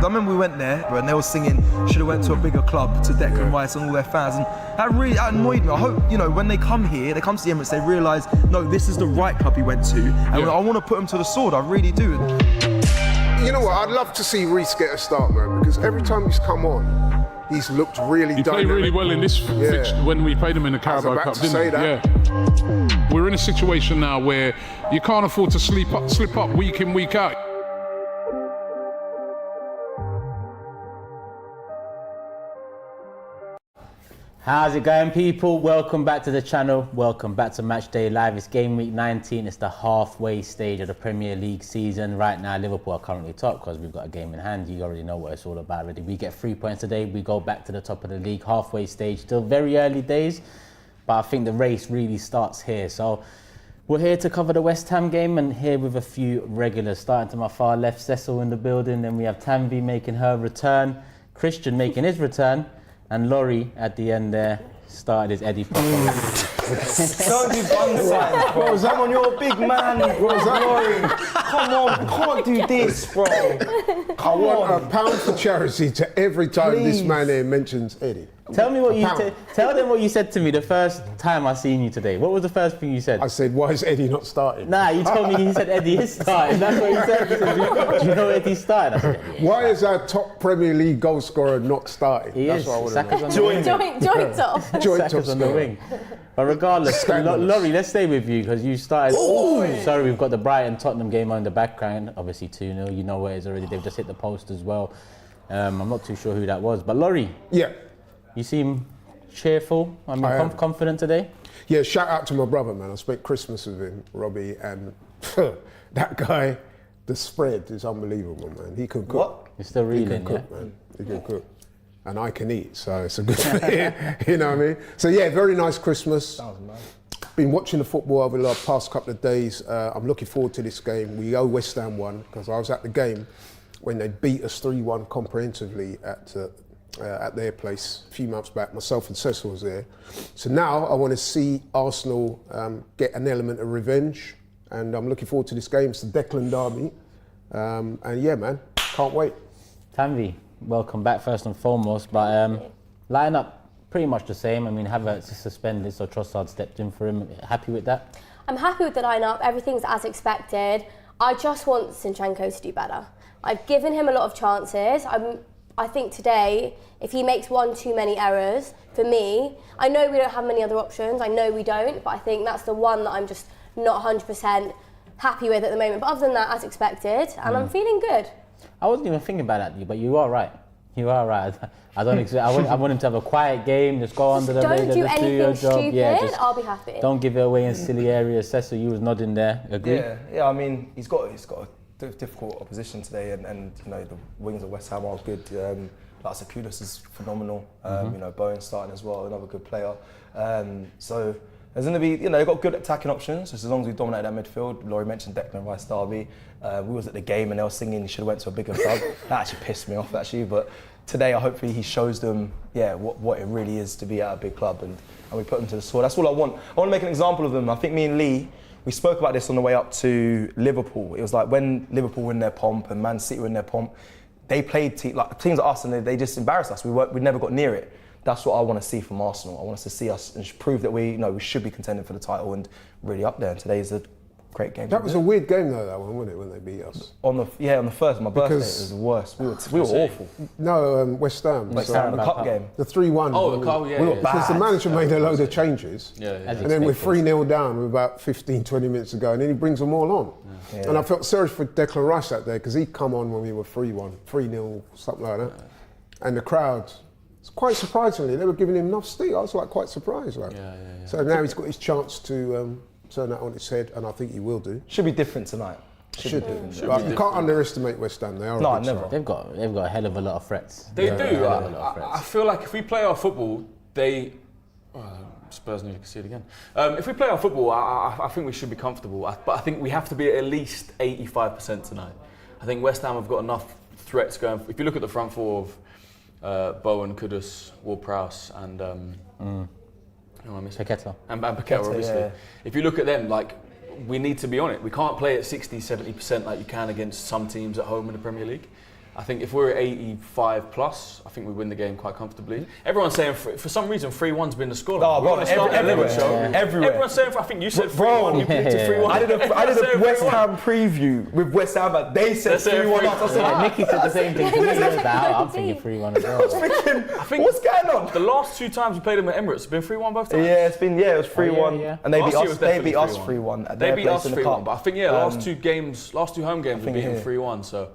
I remember we went there and they were singing "Should have went to a bigger club" to Declan Rice and all their fans, and that really annoyed me. I hope when they come here, they come to the Emirates, they realise no, this is the right club he went to, and I want to put him to the sword. I really do. You know what? I'd love to see Reece get a start, man, because every time he's come on, he's looked really dynamic. He played really well in this fixture when we played him in the Carabao Cup, didn't he? Yeah. We're in a situation now where you can't afford to slip up week in, week out. How's it going, people? Welcome back to the channel. Welcome back to Matchday Live. It's game week 19. It's the halfway stage of the Premier League season. Right now, Liverpool are currently top because we've got a game in hand. You already know what it's all about already. We get 3 points today. We go back to the top of the league, halfway stage. Still very early days, but I think the race really starts here. So we're here to cover the West Ham game and here with a few regulars. Starting to my far left, Cecil in the building. Then we have Tanvi making her return, Christian making his return, and Laurie at the end there started his Eddie. Don't do bun signs, bro. I'm on your big man, bro. Laurie. Come on, we can't do this, bro. I want a pound for charity to every time this man here mentions Eddie. Tell me what tell them what you said to me the first time I seen you today. What was the first thing you said? I said, why is Eddie not starting? Nah, you told me he said Eddie is starting. That's what you said. You said, do you know Eddie's starting? I said, yeah. Why is our top Premier League goal scorer not starting? He That's is. what I want Saka's to on know. the wing. Joint top. Saka's on the wing. But regardless, Laurie, let's stay with you because you started. Sorry, we've got the Brighton Tottenham game on the background. Obviously 2-0. You know where it is already. They've just hit the post as well. I'm not too sure who that was. But Laurie, you seem cheerful. I mean, confident today. Yeah, shout out to my brother, man. I spent Christmas with him, Robbie, and that guy, the spread is unbelievable, man. He can cook. What? You're still reeling, He can cook, man. He can cook. And I can eat, so it's a good thing. You know what I mean? So yeah, very nice Christmas. Sounds nice. Been watching the football over the past couple of days. I'm looking forward to this game. We owe West Ham one because I was at the game when they beat us 3-1 comprehensively at their place a few months back. Myself and Cecil was there. So now I want to see Arsenal get an element of revenge, and I'm looking forward to this game. It's the Declan derby, and yeah, man, can't wait. Tanvi, welcome back first and foremost, but line up pretty much the same. I mean, Havertz is suspended, so Trossard stepped in for him. Happy with that? I'm happy with the lineup. Everything's as expected. I just want Zinchenko to do better. I've given him a lot of chances. I think today, if he makes one too many errors, for me, I know we don't have many other options. I know we don't, but I think that's the one that I'm just not 100% happy with at the moment. But other than that, as expected, and I'm feeling good. I wasn't even thinking about that, but you are right. You are right. I don't expect. I want him to have a quiet game. Just go under the radar. Don't do anything stupid. Yeah, I'll be happy. Don't give it away in silly areas. Cecil, you was nodding there. Agree? Yeah. I mean, he's got a difficult opposition today, and you know the wings of West Ham are good. Like Kudus is phenomenal. You know, Bowen starting as well, another good player. So there's going to be, they've got good attacking options. Just as long as we dominate that midfield. Laurie mentioned Declan Rice derby. We was at the game and they were singing he should have went to a bigger club. That actually pissed me off actually. But today, hopefully he shows them, what it really is to be at a big club, and we put them to the sword. That's all I want. I want to make an example of them. I think me and Lee, we spoke about this on the way up to Liverpool. It was like when Liverpool were in their pomp and Man City were in their pomp, they played teams like us and they just embarrassed us. We never got near it. That's what I want to see from Arsenal. I want us to see us and prove that we should be contending for the title and really up there. And today is a great game. That was a weird game though, that one, wasn't it, when they beat us? On the first, my birthday, it was the worst. We were awful. No, West Ham. West Ham, the cup game. The 3-1. Oh, the cup, we were because the manager made a load of changes. And then we're 3-0 down with about 15, 20 minutes to go, and then he brings them all on. Yeah. And I felt sorry for Declan Rice that day because he'd come on when we were 3-1, 3-0, something like that. And the crowd, quite surprisingly, they were giving him enough stick. I was quite surprised. So now he's got his chance to turn that on its head, and I think he will do. Should be different tonight. Should do. You can't underestimate West Ham. They are no, a big never. side. They've got a hell of a lot of threats. They do. I feel like if we play our football, Spurs need to see it again. If we play our football, I think we should be comfortable. But I think we have to be at least 85% tonight. I think West Ham have got enough threats going. If you look at the front four of Bowen, Kudus, Ward-Prowse, and Paqueta. And Paqueta, obviously. Yeah. If you look at them, we need to be on it. We can't play at 60, 70% like you can against some teams at home in the Premier League. I think if we're at 85 plus, I think we win the game quite comfortably. Everyone's saying, for some reason, 3-1's been the scoreline. Oh, bro, everywhere. Everyone's saying, I think you said 3-1, you predicted 3-1. I did a West Ham preview with West Ham, but they said 3-1. Nicky said the same thing to me. I'm thinking 3-1 as well. I think what's going on? The last 2 times we played them at Emirates, it's been 3-1 both times. Yeah, it was 3-1. Yeah. And they beat us 3-1. They beat us 3-1, but I think, last 2 home games we beat them 3-1, so.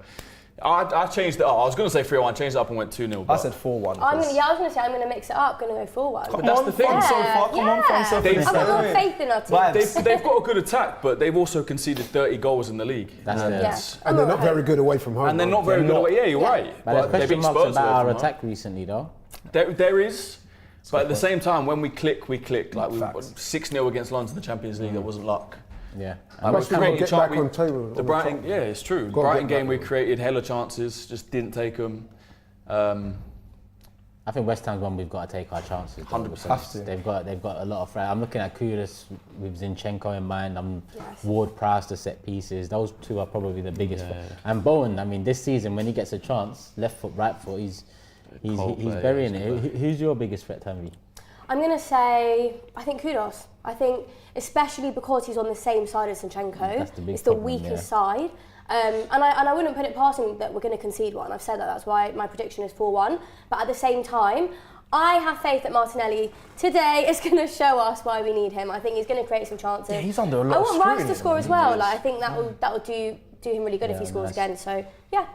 I changed it up. I was going to say 3-1, changed it up and went 2-0. I said 4-1. I was going to say I'm going to mix it up, going to go 4-1. But that's the thing. So far, come on, I've got more faith in our team. They've got a good attack, but they've also conceded 30 goals in the league. And they're not very good away from home. And they're not very good away. Yeah, you're right. But there's question marks about our attack recently, though. There is. But at the same time, when we click. Like we 6-0 against London in the Champions League, that wasn't luck. Yeah. Get back on table. The Brighton, it's true. Brighton game we created hella chances, just didn't take them. I think West Ham's one we've got to take our chances. 100%. They've got a lot of. I'm looking at Kudus with Zinchenko in mind. Ward-Prowse to set pieces. Those 2 are probably the biggest. And Bowen. I mean, this season when he gets a chance, left foot, right foot, he's burying it. Who's your biggest threat, Tanvi? I'm going to say, I think Kudus. I think, especially because he's on the same side as Zinchenko, it's the weakest side. And I wouldn't put it past him that we're going to concede one. I've said that's why my prediction is 4-1. But at the same time, I have faith that Martinelli today is going to show us why we need him. I think he's going to create some chances. Yeah, he's under a lot of scrutiny. I want Rice to score as well. Like, I think that will do him really good if he scores again. So, yeah.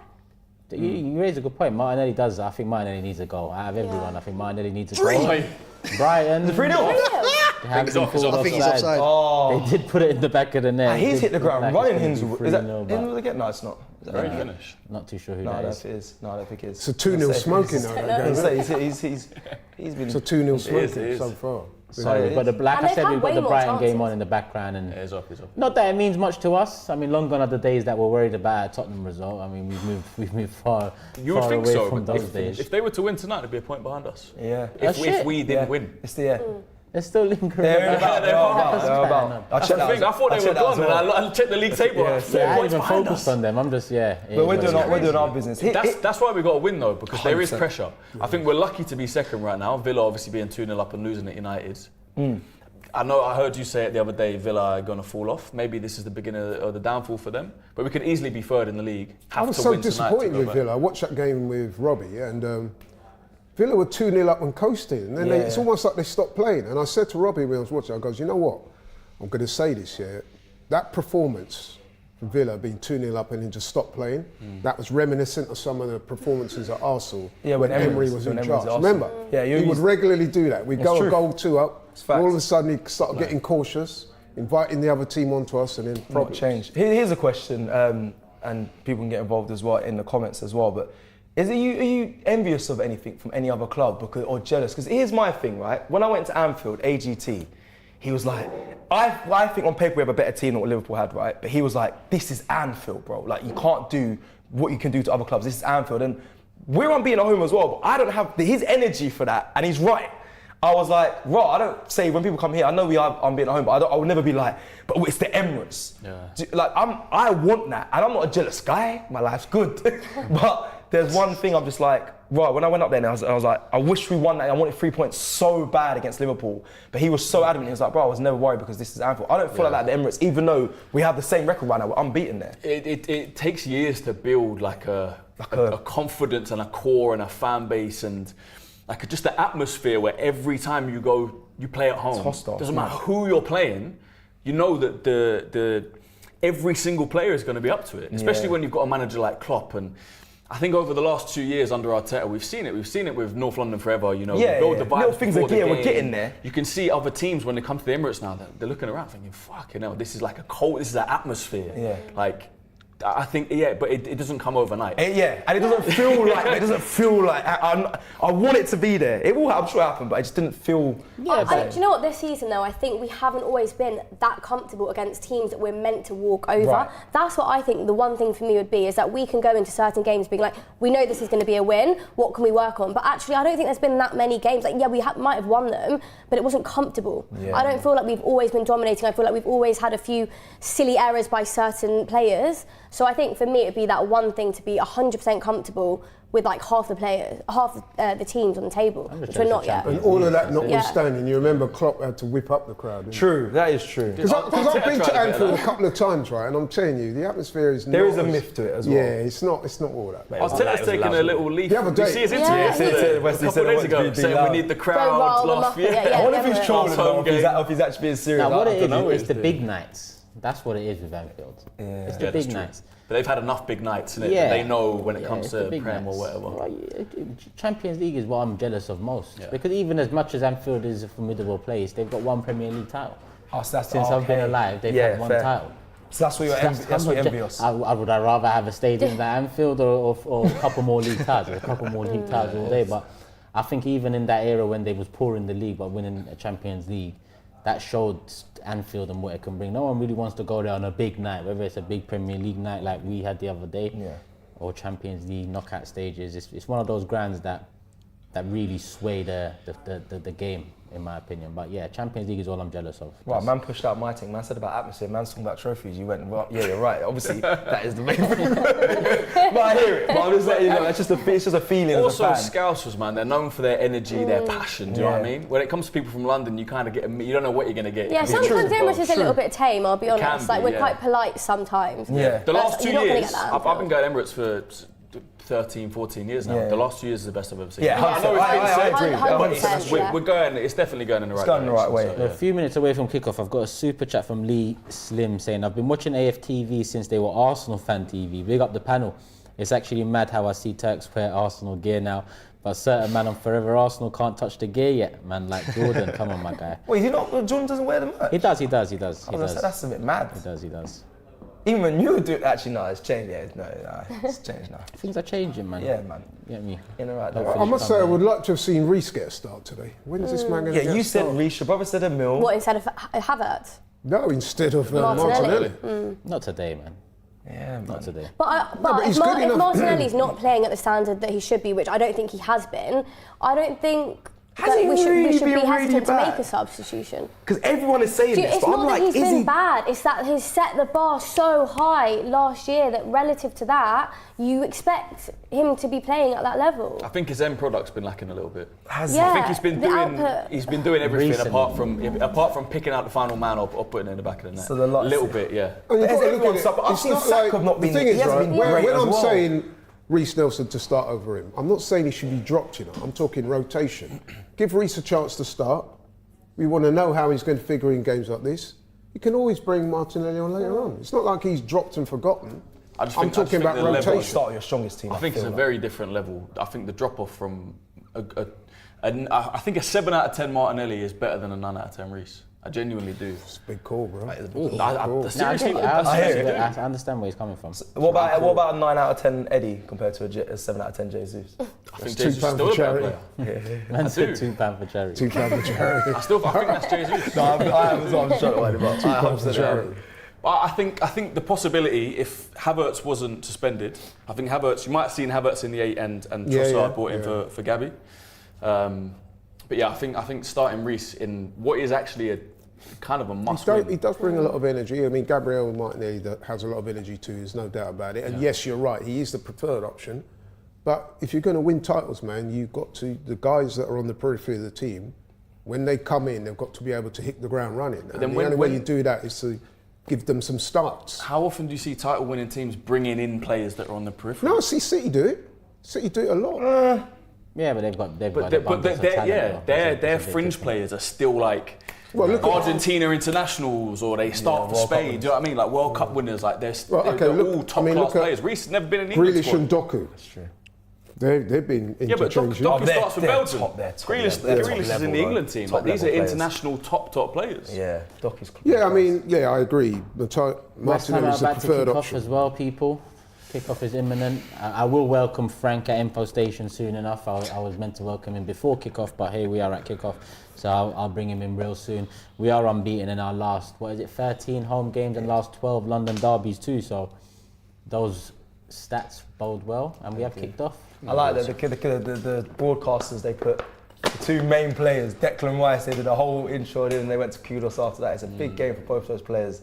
You raise a good point. Martinelli does. I think Martinelli needs a goal. Out of everyone, I think Martinelli needs a goal. Brighton. 3-0. I think he's offside. They did put it in the back of the net. He's hit the ground running. Is that Hinsel again? No, it's not. Great finish. Not too sure who that is. No, I don't think it is. It's a 2-0 smoking though. He's been. It's a 2-0 smoking so far. But like I said, we've got the Brighton game on in the background, and it's off. Not that it means much to us. I mean, long gone are the days that we're worried about a Tottenham result. I mean, we've moved far. You would think so, from but those days. If they were to win tonight, there'd be a point behind us. Yeah. If we didn't win, it's the They're still lingering. They're about. I thought they were gone, and I checked the league table. I haven't even focused on them. I'm just But we're doing our business. That's why we got to win though, because there is pressure. I think we're lucky to be second right now. Villa obviously being 2-0 up and losing at United. I heard you say it the other day, Villa are going to fall off. Maybe this is the beginning of the downfall for them. But we could easily be third in the league. I was so disappointed with Villa. I watched that game with Robbie and Villa were 2-0 up and coasting. And then it's almost like they stopped playing. And I said to Robbie when I was watching, I goes, you know what? I'm going to say this, that performance from Villa being 2-0 up and then just stopped playing, that was reminiscent of some of the performances at Arsenal when Emery was in charge. Remember? He would regularly do that. We'd go a goal 2 up. All of a sudden, he started getting cautious, inviting the other team onto us, and then problems. Change. Here's a question, and people can get involved as well in the comments as well. But are you envious of anything from any other club or jealous? Because here's my thing, right? When I went to Anfield, AGT, he was like, I think on paper we have a better team than what Liverpool had, right? But he was like, this is Anfield, bro. Like, you can't do what you can do to other clubs. This is Anfield, and we're unbeaten at home as well. But I don't have his energy for that, and he's right. I was like, I don't say when people come here, I know we are unbeaten at home, but I would never be like, but it's the Emirates. Like, I want that, and I'm not a jealous guy. My life's good. But there's one thing I'm just like, when I went up there, and I was like, I wish we won that. I wanted 3 points so bad against Liverpool. But he was so adamant. He was like, I was never worried because this is Anfield. I don't feel like that at the Emirates, even though we have the same record right now. We're unbeaten there. It takes years to build like a confidence and a core and a fan base and like just the atmosphere where every time you go, you play at home. It's hostile. Doesn't matter who you're playing, you know that the every single player is going to be up to it. Especially when you've got a manager like Klopp. And I think over the last 2 years under Arteta, we've seen it. We've seen it with North London forever. You know, build the vibes. Little things before the game. We're getting there. You can see other teams when they come to the Emirates now, they're looking around thinking, "Fucking hell, this is like this is an atmosphere." Yeah. Like, I think, but it doesn't come overnight. And it doesn't feel like, I want it to be there. It will, I'm sure, happen, but it just didn't feel. Do you know what? This season, though, I think we haven't always been that comfortable against teams that we're meant to walk over. Right. That's what I think the one thing for me would be, is that we can go into certain games being like, we know this is going to be a win. What can we work on? But actually, I don't think there's been that many games. Like, we might have won them, but it wasn't comfortable. I don't feel like we've always been dominating. I feel like we've always had a few silly errors by certain players. So I think for me it would be that one thing to be 100% comfortable with like half the players, half the teams on the table, which we're not yet. And all of that notwithstanding, you remember Klopp had to whip up the crowd. True, that is true. Because I've been to Anfield a couple of times, right, and I'm telling you, the atmosphere is. There is a myth to it as well. Yeah, it's not all that. Arteta's taking a little leaf. The other day. You see his interview a couple of days ago saying we need the crowd last year. I wonder if he's trolling or if he's actually being serious. Now, what it is, it's the big nights. That's what it is with Anfield. Yeah. It's the big nights. But they've had enough big nights, innit? Yeah. They know when it comes to big Prem nights. or whatever. Right. Champions League is what I'm jealous of most. Because even as much as Anfield is a formidable place, they've got one Premier League title. Since I've been alive, they've had one title. So that's what you're envious. Would I rather have a stadium than Anfield or a couple more league titles? A couple more league titles all day. But I think even in that era when they was poor in the league but winning a Champions League, that showed Anfield and what it can bring. No one really wants to go there on a big night, whether it's a big Premier League night like we had the other day, or Champions League knockout stages. It's one of those grounds that really sway the game, in my opinion. But yeah, Champions League is all I'm jealous of. Right, man pushed out my thing. Man said about atmosphere. Man's talking about trophies. You went, well, yeah, you're right. Obviously, that is the main thing. But I hear it. But I'm just letting you know, it's just a feeling. Also, as a fan. Scousers, man, they're known for their energy, their passion. Do you know what I mean? When it comes to people from London, you kind of get you don't know what you're going to get. Yeah, sometimes Emirates is a little bit tame. I'll be honest. Like we're quite polite sometimes. Yeah. The last 2 years, I've been going Emirates for 13, 14 years now. The last 2 years is the best I've ever seen. Yeah, I know it's been said, but we're going. It's definitely going in the right direction. It's going the right way. So, a few minutes away from kickoff, I've got a super chat from Lee Slim saying, "I've been watching AFTV since they were Arsenal fan TV. Big up the panel. It's actually mad how I see Turks wear Arsenal gear now. But a certain man on Forever Arsenal can't touch the gear yet, man. Like Jordan, come on, my guy. Wait, Jordan doesn't wear the merch? He does. That's a bit mad. He does. Even when you do it, actually, no, it's changed. Yeah, it's changed now. Things are changing, man. Yeah, man. You get me? In the right direction. I must say, I would like to have seen Reece get a start today. When's this man going to get a start? Yeah, you said Reece, your brother said a mil. What, instead of Havertz? No, instead of Martinelli. Not today, man. Yeah, man. Not today. But if Martinelli's not playing at the standard that he should be, which I don't think he has been, I don't think we should be hesitant to make a substitution. Because everyone is saying this, but I'm like, it's not that he's been bad, it's that he's set the bar so high last year that relative to that, you expect him to be playing at that level. I think his end product's been lacking a little bit. Has he? Yeah, I think he's been doing everything apart from picking out the final man or putting it in the back of the net. So the lot, a little bit, yeah. I've seen Saka not being. The thing is, right, when I'm well. saying Reece Nelson to start over him, I'm not saying he should be dropped, you know. I'm talking rotation. Give Reece a chance to start. We want to know how he's going to figure in games like this. You can always bring Martinelli on later on. It's not like he's dropped and forgotten. I'm talking about rotation. Start your strongest team. I think it's a very different level. I think the drop off from I think a 7 out of 10 Martinelli is better than a 9 out of 10 Reece. I genuinely do. It's a big call, bro. Seriously, I understand where he's coming from. So what about a 9 out of 10 Eddie compared to a 7 out of 10 Jesus? I think Jesus is still a better player. Man said £2 for charity. £2 for charity. I think that's Jesus. No, I am as well. I'm shut away about £2 for charity. I think the possibility, if Havertz wasn't suspended, I think Havertz, you might have seen Havertz in the 8 and Trossard brought in for Gabby. But yeah, I think starting Reece in what is actually a kind of a must-win. He does bring a lot of energy. I mean, Gabriel Martinelli has a lot of energy too, there's no doubt about it. And yes, you're right, he is the preferred option. But if you're going to win titles, man, you've got to, the guys that are on the periphery of the team, when they come in, they've got to be able to hit the ground running. And the only way you do that is to give them some starts. How often do you see title-winning teams bringing in players that are on the periphery? No, I see City do it. City do it a lot. Yeah, but their fringe players are still like Argentina internationals, or they start for Spain. Do you know what I mean? Like World Cup winners, like they're all top-class players. Reece has never been in England. Grealish and Doku. That's true. They've been interchanged. Yeah, but Doku starts for Belgium. Grealish is in the England team. Like, these are international top players. Yeah, Doku's. Yeah, I mean, I agree. Martinelli is the preferred option as well, people. Kickoff is imminent. I will welcome Frank at Info Station soon enough. I was meant to welcome him before kickoff, but here we are at kickoff, so I'll bring him in real soon. We are unbeaten in our last 13 home games and last 12 London derbies too. So those stats bode well, and we have kicked off. I like that the broadcasters, they put the two main players, Declan Rice. They did a whole intro and they went to kudos after that. It's a big game for both those players.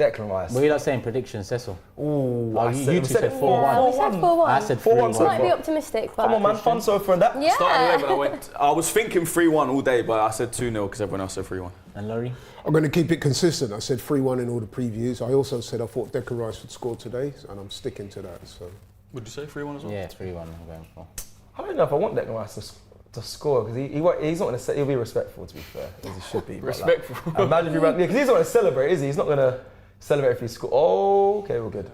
Declan Rice. Were you not saying prediction, Cecil? Ooh, you two said 4-1. Yeah, we said 4-1. I said 4-1 3-1. so Might be far. optimistic, but... Come on, man, fun so far that. Yeah. Starting 11, I was thinking 3-1 all day, but I said 2-0 because everyone else said 3-1. And Laurie? I'm going to keep it consistent. I said 3-1 in all the previews. I also said I thought Declan Rice would score today, and I'm sticking to that. So. Would you say 3-1 as well? Yeah, 3-1 I'm going for. I don't know if I want Declan Rice to score because he's not going to. He'll be respectful, to be fair, as he should be. Respectful. Like, imagine if he ran, because he's not going to celebrate, is he? He's not going to celebrate if he scores. Oh, okay, we're good.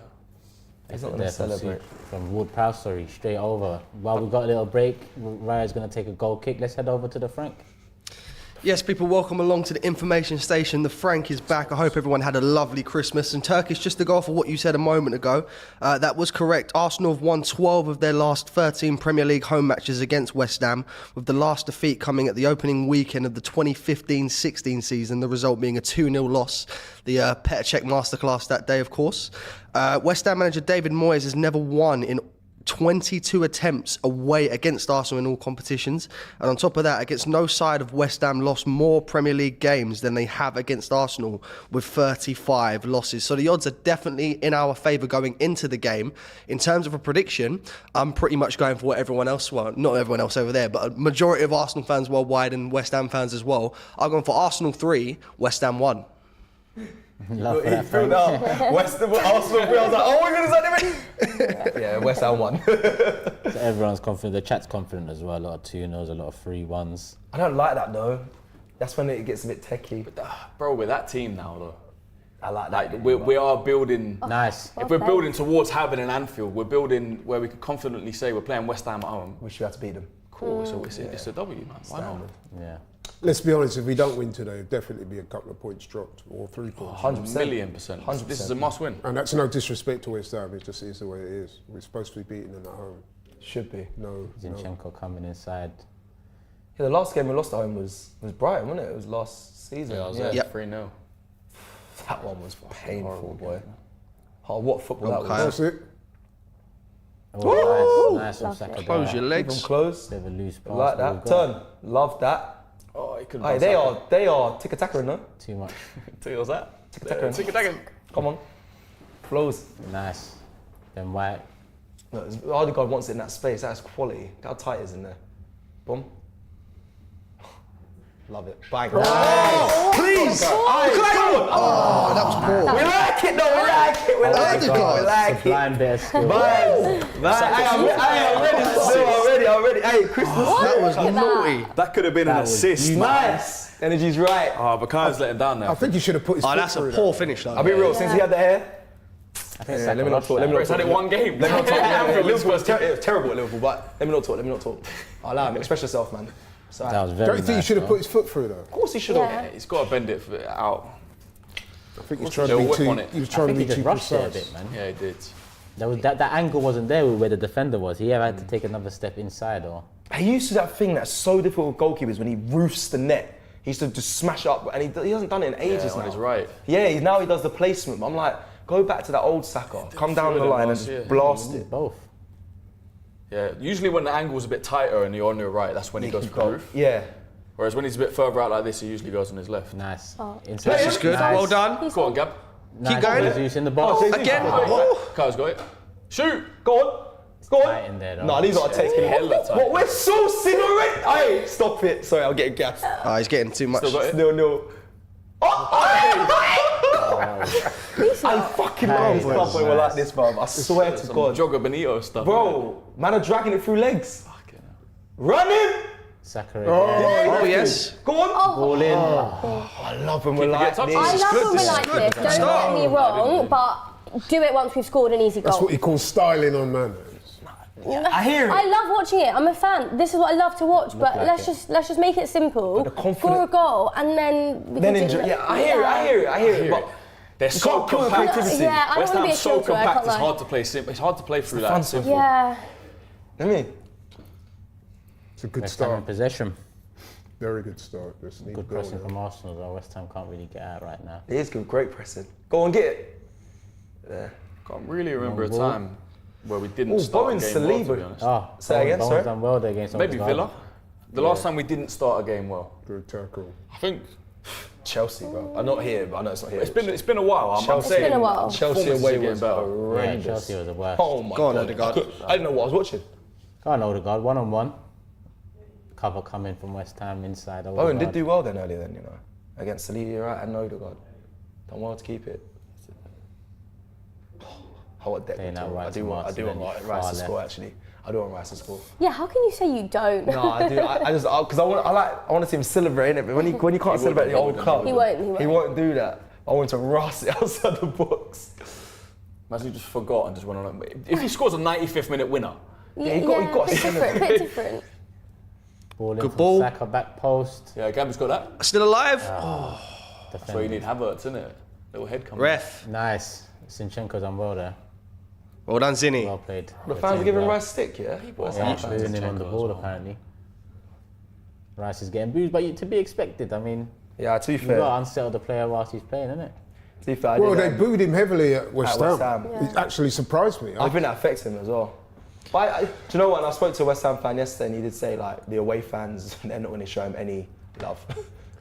He's not going to celebrate. From Wood Prowse, sorry, straight over. While we've got a little break, Raya's going to take a goal kick. Let's head over to the Frank. Yes, people, welcome along to the information station. The Frank is back. I hope everyone had a lovely Christmas. And Turkish, just to go off of what you said a moment ago, that was correct. Arsenal have won 12 of their last 13 Premier League home matches against West Ham, with the last defeat coming at the opening weekend of the 2015-16 season, the result being a 2-0 loss. The Petr Cech masterclass that day, of course. West Ham manager David Moyes has never won in 22 attempts away against Arsenal in all competitions, and on top of that, against no side of West Ham lost more Premier League games than they have against Arsenal, with 35 losses. So the odds are definitely in our favour going into the game. In terms of a prediction, I'm pretty much going for what everyone else, well, not everyone else over there, but a majority of Arsenal fans worldwide and West Ham fans as well, are going for Arsenal 3, West Ham 1. Love for that, Threw Frank. that. West Ham, Arsenal 3. I was like, oh, we're going to say it. Yeah, West Ham 1. So everyone's confident. The chat's confident as well. A lot of 2-0s, a lot of 3-1s. I don't like that though. That's when it gets a bit techie. Bro, we're that team now, though. I like that. We are building. Nice. If we're building towards having an Anfield, we're building where we can confidently say we're playing West Ham at home. We should have to beat them. Cool, so it's a W, man. Why not? Yeah. Let's be honest, if we don't win today, it'll definitely be a couple of points dropped, or 3 points. 100%. Million percent. 100%. This is a must-win. And that's no disrespect to West Ham, it just is the way it is. We're supposed to be beating them at home. Should be. No. Zinchenko coming inside. Yeah, the last game we lost at home was Brighton, wasn't it? It was last season. Yeah, I was yeah. there. 3-0. That one was painful, boy. Oh, what football that was. That's it. Oh, nice from Saka. Close your Keep legs. them close. Bit of a loose pass. Like but we've that. got Turn. Love that. Oh, he couldn't. Hey, they are tick-a-tacker, no? Too much. What's that? Tick-a-tacker. Tick-a-tacker. Come on. Flows. Nice. Then White. Look, Odegaard wants it in that space. That's quality. Look how tight it is in there. Boom. Love it. Bang. Oh, please! Oh, that was poor. We like it though, we like it, we like it, we like it. Blind bit of skill. I'm ready. Hey, Christmas. That was Look at naughty. That could have been an was assist. Nice. Energy's right. Oh, but Kai's let him down there. I think he should have put his foot That's a through poor that. finish, though. I'll be real, since he had the hair. I think Yeah, Saka let me not lost talk, let me that. not He's had it one game. Let me not talk. Anfield Liverpool was first game. terrible at Liverpool, but let me not talk. I'll allow him. Express yourself, man. It's all right. That was very Don't you think he nice, should have though. put his foot through though? Of course he should have. Yeah. He's got to bend it out. I think he's They'll trying to be whip too. on it. He was I trying to think be he just too rushed it a precise. bit, man. Yeah, he did. That angle wasn't there where the defender was. He had to take another step inside, or He used to do that thing that's so difficult with goalkeepers when he roofs the net. He used to just smash it up, and he hasn't done it in ages on now. his right. Yeah, now he does the placement. I'm like, go back to that old Saka. Come down the line and just blast it. both. Yeah, usually when the angle's a bit tighter and you're on your right, that's when he goes for the roof. Yeah. Whereas when he's a bit further out like this, he usually goes on his left. Nice. Oh. Inside. This is good. Nice. Well done. Go on, Gab. Nice. going. Jesus in the box. Jesus. Again. Oh. Kai's got it. Shoot! Go on. Go Tight in on. there, though. No, these are taking hella tight. What? We're saucing already. Hey, stop it. Sorry, I'll get gassed. He's getting too much. Still got it. No. I fucking love this club when we're like this, bro. I swear to Some God. Jogger Benito stuff. Bro, man are dragging it through legs. Fucking hell. Run him! Saka again. Oh, yes. Go on. Ball in. I love when we're like touch. this. I love good, when this we're is like good. this, don't Start. get me wrong, but do it once we've scored an easy That's goal. what he calls styling on man. I hear it. I love watching it. I'm a fan. This is what I love to watch. But like let's just make it simple. the confidence- Score a goal and then we Then can enjoy. do Yeah, I hear it. But They're so can't kill the compact. creativity. Yeah, I don't West wanna be Ham's a so filter, I compact, can't it's lie. hard to play simple. It's hard to play through fun that. simple. Yeah. I mean, It's a good West Ham in start. possession. Very good start. Just need Good goal pressing now. from Arsenal, though. West Ham can't really get out right now. it is good. Great pressing. Go on, get it. Yeah. Can't really remember a Long ball. time where we didn't Ooh, start Bowen a game well, to be Saliba. honest. Oh, Say again, Bowen's sorry? done well there against Maybe Odegaard. Villa. The last time we didn't start a game well. Good tackle. I think Chelsea, bro. I'm not here, but I know it's not here. It's been a while. I'm Chelsea, saying It's been a while. Chelsea away was Yeah, horrendous. Chelsea was the worst. Oh my Go on, god. Odegaard. I didn't know what I was watching. Go on, Odegaard, 1-on-1. Cover coming from West Ham inside. Owen did do well then earlier then, you know. Against Saliba, right, and Odegaard. Done well to keep it. I want Playing Declan. out right I do to want Martinelli, Rice far to score left. actually. I do want Rice to score. Yeah, how can you say you don't? No, I do. I just because I want to see him celebrating it. But when you can't celebrate the old club, He won't. He won't do that. I want to Ross it outside the box. Imagine he just forgot and just went on. If he scores a 95th minute winner, he got bit different, bit different. Ball in Good from ball. Saka, back post. yeah, Gabby's got that. Still alive? That's why you need Havertz, isn't it? Little head coming. Ref. Nice. Sinchenko's on well there. Well done, Zinni. Well played. The fans are giving Rice a stick, yeah. Yeah, booing him on the ball apparently. Rice is getting booed, but to be expected. I mean, Yeah, to be you fair. got to unsettle the player whilst he's playing, innit? To be fair, I Well, did, they booed him heavily at West West Ham. Ham. It actually surprised me. I think that affects him as well. But do you know what? And I spoke to a West Ham fan yesterday, and he did say like the away fans, they're not going to show him any love.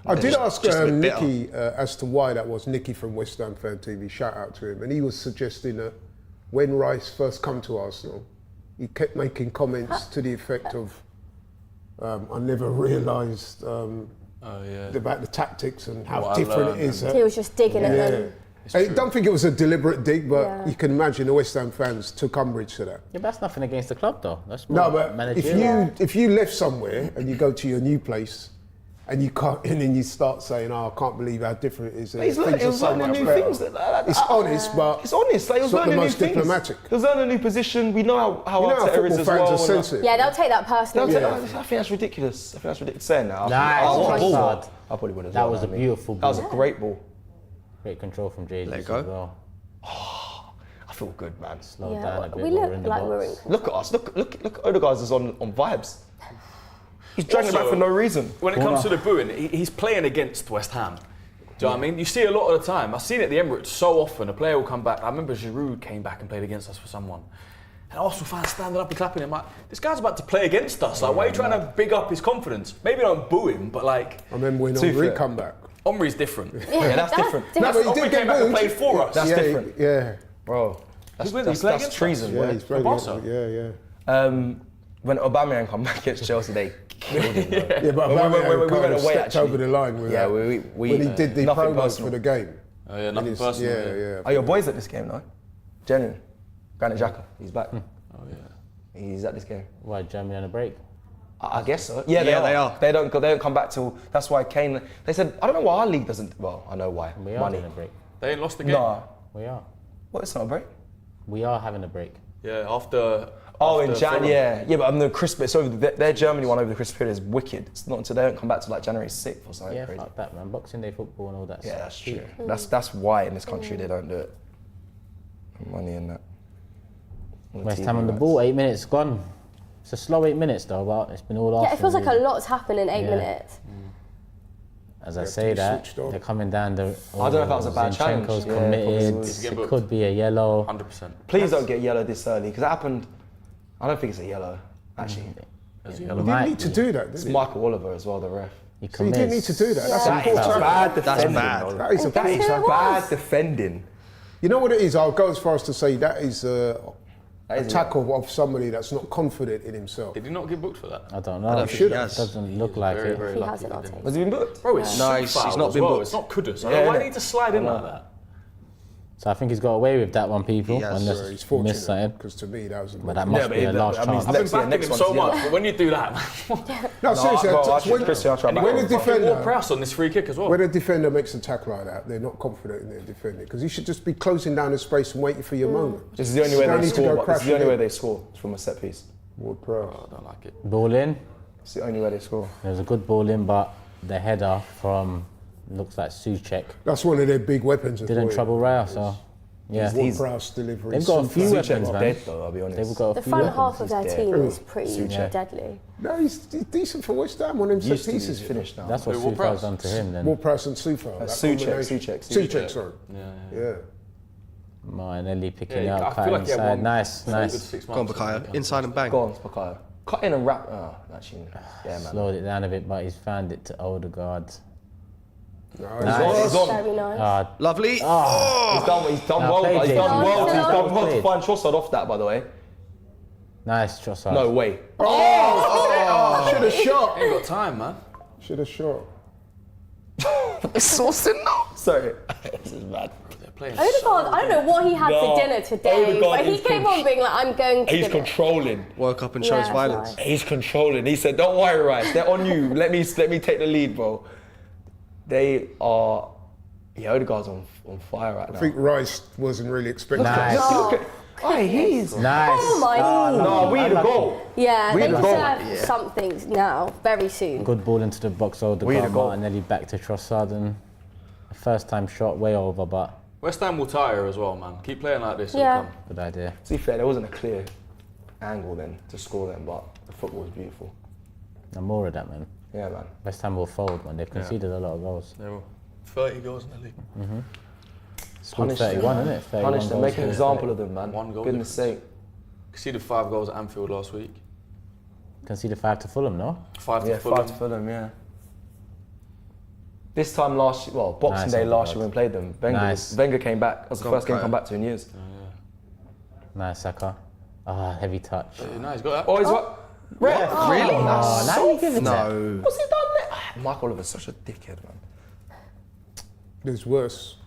I did ask just a bit bitter. Nicky as to why that was. Nicky from West Ham Fan TV, shout out to him. And he was suggesting that when Rice first come to Arsenal, he kept making comments to the effect of, I never realised about the tactics and how What I different learned it is. He was just digging at them. I don't think it was a deliberate dig, but Yeah. you can imagine the West Ham fans took umbrage to that. Yeah, but that's nothing against the club though. That's No, more but managerial. if you left somewhere and you go to your new place and you can't, and then you start saying, "Oh, I can't believe how different it is." He's Things learning, he are was so learning much new better." things. It's honest, but It's honest. Like, he was it's not the learning new most things. diplomatic. He was learning a new position. We know how You know how Arteta football is fans as well. are and sensitive. Yeah, they'll take that personally. I think that's ridiculous. I think that's ridiculous saying that. Nice, Trossard. I probably would as That well. was a beautiful That was a ball. great ball. Great control from Jesus Let as it go. well. I feel good, man. Slow Yeah, down a bit. we while look we're in the like box. we're in. Look at us. Look. Odegaard is on vibes. He's dragging it Also, back for no reason. When it comes to the booing, he's playing against West Ham. Do you know what I mean? You see a lot of the time. I've seen it at the Emirates so often. A player will come back. I remember Giroud came back and played against us for someone. And Arsenal fans standing up and clapping him. Like, this guy's about to play against us. Like, why are you trying to big up his confidence? Maybe don't boo him, but like, I remember when To be Henri fair. come back. Omri's different. Yeah, that's different. No, but he Henri did get came back and booed. played for us. That's yeah, different. Yeah, Bro, that's, Who did he that's, play that's against treason, yeah, man. he's played Barca? against, yeah. When Aubameyang come back against Chelsea, they killed him. Bro. Yeah, but we Aubameyang went kind of away, stepped actually. over the line with Yeah, that. we when he did the nothing promos personal. for the game. Oh yeah, nothing And personal. Yeah. Are your boys at this game, no? Genuine. Granit Xhaka, he's back. Oh yeah. He's at this game. Why, Germany on a break? I guess so. Yeah, Yeah, they are. They don't come back till. That's why Kane. They said I don't know why our league doesn't. Well, I know why. We are Money. having a break. They ain't lost the game. No. We are. What? It's not a break. We are having a break. Yeah, after. Oh, after in Jan, Fulham. yeah, but the Christmas. So their Germany one over the Christmas period is wicked. It's not until they don't come back to like January 6th or something Yeah, crazy. fuck that, man. Boxing Day football and all that Yeah, stuff. that's true. That's why in this country they don't do it. Money in that. West Ham on the ball, 8 minutes gone. It's a slow 8 minutes though, but it's been all Yeah, Arsenal. it feels like a really. lot's happened in 8 Yeah. minutes. As I have to say be that, switched on. they're coming down the. I don't know if that was a bad challenge. Zinchenko's Yeah, committed. probably was. He's getting It booked. could be a yellow. 100%. Please don't get yellow this early because that happened. I don't think it's a yellow. Actually, As Yellow yellow. He might didn't need to be. do that, it's did he? Michael Oliver as well, the ref. He So he didn't need to do that. That's Yeah. a poor tackle. bad That's defending. bad. though. That is a That poor is tackle. bad defending. You know what it is? I'll go as far as to say that is a is a- tackle of somebody that's not confident in himself. Did he not get booked for that? I don't know. I don't think he has. Doesn't look like Very, it. very He lucky. hasn't, he I'll didn't. take Was he been booked? Bro, it's No, so he's foul not as been well. booked. It's not Kudus. Yeah, Why innit? did he just slide in like that? So I think he's got away with that one, people. He has. Unless He's missed fortunate something. because to me that was a But that big- must Yeah, be but a last I mean, chance. I've Let's see, been the backing next him one's so the much, other. but when you do that, No, seriously, bro, I should when, Christian, I'll try and he back. when a got fucking defender, Ward-Prowse on this free kick as well. when a defender makes a tackle like that, they're not confident in their defending because you should just be closing down the space and waiting for your moment. This is the only way You don't they need to score. go But this is the crashing only way in. they score. It's from a set piece. Ward-Prowse. I don't like it. Ball in. It's the only way they score. There was a good ball in, but the header from looks like Suchek That's one of their big weapons. didn't trouble Raya. So yeah, Ward-Prowse delivery. They've got a few super. weapons, Suchek's man. dead though, I'll be honest. They've got a The few front weapons. half of their He's team dead. is pretty Suchek. deadly. No, he's decent for West Ham on them set Used to be, pieces. he's finished now. That's what Who, Sufa's Ward-Prowse? done to him then. Ward-Prowse and Sufa. that Suchek, combination. Suchek. Suchek, sorry. Yeah. Nelli picking Yeah, it I up, feel cut like he had inside. one Nice, good nice. 6 Go on, months. Bakayo. Inside and bang. Go on, Spakayo. Cut in and wrap. Actually, yeah, man. Slowed it down a bit, but he's found it to Odegaard. He's on. Very nice. Lovely. He's done well. played, He's done James. well. He's done well to Played. find Trossard off that, by the way. Nice, Trossard. No way. Should have shot. Ain't got time, man. Should have shot. Saucing now. Sorry. This is bad. They're playing. Odegaard, I don't know what he had for dinner today, Odegaard but he is came on being like, I'm going to He's dinner. controlling. Woke up and shows Yeah, violence. nice. He's controlling. He said, "Don't worry, Rice. They're on you. Let me take the lead, bro." They are. Yeah, Odegaard's on fire right now. I think Rice wasn't really expecting Nice. that. Look at. Oh, he's. Nice. Oh my No, we need a goal. Yeah, We they had a goal. deserve something now, very soon. Good ball into the box. We had Odegaard, a goal. Martinelli back to Trossard, and a first-time shot way over, but West Ham will tire as well, man. Keep playing like this. it'll Yeah. come. good idea. To be fair, there wasn't a clear angle then to score them, but the football was beautiful. And more of that, man. Yeah, man. West Ham will fold, man. They've conceded a lot of goals. They will. 30 goals in the league. Scored Punish 31, them, isn't it? 31 Punish them. goals Make an for- example of them, man. One goal Goodness sake. Conceded 5 goals at Anfield last week. Conceded 5 to Fulham, no? 5 to Yeah, Fulham. 5 to Fulham. Yeah. This time last year, well, Boxing Nice, Day last Odegaard. year when we played them, Nice. Wenger came back. That was the first game Saka. come back to in years. Nice, Saka. Heavy touch. No, he's got that. Oh, he's what? Red. Really? Oh, now you give it that. No. What's he done there? Mike Oliver's such a dickhead, man. There's worse.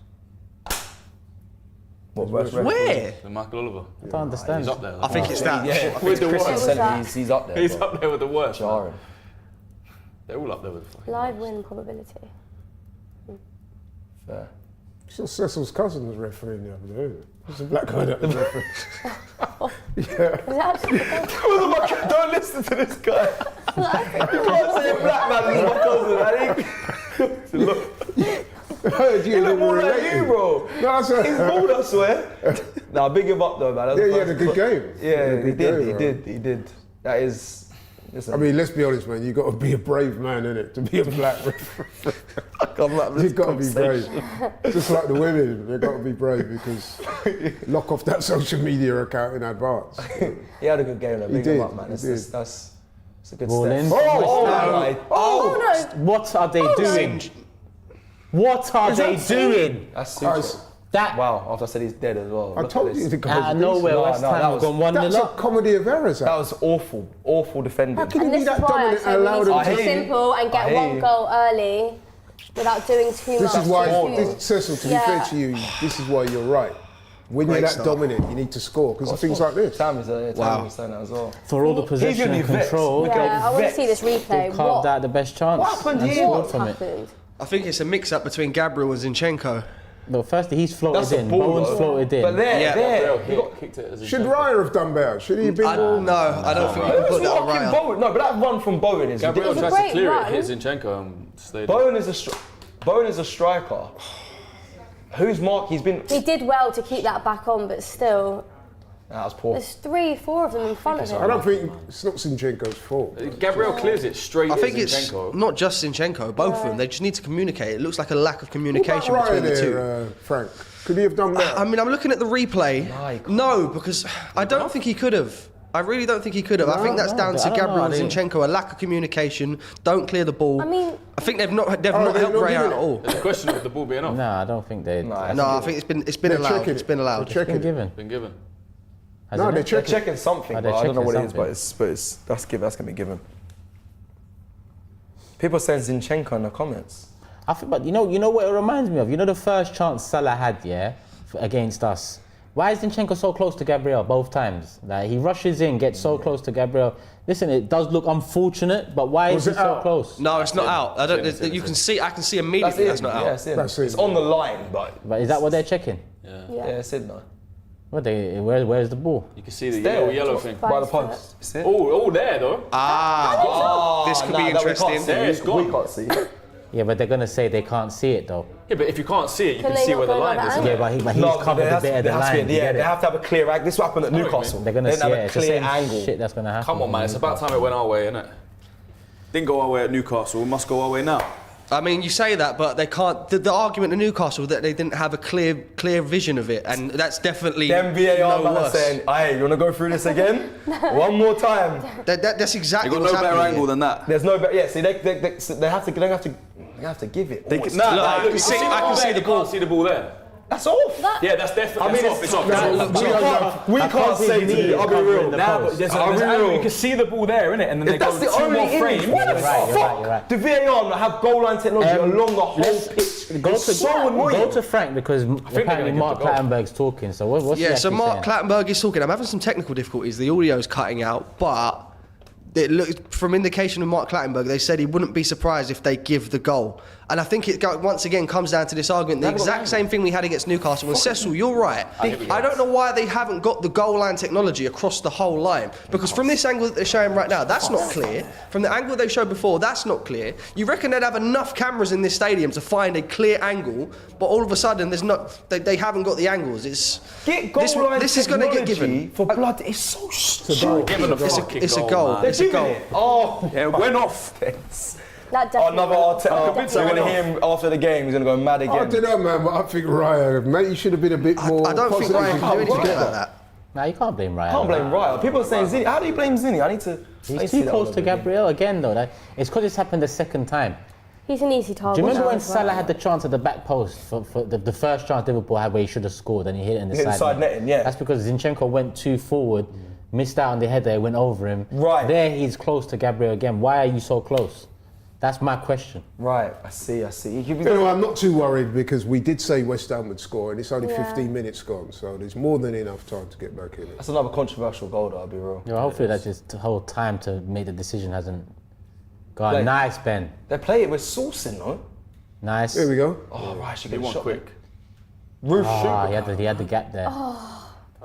What, worst Where? So Michael Oliver. I don't understand. He's up there. I think it's that. Yeah, With the Chris worst. said that? he's up there. He's bro. up there with the worst. man. Jarring. They're all up there with the fucking. Live win probability. Fair. So Cecil's cousin was refereeing the other day. There's a black guy that was refereeing. Is that actually Don't listen to this guy. You can't say a black man is my cousin. Look, I heard you he look more like related. you, bro. No, that's He's bald, I swear. Nah, big him up though, man. That was Yeah, the he had a first good cl- game. Yeah, He had a he good did. game, He bro. did. He did. That is. Listen, I mean, let's be honest, man. You got to be a brave man, innit, to be a black referee. I'm like, You've got to be brave. Just like the women, they've got to be brave because lock off that social media account in advance. he had a good game. Though. Big did, him up, man. he That's did. that's a good Ball step. in. Oh my! Oh no! What are they doing? What are they doing? That's super. That Wow! After I said he's dead as well. I Look told at you this. the guy out was of nowhere, No, West no, Ham that have was- gone 1-0 That's a up. comedy of errors. That was awful defending. How can you And be this that is why I dominant say and we allow need to them I be hear to... you. simple and I get hear one you. goal early without doing too much. This is why, to- Cecil, to be Yeah. fair to you, this is why you're right. When Great you're that start. dominant, you need to score because of things like this. Tammy's saying that as well. For all the He's possession gonna and be vexed. control, Look at Yeah, I want to vexed. see this replay. they've carved out the best chance What happened and here? scored What from it. happened? I think it's a mix-up between Gabriel and Zinchenko. No, firstly, he's floated That's a in. ball, Bowen's though. floated in. But there, Yeah. there. Gabriel kicked it as he Should said. Raya have done better? Should he have been more... No, I don't think you can put that on Fucking Raya. Bowen. No, but that run from Bowen is Gabriel It was a tries to great clear run. it, hit Zinchenko and stayed. Bowen is a striker. Who's Mark? He's been. He did well to keep that back on, but still, That was poor. there's 3-4 of them in front of him. I don't think it's not Zinchenko's fault. Gabriel clears it straight I at think it's Zinchenko. not just Zinchenko, both of them. They just need to communicate. It looks like a lack of What communication about between Raya the two. there, Frank? Could he have done better? I mean, I'm looking at the replay. No, because I don't think he could have. I really don't think he could have. I think that's down I to don't know, Gabriel and I didn't- Zinchenko, a lack of communication, don't clear the ball. I mean- I think they've not they're helped not Raya giving out it. at all. There's a question of the ball being off. No, I don't think they. No, I think it's been They're allowed. checking It's it. been allowed. They're checking Been it. given. Been given. Hasn't No, they're it? They're checking. checking something, Oh, but they're I don't know what it checking is. But that's gonna be given. People saying Zinchenko in the comments. I think, but you know what it reminds me of. You know the first chance Salah had, against us. Why is Zinchenko so close to Gabriel both times? Like he rushes in, gets so close to Gabriel. Listen, it does look unfortunate, but why Was is he it so out? close? No, it's not out. I don't. It's in, You it's can in. see. I can see That's immediately it. that's not out. Yeah, it's in. That's it. It's on the line, but But is that what they're checking? yeah, it's in though. Where's the ball? You can see the there. yellow thing. By the post. It's it. Oh, there though. This could be Nah, that we interesting. can't see. There, it's gone. We can't see. Yeah, but they're gonna say they can't see it though. Yeah, but if you can't see it, you Can can they see not where the go line like is. that? isn't Yeah, it? but he's No, covered there a has bit to- of the there has to line. be- you Yeah, get they it? have to have a clear angle. This is what happened at know what you Newcastle. mean. They're gonna They see didn't it. have a It's the clear same angle. shit that's gonna happen. Come on, man. It's about time it went our way, innit? Didn't go our way at Newcastle. We must go our way now. I mean, you say that, but they can't. The argument in Newcastle that they didn't have a clear vision of it, and that's definitely Them VAR no man are worse. saying, "Hey, you want to go through this again? One more time." That's exactly You got what's no better happening angle here. than that. There's no better. Yeah, see, they have to. They have to give it. I can see the ball. See the ball there. That's off. Yeah, that's definitely. It's off. We can't say to you. I'll be real. You can see the ball there, innit? And then they go That's the only frame. image. What the fuck? The VAR have goal line technology along the whole pitch. Go to Frank because apparently Mark Clattenburg's talking. So what's he so actually Mark saying? Clattenburg is talking. I'm having some technical difficulties. The audio's cutting out, but it looks, from indication of Mark Clattenburg, they said he wouldn't be surprised if they give the goal. And I think it once again comes down to this argument, the exact same thing we had against Newcastle. And Cecil, you're right. I don't know why they haven't got the goal line technology across the whole line. Because from this angle that they're showing right now, that's not clear. From the angle they showed before, that's not clear. You reckon they'd have enough cameras in this stadium to find a clear angle, but all of a sudden there's not. They haven't got the angles. This is going to get given. For blood, it's so stupid. It's a goal. It's a goal. Oh, yeah, it went off. That definitely Another Arteta. We're going to hear him after the game. He's going to go mad again. I don't know, man, but I think Raya, mate, you should have been a bit more. I don't think Raya can do anything about that. Nah, you can't blame Ryan. Can't blame Raya. People are saying Zinni. How do you blame Zinni? I need to. He's too close to Gabriel again, though. It's because it's happened the second time. He's an easy target. Do you remember when Salah had the chance at the back post for the first chance Liverpool had where he should have scored and he hit it in the side netting? Yeah. That's because Zinchenko went too forward, missed out on the header, it went over him. Right. There he's close to Gabriel again. Why are you so close? That's my question. Right, I see. I'm not too worried because we did say West Ham would score and it's only 15 minutes gone, so there's more than enough time to get back in it. That's another controversial goal, though, I'll be real. Yeah, hopefully that just the whole time to make the decision hasn't gone. Nice, Ben. They play it with saucing, though. Nice. There we go. Oh, right, should They get want shot quick. Roof He had the gap there.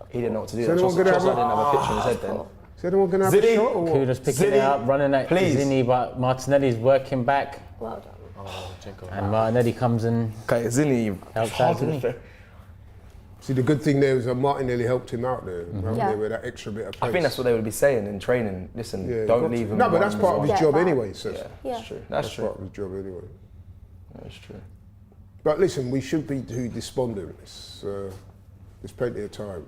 He didn't know what to do. So anyone gonna have Trossard didn't have a picture in his head then. Is anyone going to have a shot or what? Kudus picking it up, running at please. Zinni, but Martinelli's working back. Well done. And Martinelli comes and Okay, Zinni helps out Zinni. See, the good thing there is that Martinelli helped him out there, Yeah. with that extra bit of pace. I think that's what they would be saying in training. Listen, Yeah, don't leave him. No, but that's part of his Get job back. anyway, so Yeah. That's true. that's part of his job anyway. That's true. But listen, we should be too despondent. There's plenty of time.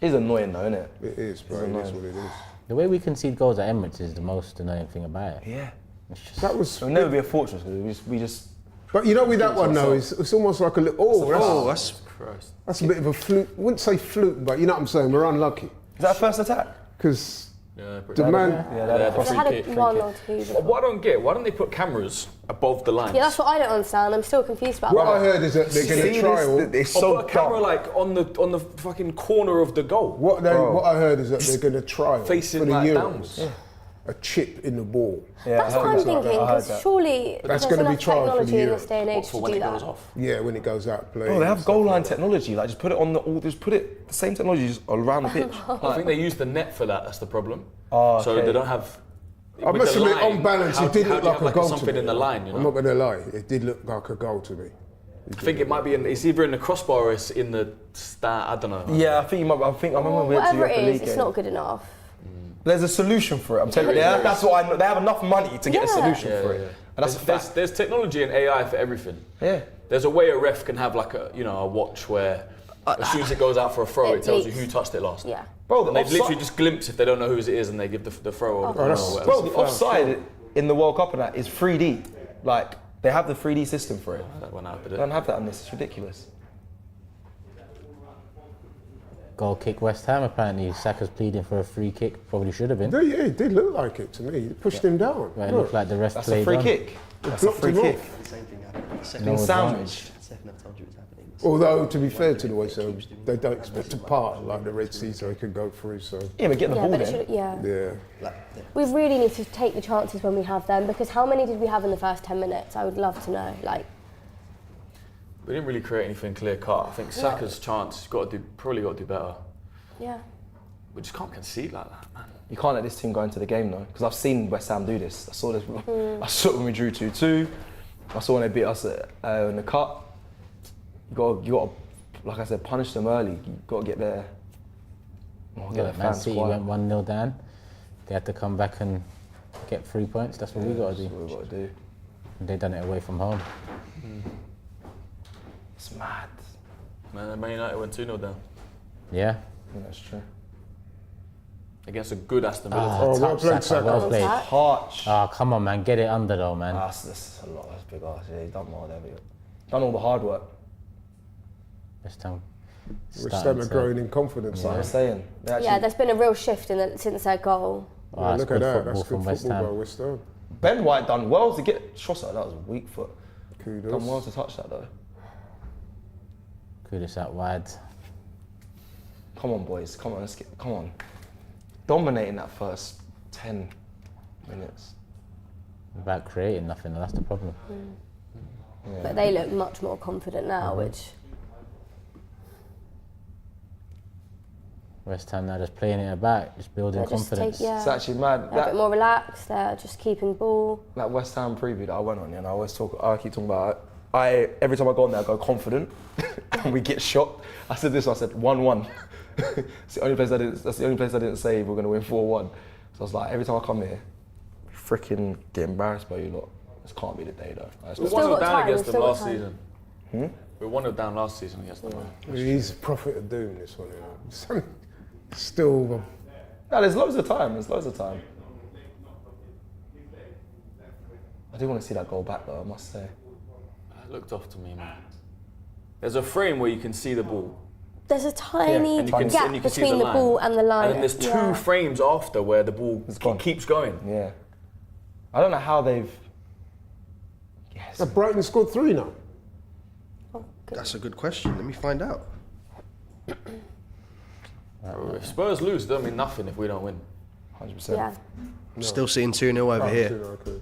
It's annoying though, isn't it? It is, but it is what it is. The way we concede goals at Emirates is the most annoying thing about it. Yeah. It's just, That was. It'll never be a fortress because we just. But you know, with that one though, it's almost like a little. That's That's a bit of a fluke. I wouldn't say fluke, but you know what I'm saying. We're unlucky Is that a first attack? because Yeah, the man. Yeah, they had a They free had kick. one or two. before. What I don't get, why don't they put cameras above the lines? Yeah, that's what I don't understand. I'm still confused about What I that. heard is that they're going to trial. It's Or so put a camera dumb. like on the fucking corner of the goal. What I heard is that they're going to trial Facing for the like Euros downs. a chip in the ball. Yeah, That's what I'm thinking, because surely That's there's gonna be enough tried for the technology in Euro. this day and age For to when do it goes that. off. Yeah, when it goes out playing. Oh, they have goal line technology. Like, just put it on just put it the same technology just around the pitch. I think they use the net for that. That's the problem. Oh, So okay. they don't have. I with must the admit, line, on balance, how it did how look do you like have a goal to something me. in the line, you know? I'm not going to lie, it did look like a goal to me. I think it might be. It's either in the crossbar or it's in the stat. I don't know. Yeah, I think you might. I remember we had to Whatever Europa it League is, it's game. not good enough. There's a solution for it. I'm telling you. Yeah. That's what I know. They have enough money to get a Yeah. solution for it, and that's a fact. There's technology and AI for everything. Yeah. There's a way a ref can have like a watch where as soon as it goes out for a throw, it tells you who touched it last. Yeah. Bro, And they literally just glimpse if they don't know whose it is, and they give the throw over. Bro, the offside in the World Cup and that is 3D. Like, they have the 3D system for it. That one out, They don't have that on this. It's ridiculous. goal kick West Ham apparently. Saka's pleading for a free kick. Probably should have been. Yeah, it did look like it to me. It pushed him down. But it looked like the ref That's a played free on. kick. That's a blocked free him kick. off. the same thing happened. Being sandwiched. Second I've told you it's happening. Although, to be fair to the West Ham, they don't expect to part like the Red Sea, so they could go through. So Yeah, but get the Yeah, ball but it then. should, yeah. yeah, We really need to take the chances when we have them, because how many did we have in the first 10 minutes? I would love to know. Like, We didn't really create anything clear cut. I think Saka's chance probably got to do better. yeah. We just can't concede like that, man. You can't let this team go into the game though, because I've seen West Ham do this. I saw this. I saw it when we drew 2-2. I saw when they beat us in the cup. You got to, like I said, punish them early. You got to get their. Get their Man fans City quiet. went 1-0 down. They had to come back and get 3 points. That's what we got to That's do. what we got to do. They done it away from home. It's mad. Man United went 2-0 down. Yeah. I think that's true. against a good Aston Villa. well played, Saka. Well played. Harsh. Come on, man, get it under though, man. That's a lot. That's big ass. Yeah, he's done well there. Done all the hard work. West Ham. West Ham are growing in confidence. That's what I'm saying. There's been a real shift since their goal. Yeah, look at that. That's good from West football Ham. by West Ham. Ben White done well to get Trossard. That was a weak foot. Kudos. Done well to touch that though. Kudos out wide. Come on, boys. Come on. Come on. Dominating that first 10 minutes. Without creating nothing, that's the problem. Yeah. But they look much more confident now, which... West Ham now just playing it about, just building confidence. It's actually mad. They're a bit more relaxed, they're just keeping ball. That West Ham preview that I went on, and I keep talking about it. Every time I go on there, I go confident, and we get shot. I said 1-1. That's the only place I didn't say we're going to win 4-1. So I was like, every time I come here, freaking get embarrassed by you lot. This can't be the day though. We won it down against them last season. We won it down last season against them. He's a prophet of doom, this one. Still. No, there's loads of time. I do want to see that goal back though, I must say. It looked off to me, man. There's a frame where you can see the ball. There's a tiny gap between the ball and the line. And then there's two frames after where the ball keeps going. Yeah. I don't know how they've... Yes. Brighton scored 3 now. Oh, That's a good question. Let me find out. If Spurs lose, it don't mean nothing if we don't win. 100%. Yeah. Still seeing 2-0 over here. 2-0, okay.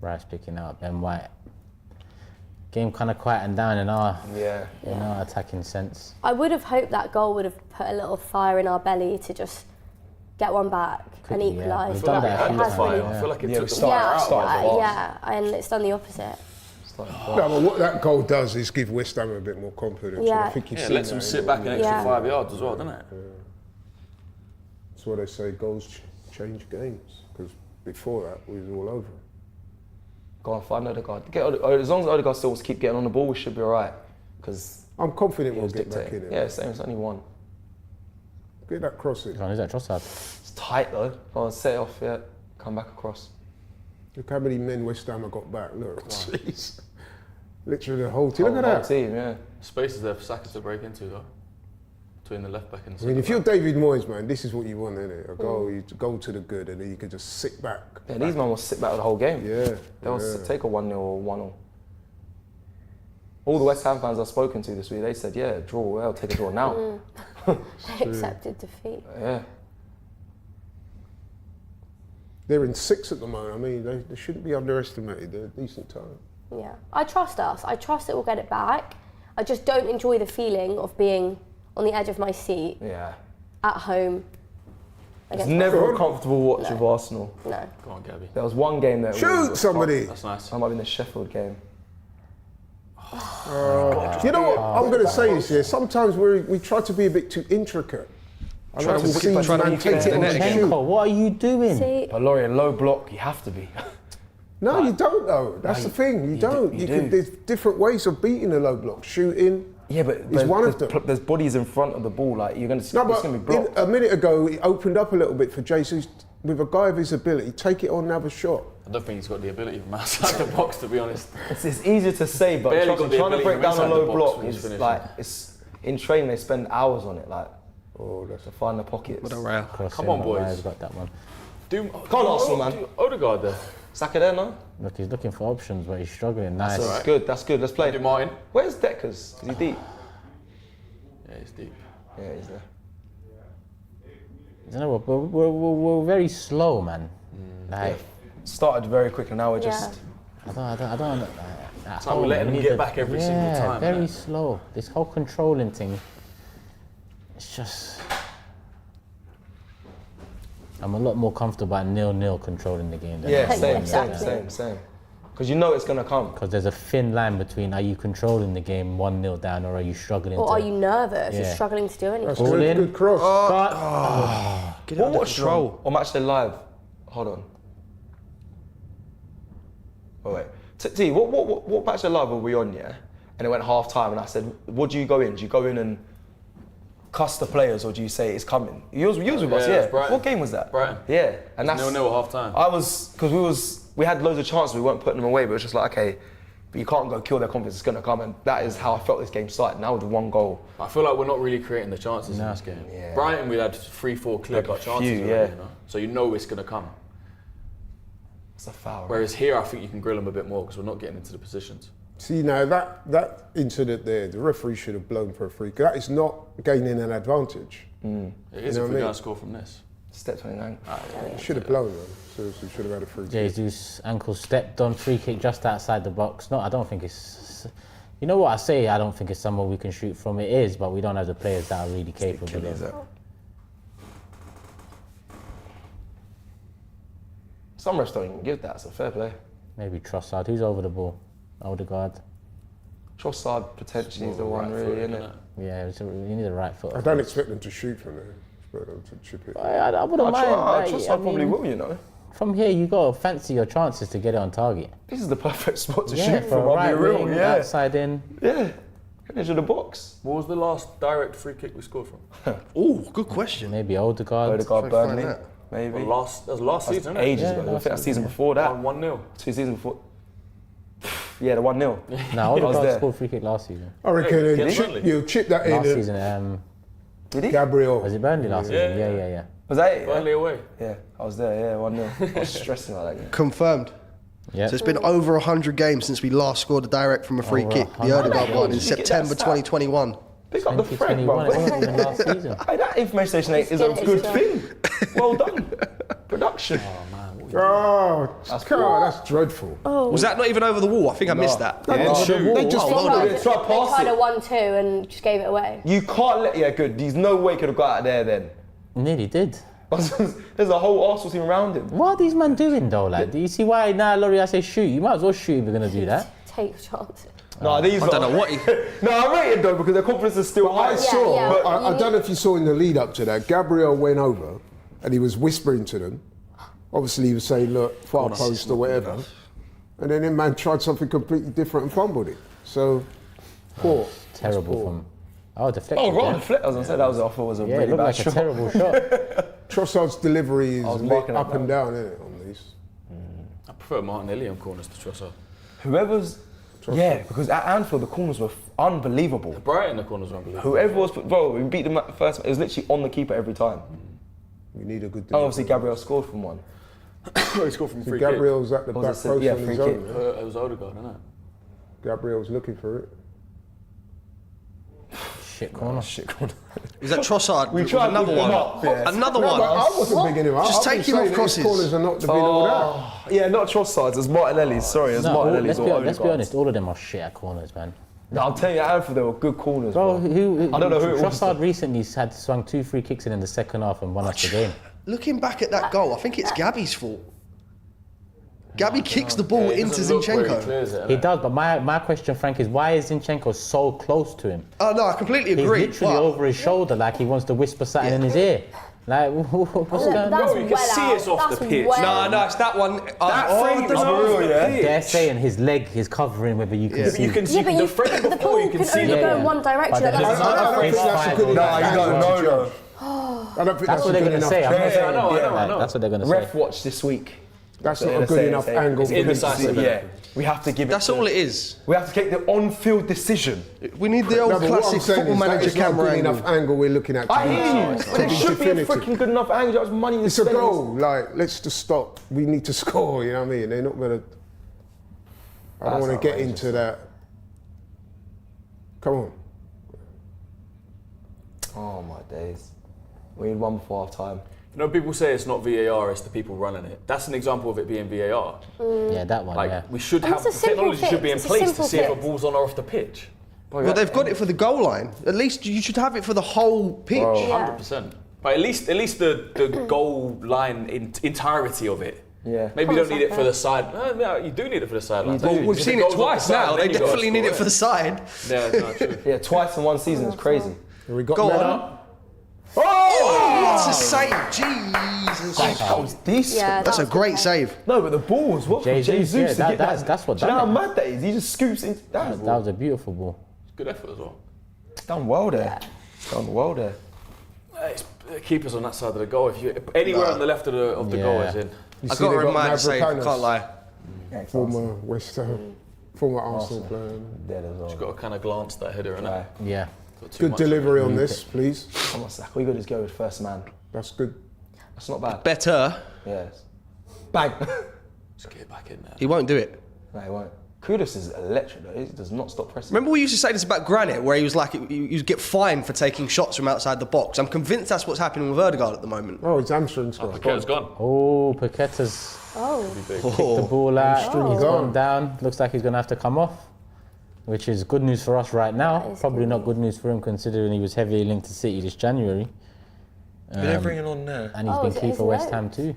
Rice picking out Ben White. Game kind of quieting down in our attacking sense. I would have hoped that goal would have put a little fire in our belly to just get one back and equalise. I feel like it took the fire out. And it's done the opposite. No, but what that goal does is give West Ham a bit more confidence. Yeah. I think you've It seen lets them that sit back an extra 5 yards as well, doesn't it? That's why they say goals change games, because before that we was all over. Go on, find Odegaard. As long as Odegaard still keep getting on the ball, we should be alright. Because I'm confident we'll get back in it. Yeah, same. It's only one. Get that cross in. Is that Trossard? It's tight though. Go on, set it off. Yeah, come back across. Look how many men West Ham have got back. Look, jeez. Literally the whole team. Look at that. Whole team, yeah. Space is there for Saka to break into though. Between the left back and the I mean, if you're David Moyes, man, this is what you want, isn't it? A goal, you go to the good, and then you can just sit back. Yeah, these men will sit back the whole game. Yeah. They'll take a 1-0 or 1-0. All the West Ham fans I've spoken to this week, they said, yeah, draw, well, take a draw now. They accepted defeat. Yeah. They're in 6th at the moment. I mean, they shouldn't be underestimated. They're a decent time. Yeah. I trust us. I trust that we'll get it back. I just don't enjoy the feeling of being on the edge of my seat at home. It's never a comfortable watch with Arsenal. No. Go on, Gabby. There was one game that Shoot somebody! That's nice. I might be in the Sheffield game. You know what? I'm going to say this here. Sometimes we try to be a bit too intricate. What are you doing? See? But Laurie, low block, you have to be. No, you don't though. That's the thing. You don't. There's different ways of beating a low block. Shooting. Yeah, but is one of them. There's bodies in front of the ball. Like you're going to. No, it's going to be blocked. a minute ago, it opened up a little bit for Jesus. With a guy of his ability, take it on and have a shot. I don't think he's got the ability from outside the box, to be honest. It's easier to say, but trying to break down a low block is like it's in training. They spend hours on it, like to find the pockets. What a rail. Come on, boys. Got that one. Come on, Arsenal, man. Odegaard there. Saka there, no? Look, he's looking for options, but he's struggling. Nice. That's good. That's good. Let's play. Do Martin. Where's Deckers? Is he deep? Yeah, he's deep. Yeah, he's there. I don't know, we're very slow, man. Like, started very quick, and now we're just. I don't. It's like we're letting them get back every single time. Very slow. This whole controlling thing. It's just. I'm a lot more comfortable at 0-0 controlling the game. Than Same. Because you know it's going to come. Because there's a thin line between are you controlling the game 1-0 down or are you struggling or are you nervous? You're struggling to do anything. That's good cross. What watch Troll or Matchday Live? Hold on. Oh wait. T, what Matchday Live were we on? Yeah, and it went half time, and I said, "What do you go in? Do you go in and cuss the players or do you say it's coming? You was with us, it was Brighton. What game was that? Brighton. Yeah, and that's 0-0 at half time. because we had loads of chances, we weren't putting them away, but it was just like, okay, but you can't go kill their confidence, it's going to come, and that is how I felt this game started. Now with the one goal. I feel like we're not really creating the chances in this game. Yeah. Brighton, we had 3-4 clear-cut chances already, yeah. you know? So you know it's going to come. It's a foul. Whereas here, I think you can grill them a bit more because we're not getting into the positions. See, now that incident there, the referee should have blown for a free. That is not gaining an advantage. It is if we're going to score from this. Step 29. Should have blown, man. Seriously, should have had a free. Jesus' ankle stepped on, free kick just outside the box. No, I don't think it's. You know what I say? I don't think it's somewhere we can shoot from. It is, but we don't have the players that are really capable of it. Some refs don't even give that, so fair play. Maybe Trossard. Who's over the ball? Odegaard. Trossard potentially is the one, really, isn't it? Yeah, you need a right foot. I don't expect them to shoot from there. Expect them to chip it. I wouldn't mind. Trossard probably will, you know. From here, you got to fancy your chances to get it on target. This is the perfect spot to Yeah, shoot for from. a I'll right be real, wing, yeah. outside in. Yeah, edge of the box. What was the last direct free kick we scored from? Oh, good question. Maybe Odegaard. Odegaard, Try to find Burnley, that. maybe. That was last season, Ages Yeah, ago. I last think that season before that. 1-0. 2 seasons before. Yeah, the 1-0. No, was Odegaard there. scored free kick last season. I reckon against Burnley. you chip that Last in. season, Did he? Gabriel. was it Burnley last season? Yeah. Was that it? Burnley away. Yeah, I was there, yeah, 1-0. I was stressing about that game. Confirmed. Yeah. So it's been over 100 games since we last scored a direct from a free Over kick. The 100 Odegaard one in games. You get that September stat. 2021. Pick up the thread, 2021, bro. it wasn't even last season. Hey, that information station is a good thing. Well done. Production. Oh, That's that's dreadful. Was that not even over the wall? I think I missed that. They just They followed tried it. a 1-2 and just gave it away. You can't let, yeah, good. There's no way he could have got out of there then. Nearly did. There's a whole Arsenal team around him. What are these men doing though? Like, do you see why now, Laurie, I say shoot? You might as well shoot if you're gonna do that. Take your chances. No, these I don't know what he... No, I rate it though because their confidence is still high. I saw, yeah. but I don't know if you saw in the lead up to that, Gabriel went over and he was whispering to them. Obviously, he was saying, look, far post or whatever. And then that man tried something completely different and fumbled it. So, poor. Terrible from. Oh, deflected. Oh, right. yeah. Deflect. I was gonna say that was, I thought was a Yeah, it really looked bad like shot. a terrible shot. Trossard's delivery is was a bit marking up that and down, isn't it, on these? I prefer Martinelli on corners to Trossard. Whoever's, yeah, because at Anfield the corners were unbelievable. Brighton, the corners were unbelievable. Whoever was, bro, we beat them at the first. It was literally on the keeper every time. We need a good And delivery. obviously Gabriel scored from one. He scored from free Gabriel's at the Was back it- post yeah, on his free own. kick. yeah? kick. It was Odegaard, isn't it? Gabriel's looking for it. Shit corner. Shit, corner. Was that Trossard? We Was tried another to one. him up, yeah. Another No, but I one. wasn't bigging him up. Just I've take been him off saying his crosses. corners are not to be all that. Yeah, not Trossard's, it's Martinelli's. Sorry, it's No, Martinelli's. let's be honest. All of them are shit at corners, man. No, I'm telling you, at Anfield, they were good corners, Bro, bro. I don't know who it was. Trossard recently had swung 2 free kicks in the second half and won us the game. Looking back at that goal, I think it's Gabby's fault. Gabby kicks the ball into Zinchenko. He does, but my question, Frank, is why is Zinchenko so close to him? Oh no, I completely agree. He's literally over his shoulder like he wants to whisper something in his ear. Like, what's going on? That's You can well see out. it's off That's the pitch. well No, it's that one. That frame is off the pitch. They're saying his leg is covering whether you can Yeah. see. You can see Yeah, but the frame the before ball you can can see only the go Yeah. in one direction. But That's then- not I don't think It's that's a fine. good enough Nah, you angle don't to know, judge. though. I don't think That's what they're a going to good say. I'm enough. not saying I know. That's what they're going to say. Ref watch this week. That's They're not a gonna good say- enough say angle. it's for him to indecisive. see. Yeah, we have to give it. That's all it is. We have to take the on-field decision. We need the old No, but what I'm classic saying football is that manager is not a camera good angle. enough angle we're looking at. I hear you, to but it be should be a definitive. freaking good enough angle. That was money in It's a spending. goal. Like, let's just stop. We need to score. You know what I mean? They're not gonna. I don't That's want to get outrageous. into that. Come on. Oh my days. We need one before half time. You know, people say it's not VAR, it's the people running it. That's an example of it being VAR. Yeah, that one, Like, yeah. we should And have, it's a the technology simple should be in fix. It's a place to simple see if a fix. ball's on or off the pitch. Well, they've got it for the goal line. At least you should have it for the whole pitch. Yeah. 100%. But at least the goal line entirety of it. Yeah. Maybe you don't need it for the side. No, you do need it for the sideline. Well, we've seen it twice now. They definitely need it for the side. Yeah, no, true. Yeah, twice in one season is crazy. Here we got Go Nelli. on. Oh, what a save! Jesus. That was decent. Yeah, That's a was great okay. save. No, but the ball was what? Jesus, Jesus yeah, to get that's what Do you know how done it. mad that is? He just scoops in. That was a beautiful ball. Good effort as well. Done well there. Done well there. The keeper's on that side of the goal. If you anywhere on the left of the goal is in. I got to remind you, can't lie. Former West Ham, former Arsenal player. Dead as well. You've got to kind of glance that header, innit? Yeah. Good delivery on this, please. Come on, Saka. We got to just go with first man. That's good. That's not bad. Better. Yes. Bang. Just get it back in there. He won't do it. No, he won't. Kudus is electric though. He does not stop pressing. Remember we used to say this about Granit, where he was like, you get fined for taking shots from outside the box. I'm convinced that's what's happening with Ødegaard at the moment. Oh, his hamstring's gone. Paqueta's gone. Oh, Paqueta's kicked the ball out. He's gone down. Looks like he's going to have to come off, which is good news for us right now. Probably not good news for him considering he was heavily linked to City this January. They're bringing on there. And he's been key for West Ham too.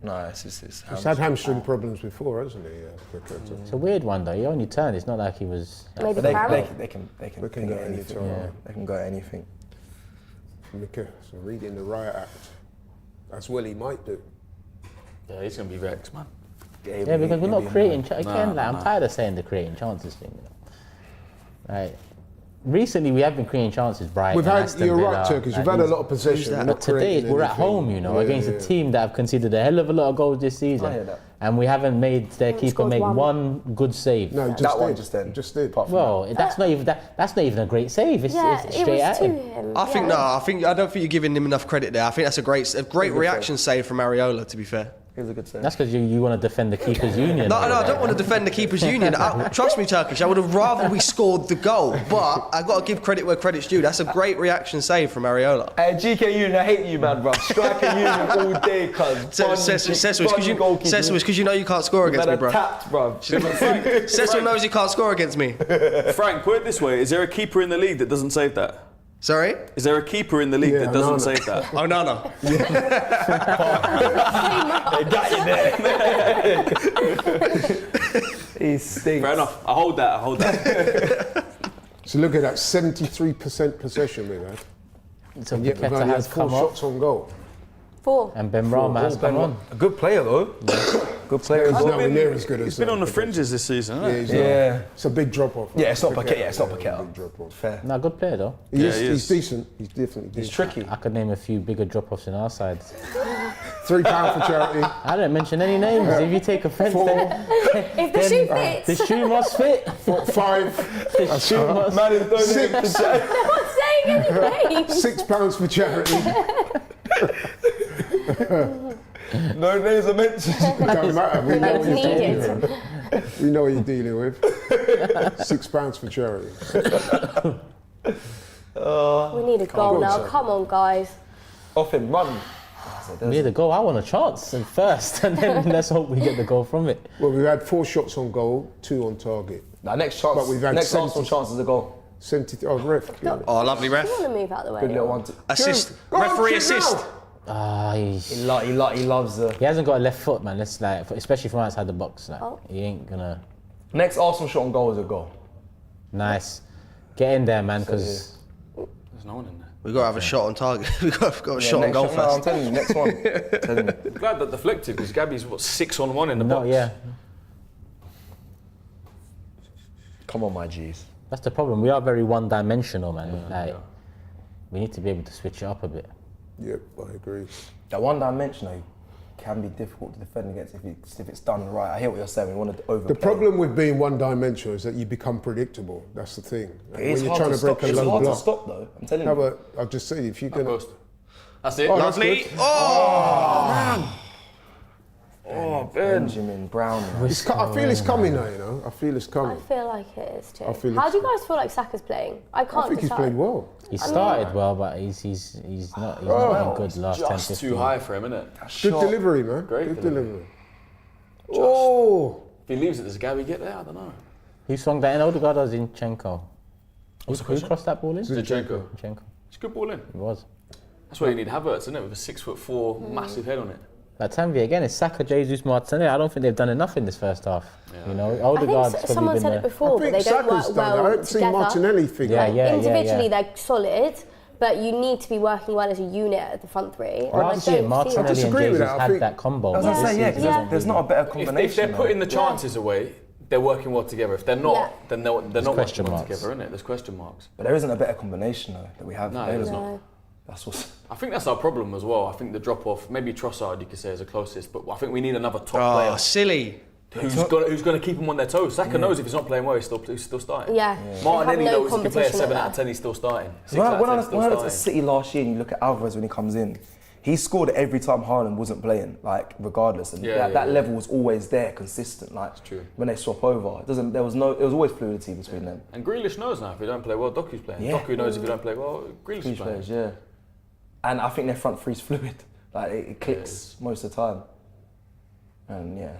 No, it's He's had hamstring problems before, hasn't he? It's a weird one though. He only turned. It's not like he was. Maybe they They can can go go anything. anytime. They can go anything. So reading the riot act, that's what he might do. Yeah, he's going to be vexed, man. Yeah, because we're not creating. I'm tired of saying the creating chances thing. You know? Right. Recently, we have been creating chances, Brighton. We've had, you're right, Turkish. We've had a lot of possession. But today, we're at home, you know, against a team that have conceded a hell of a lot of goals this season. And we haven't made their keeper make one good save. No, just did. Well, that's not even a great save. It's straight at him. I don't think you're giving him enough credit there. I think that's a great reaction save from Areola, to be fair. It was a good save. That's because you want to defend the keeper's union. No, I don't want to defend the keeper's union. Trust me, Turkish, I would have rather we scored the goal, but I've got to give credit where credit's due. That's a great reaction save from Areola. GK Union, I hate you, man, bro. Striker Union all day, cuz. Cecil, it's because you know you can't score against me, bro. Tapped, bro. Cecil knows he can't score against me. Frank, put it this way. Is there a keeper in the league that doesn't save that? Sorry? Is there a keeper in the league that doesn't save that? Oh, no. They got you there. He stinks. Fair enough. I hold that. So look at that, 73% possession we had. So And yet we've Paqueta only had has 4 come off. shots on goal. 4. And Ben Rama has come on. A good player, though. Good player as He's well. nowhere near as good as He's been on the fringes this season, hasn't he? Yeah. It's a big drop-off. Yeah, it's not Paqueta. It's not Paqueta. Big drop-off. Fair. No, good player though. He's decent. He's definitely decent. He's tricky. I could name a few bigger drop-offs in our side. £3 for charity. I didn't mention any names. If you take offence, then If the shoe fits. the shoe must fit. 5. The shoe must. Man is donating to 6. charity. I'm not saying anything. £6 for charity. No names are mentioned. It don't matter. We know It's what you're dealing needed. with. We know what you're dealing with. £6 for charity. We need a goal now. Saka. Come on, guys. Off him, run. We had a goal. I want a chance and first, and then let's hope we get the goal from it. Well, we've had 4 shots on goal, 2 on target. Now, next chance. But we've had next 70 Arsenal chance is a goal. 70. Oh, ref. Oh, lovely ref. I want to move out the way. Good little one. Assist. Go on, Referee kick assist. now. He loves the. He hasn't got a left foot, man. Let's especially from outside the box. He ain't gonna. Next Arsenal shot on goal is a goal. Nice. Get in there, man, because There's no one in there. We've got to have a shot on target. We've got a shot on Next goal shot, no, I'm first. telling you, next one. Telling you. I'm glad that deflected because Gabby's 6-on-1 in the box. yeah. Come on, my G's. That's the problem. We are very one-dimensional, man. We need to be able to switch it up a bit. Yep, I agree. That one dimension can be difficult to defend against if it's done right. I hear what you're saying. We want to overplay. The problem with being one-dimensional is that you become predictable. That's the thing. It's When you're hard trying to to break stop. a It's low hard block. to stop, though. I'm telling No, you. but I'll just say, if you're going to... Post. That's it. Oh, that's Lovely. good. Oh, Benjamin Brown. I feel it's coming now, you know. I feel it's I coming. feel like it is too. I feel How it's- do you guys feel like Saka's playing? I can't I think he's decide. played well. He started well, but he's not been good last 10, Just 15. too high for him, isn't it? Good delivery, man. Great Good delivery. delivery. Oh! If he leaves it, does Gabby get there? I don't know. Who swung that in? Ødegaard or Zinchenko? Who crossed that ball in? Zinchenko. Zinchenko. It's a good ball in. It was. That's why you need Havertz, isn't it? With a 6'4" massive head on it. Like Tanvi again, it's Saka, Jesus, Martinelli. I don't think they've done enough in this first half. You know, I Ødegaard's think probably someone been said the... it before, I but think they don't Saka's work done it. I well haven't seen together. Martinelli figure. Yeah. Individually, they're solid, but you need to be working well as a unit at the front three. Last year, Martinelli and disagree with Jesus that. I had think- that combo. I was going to but say, this yeah, season because there's not a better combination. If they're though. putting the chances away, they're working well together. If they're not, then they're not question working well marks. together, isn't it? There's question marks. But there isn't a better combination though that we have. No, available. there's not. That's what's. I think that's our problem as well. I think the drop off, maybe Trossard you could say is the closest, but I think we need another top player. Silly. Who's going to keep him on their toes? Saka knows if he's not playing well, he's still starting. Yeah. Martinelli no knows if he plays 7 out of 10, he's still starting. 6 out of 10, still When I looked starting. at City last year and you look at Alvarez when he comes in, he scored every time Haaland wasn't playing, like regardless. And that level was always there, consistent. Like It's true. when they swap over, there was always fluidity between them. And Grealish knows now if you don't play well, Doku's playing. Yeah. Doku knows if you don't play well, Grealish is playing. Players, yeah. And I think their front three's fluid. Like it clicks most of the time. And yeah.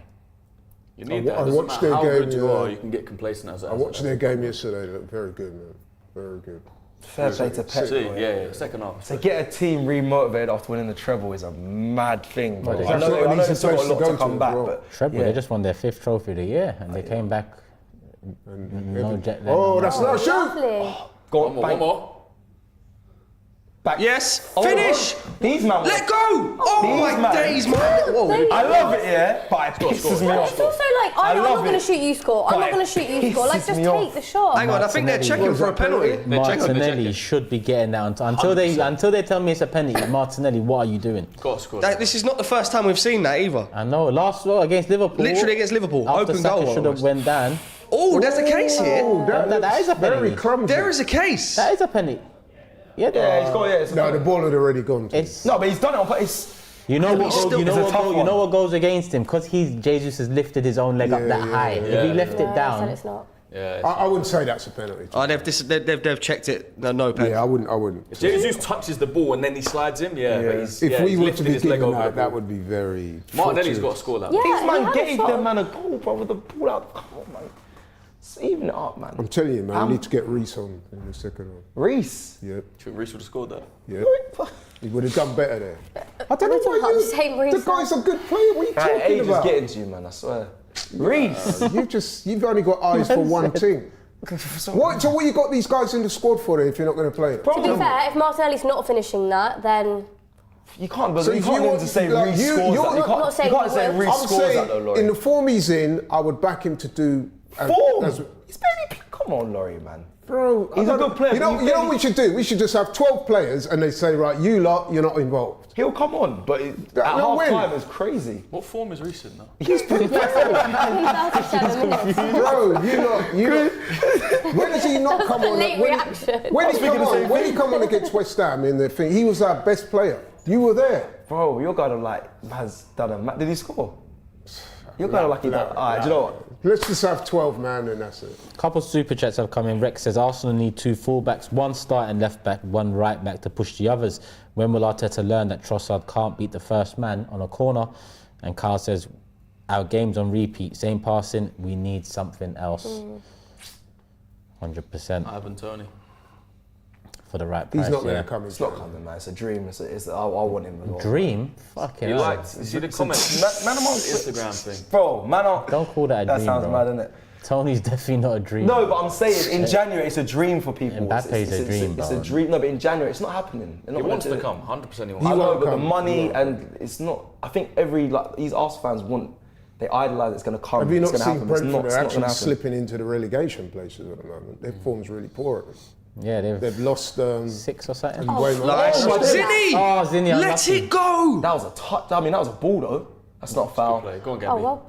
You need that. I Doesn't watched matter their how game, good you are, you can get complacent as I watched their game yesterday. They looked very good, man. Very good. Fair play to Pep. Yeah, second half. To get a team re-motivated after winning the treble is a mad thing. Bro. Well, I know an easy it's got a place to lot go to come to back, as well. but Treble, they just won their 5th trophy of the year, and they came back. No jet lag. Oh, that's not a shoot. Lovely. go One more, bang, one more. back. Yes. Finish. These man. Let go. Oh These my man. days, man. Whoa. I love it, yeah, but it pisses me off. It's also like, I'm not love going to it. shoot you score. I'm not But going to shoot you score. Like, pisses just me take off. the shot. Hang on, I think they're checking for a penalty. Martinelli should be getting that until they tell me it's a penalty. Martinelli, what are you doing? Got to score. This is not the first time we've seen that either. I know. Last against Liverpool. Literally against Liverpool. After Open Saka goal. should have went down. Oh, there's a case here. That is a Very penalty. clumsy. There is a case. That is a penalty. Yeah, Yeah, he's got it's No, the ball had already gone. it's no, but he's done it on purpose. you know what he's goes, still- you know it's a what tough goes, you one. know what goes against him because Jesus has lifted his own leg up that high. If he left it I said down, it's not. Yeah. I wouldn't say that's a penalty. Oh, they've checked it. No penalty. Yeah, I wouldn't. Jesus touches the ball and then he slides him. Yeah, but he's, If we he's were to lifted be his leg given over that, the that ball. would be very. Martinelli's fortunate. got to score that. Yeah, These he man had a gave shot. them man a goal, bro, with the ball out. Come on, man. Even it up, man. I'm telling you, man, we need to get Reece on in the second half. Reece. Yep, Reece would have scored that. yep. He would have done better there. I don't know We're talking why about you. the same The Reece. guy's a good player. What are you Right, talking age is about? getting to you, man. I swear. Reece. You've only got eyes for one team. What? So what you got these guys in the squad for then if you're not going to play it? To be fair, if Martinelli's not finishing that, then You can't. But So you if can't you even want- to say like, Reece you- scores you're that. You not- can't, I'm not saying you can't he say will. Reece I'm scores that though, saying Laurie. in the form he's in, I would back him to do. Form. as- He's barely. Come on, Laurie, man. Bro, He's I a don't- good player, You know, but you know what we should do? We should just have 12 players and they say, right, you lot, you're not involved. He'll come on, but at No half win. time it's crazy. What form is Reece in now? He's pretty in 37 minutes. Bro, you lot. When does he not come on? Late reaction. When he come on against West Ham in the thing, he was our best player. You were there. Bro, you're kind of like has done a. Did he score? You're kind of like he done. Alright, do you know what? Let's just have 12 man and that's it. couple super chats have come in. Rex says Arsenal need 2 fullbacks, 1 starting left back, 1 right back to push the others. When will Arteta learn that Trossard can't beat the first man on a corner? And Carl says our game's on repeat, same passing. We need something else. 100% Ivan Toney. for the right price. He's not going yeah. to come in. It's not coming, man. It's a dream. I want him as well. Dream? Fucking You hell. liked, you see the comments? Man, I'm on Instagram thing. Bro, man, Don't call that a that dream, sounds bro. mad, isn't it? Tony's definitely not a dream. No, but I'm saying in January it's a dream for people. Mbappe's a dream, It's bro. a dream. No, but in January it's not happening. They're not He gonna wants do to it. come, 100% he I wants know, won't but the come. money and it's not. I think these Arsenal fans want. They idolise it's going to come. Have you it's not gonna seen happen. It's Brentford not, are it's not actually gonna happen. slipping into the relegation places at the moment? Their form's really poor. Yeah, They've lost. 6 or something. Wayne- Nice. Oh, Zinni! Oh, Zinni, Let unlucky. it go! That was a touch. I mean, that was a ball though. That's not a foul. Play. Go on, Oh, Gabby. well,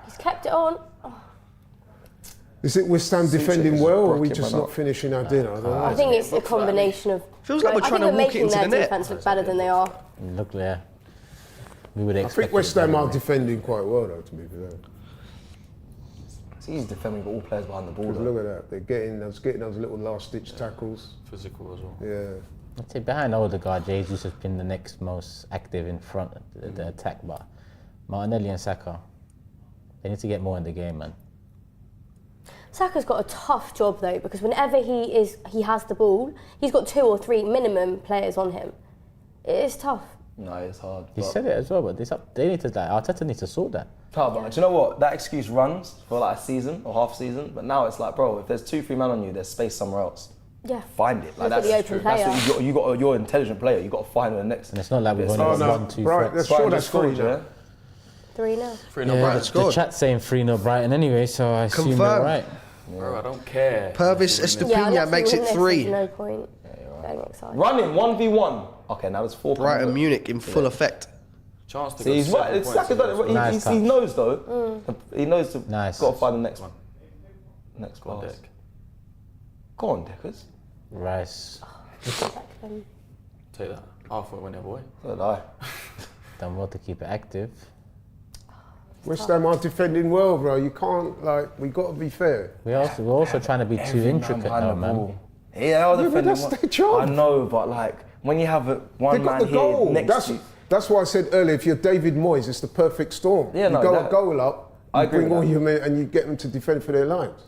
he's kept it on. Oh, Is it West Ham defending is well, or are we rocket, just man. not finishing our dinner? I don't know. I think it's a combination of. Feels like we're I trying think to we're walk it making into their the net. defense look better than they are. Look there. We would I expect. think West Ham are defending quite well, though, to be fair. It's easy defending, but all players behind the ball. Because Though. look at that, they're getting those little last-ditch tackles. Physical as well. Yeah. I'd say behind Odegaard, Jesus has been the next most active in front of the attack, but Martinelli and Saka, they need to get more in the game, man. Saka's got a tough job though, because whenever he has the ball, he's got 2 or 3 minimum players on him. It is tough. No, it's hard. He but- said it as well, but they need to, Arteta needs to sort that. Tough, but do you know what? That excuse runs for like a season or half season, but now it's like, bro, if there's 2-3 men on you, there's space somewhere else. Yeah. Find it. Like Look at that's the open true. player. That's what you're an intelligent player. You got to find the next. And it's not like we've It's only not- got 1, 2 right, threats. that's Brighton sure that's just scored, free now. yeah? 3-0. 3-0 Yeah, Brighton the scored. chat's saying 3-0 Brighton anyway, so I assume you're Confirmed. right. Bro, I don't care. Purvis Yeah, Estepina unless makes we it win this, 3. there's no point. Yeah, you're Getting excited. Running 1v1. Okay, now there's 4. Brighton Munich in full effect. Chance to See, he's right. It's Saka done it. Nice He touch. knows though. He knows. Nice. Got to find the next one. Next Go on, pass. Dick. Go on, Dickers. Rice. Take that. I thought it went the other way. So did I. Done well to keep it active. West Ham are defending well, bro. You can't, we got to be fair. We're also trying to be too Every man intricate behind now, the man. ball. Yeah, I'll defend that's them. their job. I know, but when you have one They got man the here goal. next to you. That's why I said earlier, if you're David Moyes, it's the perfect storm. Yeah, you no, go that- a goal up, I you agree bring with all that. your men and you get them to defend for their lives.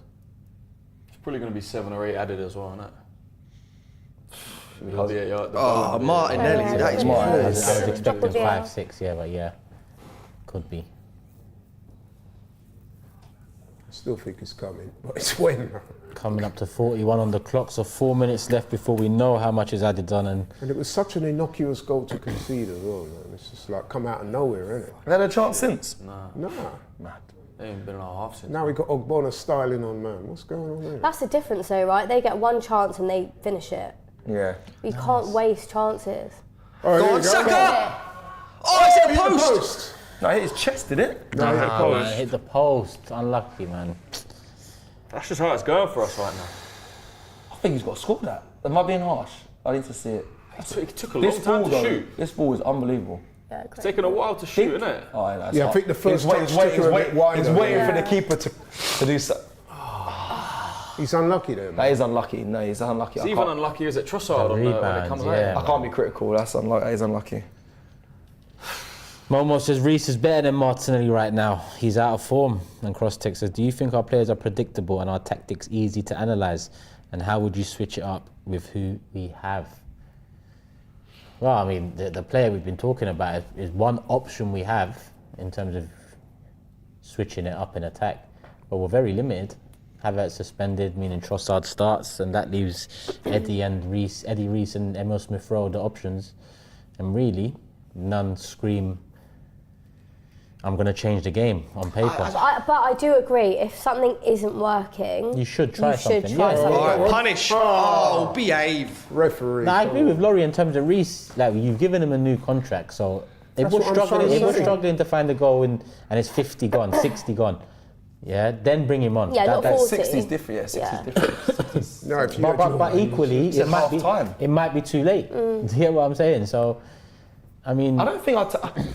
It's probably going to be 7 or 8 added as well, isn't it? Oh, Martinelli, Yeah, that is yeah. I poor. was expecting Double deal. 5, 6, yeah, but yeah, could be. I still think it's coming, but it's when. Coming up to 41 on the clock, so 4 minutes left before we know how much is added on. And And it was such an innocuous goal to concede as well, man. It's just come out of nowhere, innit? Have they had a chance since? Nah. Mad. They ain't been in our half since. Now we got Ogbonna styling on, man. What's going on there? That's the difference though, right? They get one chance and they finish it. Yeah. You can't waste chances. Oh, Go there on, you go. Saka! Oh, it's in the post! No, it hit his chest, did it? No, hit the man, post. hit the post. Unlucky, man. That's just how it's going for us right now. I think he's got to score that. Am I being harsh? I need to see it. It took a long This time ball, to though, shoot. this ball is unbelievable. Yeah, It's taken a while to shoot, isn't it? Oh, yeah, that's Yeah, I hard. think the first He's touch took her a bit wider. He's waiting for Yeah. the keeper to do something. He's unlucky there, man. That is unlucky. No, he's unlucky. It's I even can't, unlucky is it Trossard when it rebounds, comes yeah. out. I can't be critical. That's unlucky. That is unlucky. Momo says Reece is better than Martinelli right now. He's out of form. And Crosstech says, do you think our players are predictable and our tactics easy to analyse? And how would you switch it up with who we have? Well, I mean, the player we've been talking about is one option we have in terms of switching it up in attack. But we're very limited. Havertz suspended, meaning Trossard starts, and that leaves Eddie Reece and Emil Smith-Rowe the options. And really, none scream, I'm going to change the game on paper. But I do agree, if something isn't working, You should try something. Should try Yeah. something. All right, punish. Oh, behave. Referee. No, I agree with Laurie in terms of Reece. You've given him a new contract, so if That's we're what I'm trying struggling, to if we're say. struggling to find a goal and it's 50 gone, 60 gone, yeah, then bring him on. Yeah, not 40. 60 is different. Yeah, 60 is different. No, if you But equally, It's it a might half be time. it might be too late. Do you get what I'm saying? So, I mean, I don't think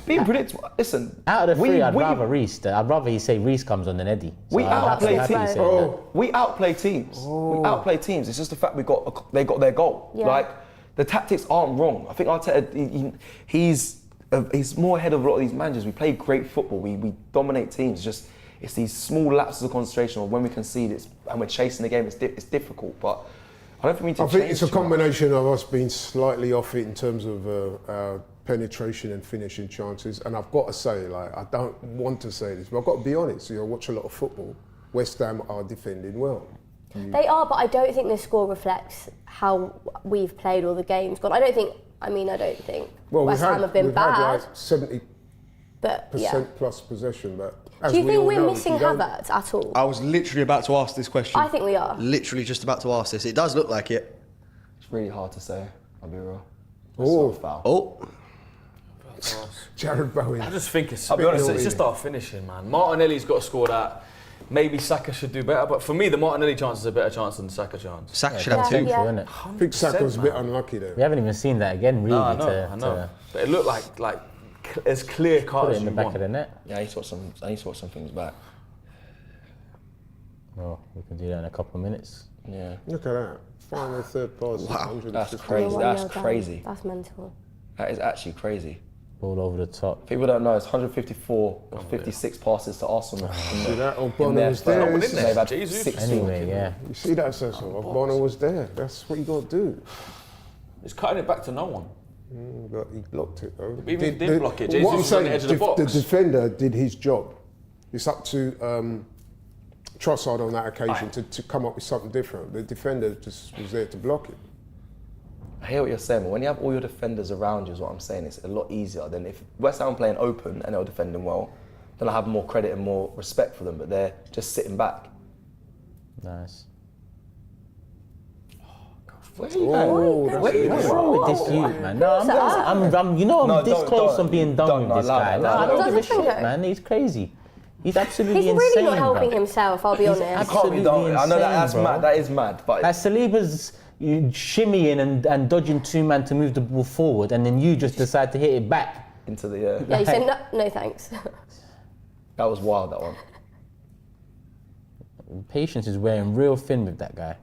being predictable. Listen, out of the three, I'd we- rather Reece. I'd rather he say Reece comes on than Eddie. So We I'm outplay happy teams. he said that. We outplay teams. We outplay teams. It's just the fact they got their goal. Yeah. Like the tactics aren't wrong. I think Arteta, he's more ahead of a lot of these managers. We play great football. We dominate teams. It's these small lapses of concentration, or when we concede it and we're chasing the game. It's difficult, but I don't think we need to. I think change it's a too much. combination of us being slightly off it in terms of our penetration and finishing chances. And I've got to say, I don't want to say this, but I've got to be honest. I watch a lot of football. West Ham are defending well. They are, but I don't think the score reflects how we've played all the games gone. I don't think West Ham have been we've bad, had 70% but yeah. plus possession. But as Do you we think all we're know, missing if you don't- Havertz at all? I was literally about to ask this question. I think we are. Literally just about to ask this. It does look like it. It's really hard to say. I'll be real. Oh, Foul. Oh, Jared Bowen. I just think it's. I'll be honest, It's just our finishing, man. Martinelli's got to score that. Maybe Saka should do better, but for me, the Martinelli chance is a better chance than the Saka chance. Saka should have Yeah, two. yeah. True, innit? I think Saka's a bit man. unlucky there. We haven't even seen that again, really. No, I know. But it looked like as clear cut Put it as in the you back want. of the net. Yeah, I need to watch some things back. Oh, we can do that in a couple of minutes. Yeah, Look at that. Final third pass. Wow. that's 150. crazy. We're 1-0 That's down. crazy. That's mental. That is actually crazy. Ball over the top. People don't know it's 154 or 56 passes to Arsenal. See that? In Ogbonna their was first- there. in This there. is- They've had Jesus. 6 Anyway, yeah. You see that, Cecil? Ogbonna was there. That's what you got to do. It's cutting it back to no one. But he blocked it though. He did block it. What I'm Jesus was on the saying, edge of the box. the defender did his job. It's up to Trossard on that occasion to come up with something different. The defender just was there to block it. I hear what you're saying, but when you have all your defenders around you, is what I'm saying, it's a lot easier than if West Ham playing open and they're defending well, then I have more credit and more respect for them, but they're just sitting back. Nice. Where you going? What's wrong with this youth, man? No, I'm you know, I'm this close on being done with this guy. No, I don't give a shit, man. He's crazy. He's absolutely insane. He's really not helping himself, I'll be honest. Absolutely insane, I know that's bro. mad. That is mad. But like Saliba's shimmying and dodging two man to move the ball forward, and then you just decide to hit it back into the Yeah, you said no thanks. That was wild. That one. Patience is wearing real thin with that guy.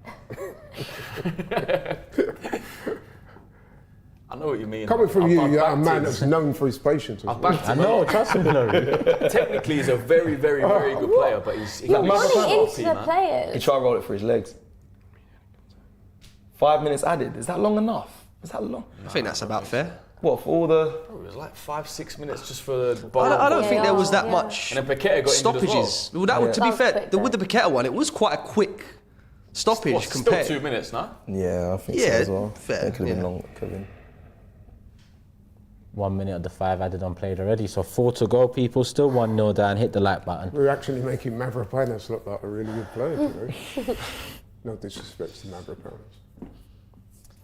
I know what you mean. Coming from you, you're a man that's known for his patience. I know, trust me, Technically, he's a very, very, very good player, but he's You're running into the players. He tried to roll it for his legs. 5 minutes added. Is that long enough? Is that long? I think that's about fair. What, for all the... It was like 5-6 minutes just for the ball. I don't think there was that much and then Paqueta got stoppages. Well. That would, to be fair, with the Paqueta one, it was quite a quick stoppage compared. Still 2 minutes, no? Yeah, I think so as well. Fair. It could have been long. Could have been. 1 minute of the 5 added on played already, so 4 to go, people. Still 1-0 down. Hit the like button. We're actually making Mavrapanos look like a really good player today. No disrespect to Mavrapanos.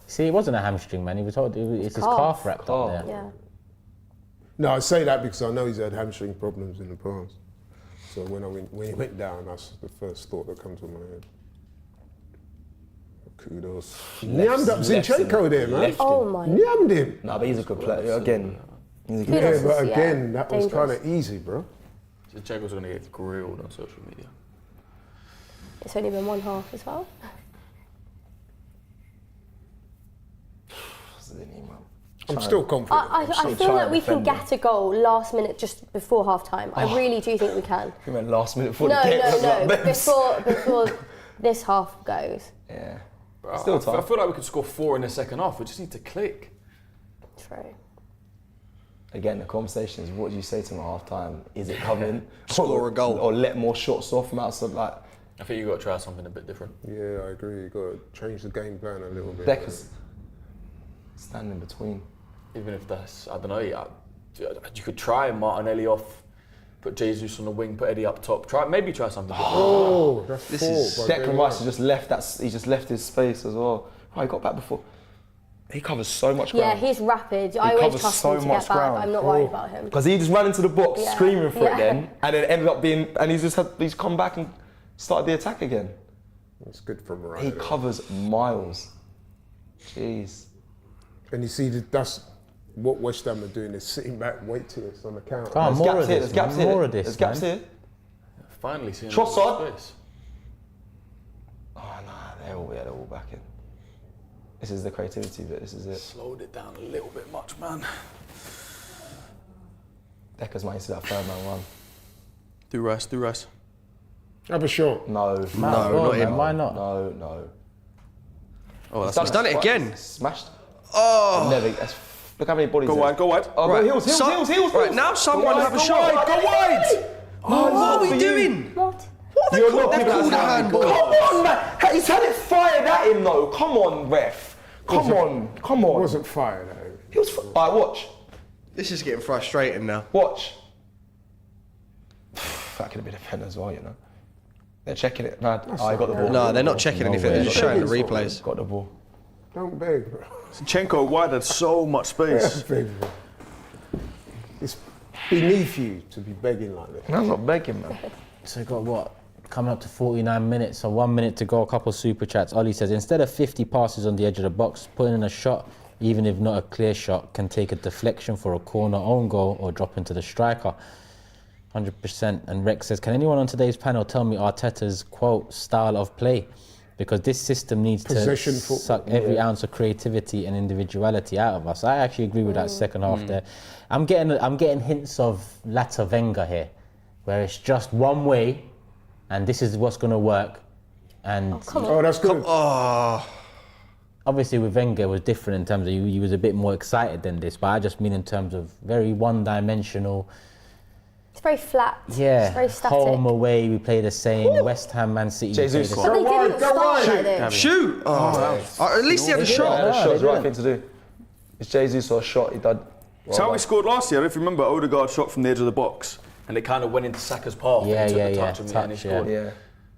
See, it wasn't a hamstring, man. He was told it's his calf wrapped up there. Yeah. No, I say that because I know he's had hamstring problems in the past. So when he went down, that's the first thought that comes to my head. Kudos. Nyammed up Zinchenko there, man. Oh my. Nyammed him. No, but he's a good player. Again, he's a good Yeah, player. but again, that was kind of easy, bro. Zinchenko's going to get grilled on social media. It's only been one half as well. I'm still confident. I feel like we can get a goal last minute just before half time. I really do think we can. You meant last minute before No, the game? before this half goes. Yeah. Still tough. I feel like we could score 4 in the second half. We just need to click. True. Again, the conversation is, what do you say to him at half time? Is it coming? Score a goal. Or let more shots off from outside? Like, I think you've got to try something a bit different. Yeah, I agree. You've got to change the game plan a little bit. Becker's standing between. Even if that's, I don't know, you could try Martinelli off, put Jesus on the wing, put Eddie up top. Maybe try something different. Oh, that's This four, is- but Declan Rice has just left that. He just left his space as well. Oh, he got back before. He covers so much ground. Yeah, he's rapid. I always covers trust so him to much get back. ground. I'm not worried about him. Because he just ran into the box Yeah. screaming for it Yeah. then, and then ended up being, and he's come back and started the attack again. it's good from right. He covers miles. Jeez. And you see, that's what West Ham are doing. They're sitting back, wait till it's on the counter. Come on, more of this, There's gaps man. here. More of this, There's gaps man. here. Finally seeing Trossard. space. Oh no, they're all back in. This is the creativity bit. This is it. Slowed it down a little bit much, man. Decker's might see that third man run. Do Rice. Have a shot. No, not him. Why not? No. Oh, he's done it again. Smashed. Oh. Look how many bodies. Go there. wide. Oh, Right. go heels. Right, now someone have a shot. Go wide. What are we doing? What? You're not They've giving us called a handball. Come on, man. He's had it fired at him though. Come on, ref. Come on. It wasn't fired at him. He was. Alright, watch. This is getting frustrating now. Watch. That could have been a pen as well, you know. They're checking it. No, I got the ball. No, they're not checking anything. They're just showing the replays. Got the ball. Don't beg, bro. Zinchenko wide had so much space. Beg, bro. It's beneath you to be begging like that. I'm not begging, man. So we got what? Coming up to 49 minutes, so 1 minute to go, a couple of super chats. Ollie says, instead of 50 passes on the edge of the box, putting in a shot, even if not a clear shot, can take a deflection for a corner, own goal, or drop into the striker. 100%. And Rex says, can anyone on today's panel tell me Arteta's, quote, style of play? Because this system needs Possession to football, suck every ounce of creativity and individuality out of us. I actually agree with that second half there. I'm getting hints of latter Wenger here, where it's just one way, and this is what's going to work. And Oh, that's good. obviously with Wenger it was different in terms of he was a bit more excited than this, but I just mean in terms of very one-dimensional. It's very flat. Yeah, It's very static. home away we play the same. West Ham, Man City. Jesus. We play the But same. they didn't start like this. Shoot! At least he had a shot. The shot's the right thing to do. It's Jesus or a shot. He did. It's how we scored last year. If you remember, Odegaard shot from the edge of the box, and it kind of went into Saka's path. Yeah, and he took yeah, the yeah. touch, and he Touch, scored. Yeah.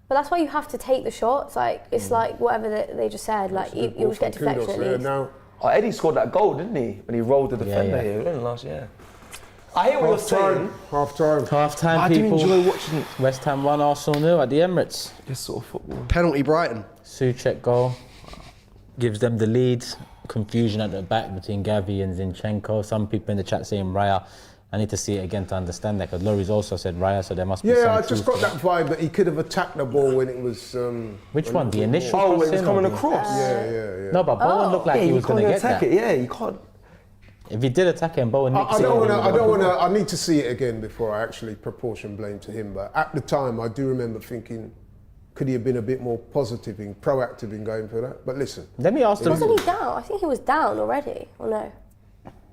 But that's why you have to take the shots. Like it's like whatever they just said. Like you always get deflection at least. Now, Eddie scored that goal, didn't he? When he rolled the defender here last year. I hear what you're saying. Half time, I people. do enjoy watching West Ham 1, Arsenal 0 at the Emirates. this sort of football. Penalty Brighton. Souček goal gives them the lead. Confusion at the back between Gavi and Zinchenko. Some people in the chat saying Raya. I need to see it again to understand that, because Laurie's also said Raya, so there must be some. Yeah, I just got that vibe that he could have attacked the ball when it was. Which one? The initial? Oh, cross it was in coming or the- across. Yeah. No, but Bowen looked like he was going to get attack that. it. Yeah, you can't. If he did attack it and Bowen nicks I it, don't want to. I need to see it again before I actually proportion blame to him. But at the time, I do remember thinking, could he have been a bit more positive and proactive in going for that? But listen, let me ask them. Wasn't he down? I think he was down already, or no?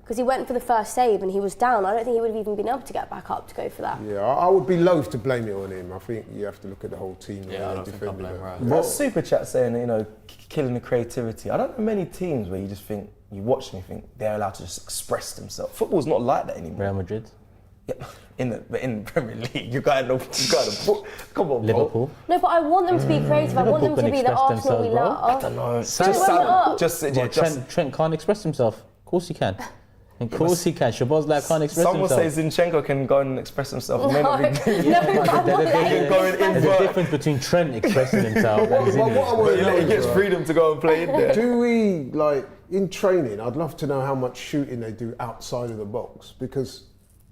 Because he went for the first save and he was down. I don't think he would have even been able to get back up to go for that. yeah, I would be loath to blame it on him. I think you have to look at the whole team. Yeah, I don't think I blame Raya. Well, super chat saying, killing the creativity. I don't know many teams where you just think, you watch them and you think they're allowed to just express themselves. Football's not like that anymore. Real Madrid, Yeah, in the Premier League, you got to come on, Liverpool. No, but I want them to be creative. I want them to be the Arsenal we love. I don't know. Trent can't express himself. Of course he can. Of course he can. Shabazz can't express Someone himself. says Zinchenko can go and express himself. No, no, There's a difference between Trent expressing himself and Zinni. He gets freedom to go and play in there. Do we, like, in training, I'd love to know how much shooting they do outside of the box, because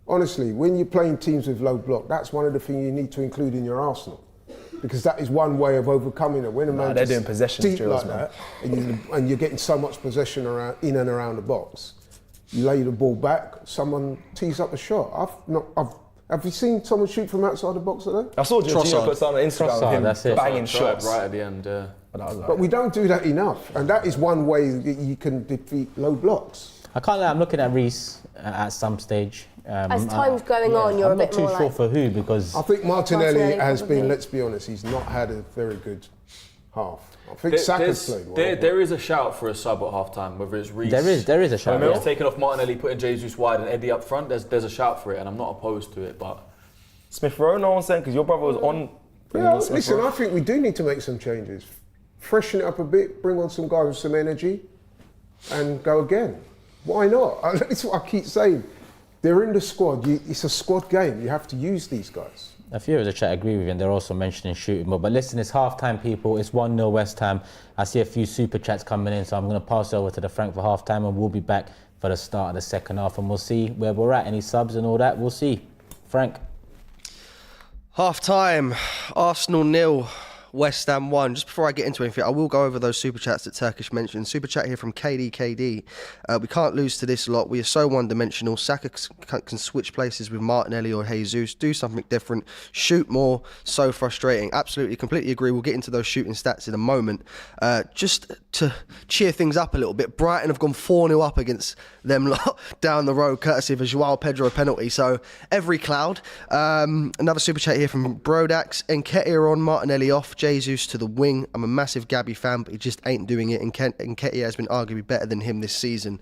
honestly, when you're playing teams with low block, that's one of the things you need to include in your arsenal, because that is one way of overcoming it. When a man they're doing possession deep drills, like that, and you're getting so much possession in and around the box, you lay the ball back, someone tees up a shot. Have you seen someone shoot from outside the box today? I saw Jorginho put something on Instagram Trossard, of him that's it. banging shots. Right at the end, But we don't do that enough, and that is one way that you can defeat low blocks. I can't lie, I'm looking at Reece at some stage. As time's going on, you're I'm a not bit too more sure like... for who, because I think Martinelli has probably. been, let's be honest, he's not had a very good half. I think Saka's played well. There is a shout for a sub at half time, whether it's Reece. there is a shout. Whether it's taking off Martinelli, putting Jesus wide and Eddie up front, there's a shout for it, and I'm not opposed to it. But Smith Rowe, no one's saying, because your brother was on. Yeah, listen, I think we do need to make some changes. Freshen it up a bit, bring on some guys with some energy, and go again. Why not? That's what I keep saying. They're in the squad. It's a squad game. You have to use these guys. A few of the chat agree with you, and they're also mentioning shooting more. But listen, it's half-time, people. It's 1-0 West Ham. I see a few super chats coming in, so I'm going to pass over to the Frank for half-time, and we'll be back for the start of the second half, and we'll see where we're at. Any subs and all that, we'll see. Frank. Half-time, Arsenal 0. West Ham 1. Just before I get into anything, I will go over those super chats that Turkish mentioned. Super chat here from KD. We can't lose to this lot. We are so one-dimensional. Saka can switch places with Martinelli or Jesus. Do something different. Shoot more. So frustrating. Absolutely, completely agree. We'll get into those shooting stats in a moment. Just to cheer things up a little bit, Brighton have gone 4-0 up against them lot down the road, courtesy of a Joao Pedro penalty. So every cloud. Another super chat here from Brodax. Nketiah on, Martinelli off. Jesus to the wing. I'm a massive Gabby fan, but he just ain't doing it. Nketiah has been arguably better than him this season.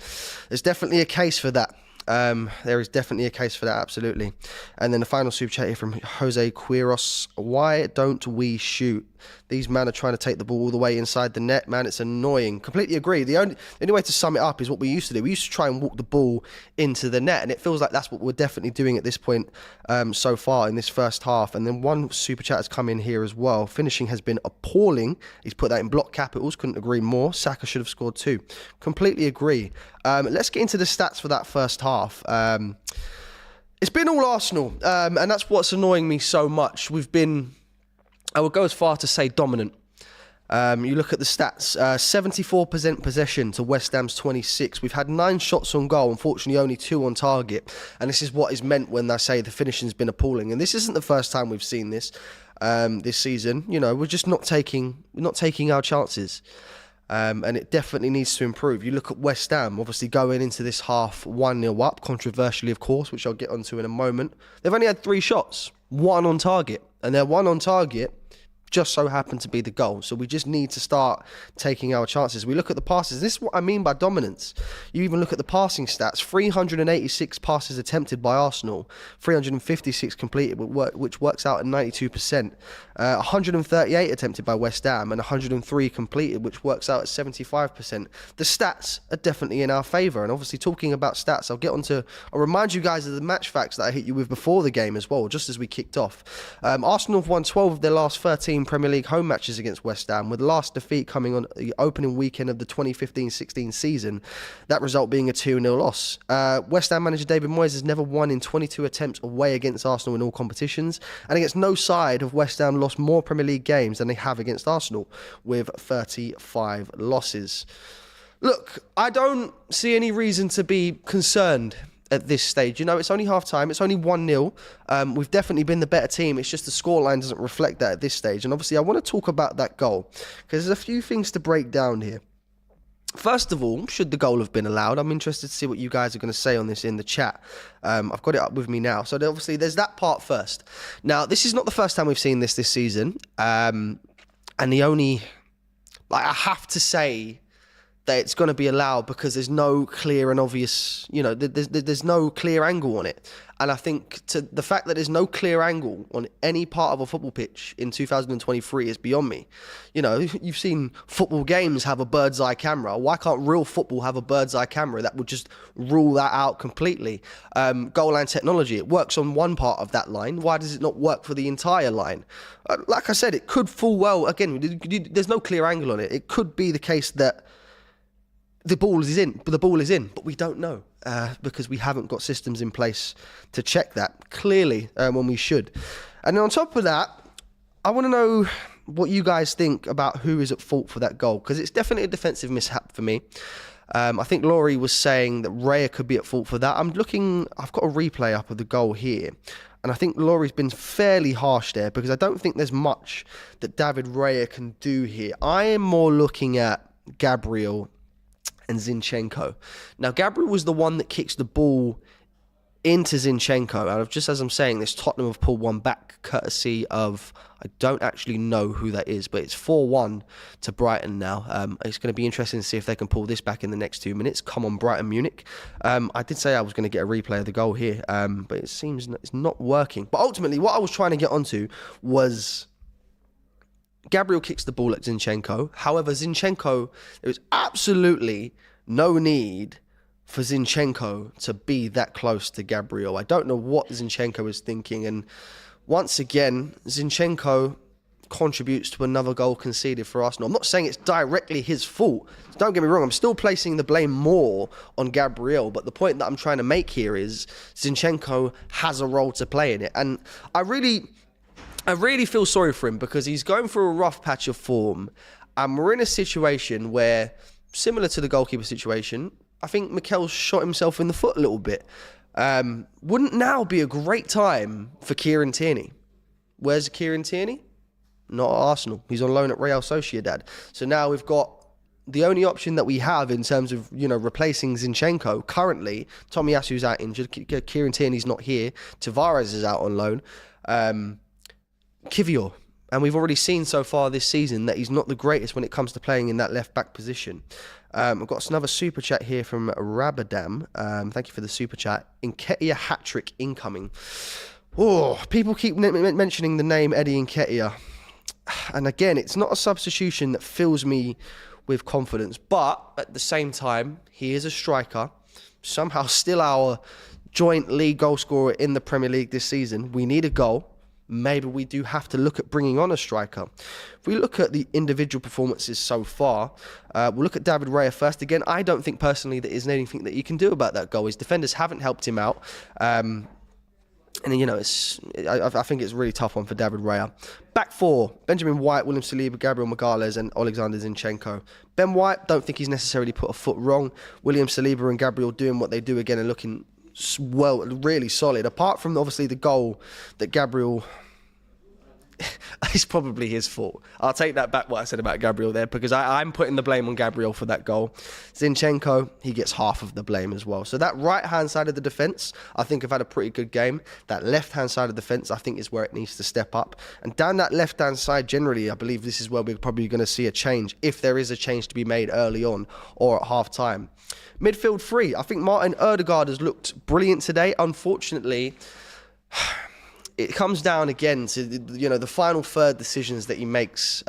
There's definitely a case for that. There is definitely a case for that, absolutely. And then the final super chat here from Jose Quiros. Why don't we shoot? These men are trying to take the ball all the way inside the net, man. It's annoying. Completely agree. The only way to sum it up is what we used to do. We used to try and walk the ball into the net, and it feels like that's what we're definitely doing at this point so far in this first half. And then one super chat has come in here as well. Finishing has been appalling. He's put that in block capitals. Couldn't agree more. Saka should have scored 2. Completely agree. Let's get into the stats for that first half. It's been all Arsenal, and that's what's annoying me so much. We've been, I would go as far to say, dominant. You look at the stats, 74% possession to West Ham's 26. We've had 9 shots on goal, unfortunately only 2 on target. And this is what is meant when I say the finishing's been appalling. And this isn't the first time we've seen this this season. You know, we're just not taking our chances. And it definitely needs to improve. You look at West Ham, obviously going into this half 1-0 up, controversially of course, which I'll get onto in a moment. They've only had 3 shots, 1 on target. And their 1 on target just so happened to be the goal. So we just need to start taking our chances. We look at the passes. This is what I mean by dominance. You even look at the passing stats. 386 passes attempted by Arsenal, 356 completed, which works out at 92%. 138 attempted by West Ham and 103 completed, which works out at 75%. The stats are definitely in our favour. And obviously, talking about stats, I'll remind you guys of the match facts that I hit you with before the game as well, just as we kicked off. Arsenal have won 12 of their last 13 Premier League home matches against West Ham, with the last defeat coming on the opening weekend of the 2015-16 season, that result being a 2-0 loss. West Ham manager David Moyes has never won in 22 attempts away against Arsenal in all competitions, and against no side have West Ham lost more Premier League games than they have against Arsenal, with 35 losses. Look, I don't see any reason to be concerned at this stage. You know, it's only half time, it's only 1-0. We've definitely been the better team. It's just the scoreline doesn't reflect that at this stage. And obviously I want to talk about that goal, because there's a few things to break down here. First of all, should the goal have been allowed? I'm interested to see what you guys are going to say on this in the chat. I've got it up with me now. So obviously there's that part first. Now, this is not the first time we've seen this season. And the only, I have to say that it's going to be allowed because there's no clear and obvious, there's no clear angle on it. And I think the fact that there's no clear angle on any part of a football pitch in 2023 is beyond me. You know, you've seen football games have a bird's eye camera. Why can't real football have a bird's eye camera that would just rule that out completely? Goal line technology, it works on one part of that line. Why does it not work for the entire line? Like I said, it could full well, again, there's no clear angle on it. It could be the case that the ball is in, but we don't know because we haven't got systems in place to check that clearly when we should. And then on top of that, I want to know what you guys think about who is at fault for that goal, because it's definitely a defensive mishap for me. I think Laurie was saying that Raya could be at fault for that. I've got a replay up of the goal here, and I think Laurie's been fairly harsh there because I don't think there's much that David Raya can do here. I am more looking at Gabriel and Zinchenko. Now, Gabriel was the one that kicks the ball into Zinchenko. And just as I'm saying this, Tottenham have pulled one back courtesy of, I don't actually know who that is, but it's 4-1 to Brighton now. It's going to be interesting to see if they can pull this back in the next 2 minutes. Come on, Brighton Munich. I did say I was going to get a replay of the goal here, but it seems it's not working. But ultimately, what I was trying to get onto was Gabriel kicks the ball at Zinchenko. However, Zinchenko, there is absolutely no need for Zinchenko to be that close to Gabriel. I don't know what Zinchenko is thinking. And once again, Zinchenko contributes to another goal conceded for Arsenal. I'm not saying it's directly his fault. Don't get me wrong. I'm still placing the blame more on Gabriel. But the point that I'm trying to make here is Zinchenko has a role to play in it. And I really feel sorry for him because he's going through a rough patch of form. And we're in a situation where, similar to the goalkeeper situation, I think Mikel's shot himself in the foot a little bit. Wouldn't now be a great time for Kieran Tierney? Where's Kieran Tierney? Not at Arsenal. He's on loan at Real Sociedad. So now we've got the only option that we have in terms of, replacing Zinchenko. Currently, Tomiyasu's out injured. Kieran Tierney's not here. Tavares is out on loan. Kivior. And we've already seen so far this season that he's not the greatest when it comes to playing in that left-back position. I've got another super chat here from Rabadam. Thank you for the super chat. Nketiah hat-trick incoming. Oh, people keep mentioning the name Eddie Nketiah. And again, it's not a substitution that fills me with confidence. But at the same time, he is a striker. Somehow still our joint league goal scorer in the Premier League this season. We need a goal. Maybe we do have to look at bringing on a striker. If we look at the individual performances so far, we'll look at David Raya first. Again, I don't think personally that there's anything that you can do about that goal. His defenders haven't helped him out. And I think it's a really tough one for David Raya. Back four, Benjamin White, William Saliba, Gabriel Magalhaes and Alexander Zinchenko. Ben White, don't think he's necessarily put a foot wrong. William Saliba and Gabriel doing what they do again and looking really solid. Apart from obviously the goal that Gabriel it's probably his fault. I'll take that back, what I said about Gabriel there, because I'm putting the blame on Gabriel for that goal. Zinchenko, he gets half of the blame as well. So that right-hand side of the defence, I think have had a pretty good game. That left-hand side of the defence, I think, is where it needs to step up. And down that left-hand side, generally, I believe this is where we're probably going to see a change, if there is a change to be made early on or at half-time. Midfield 3, I think Martin Ødegaard has looked brilliant today. Unfortunately, it comes down again to the final third decisions that he makes.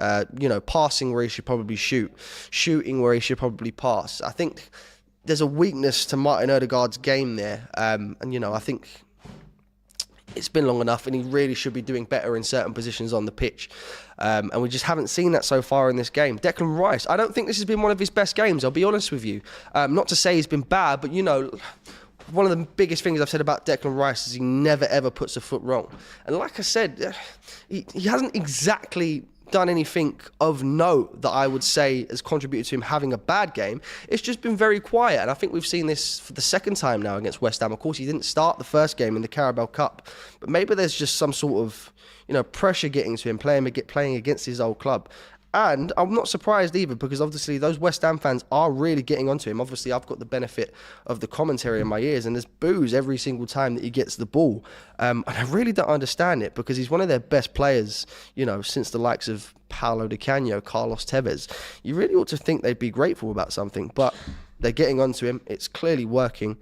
Passing where he should probably shoot, shooting where he should probably pass. I think there's a weakness to Martin Ødegaard's game there, and I think it's been long enough, and he really should be doing better in certain positions on the pitch. And we just haven't seen that so far in this game. Declan Rice, I don't think this has been one of his best games, I'll be honest with you. Not to say he's been bad, but one of the biggest things I've said about Declan Rice is he never ever puts a foot wrong. And like I said, he hasn't exactly done anything of note that I would say has contributed to him having a bad game. It's just been very quiet, and I think we've seen this for the second time now against West Ham. Of course, he didn't start the first game in the Carabao Cup, but maybe there's just some sort of pressure getting to him playing against his old club. And I'm not surprised either, because obviously those West Ham fans are really getting onto him. Obviously, I've got the benefit of the commentary in my ears, and there's boos every single time that he gets the ball. And I really don't understand it, because he's one of their best players, since the likes of Paulo Di Canio, Carlos Tevez. You really ought to think they'd be grateful about something, but they're getting onto him. It's clearly working.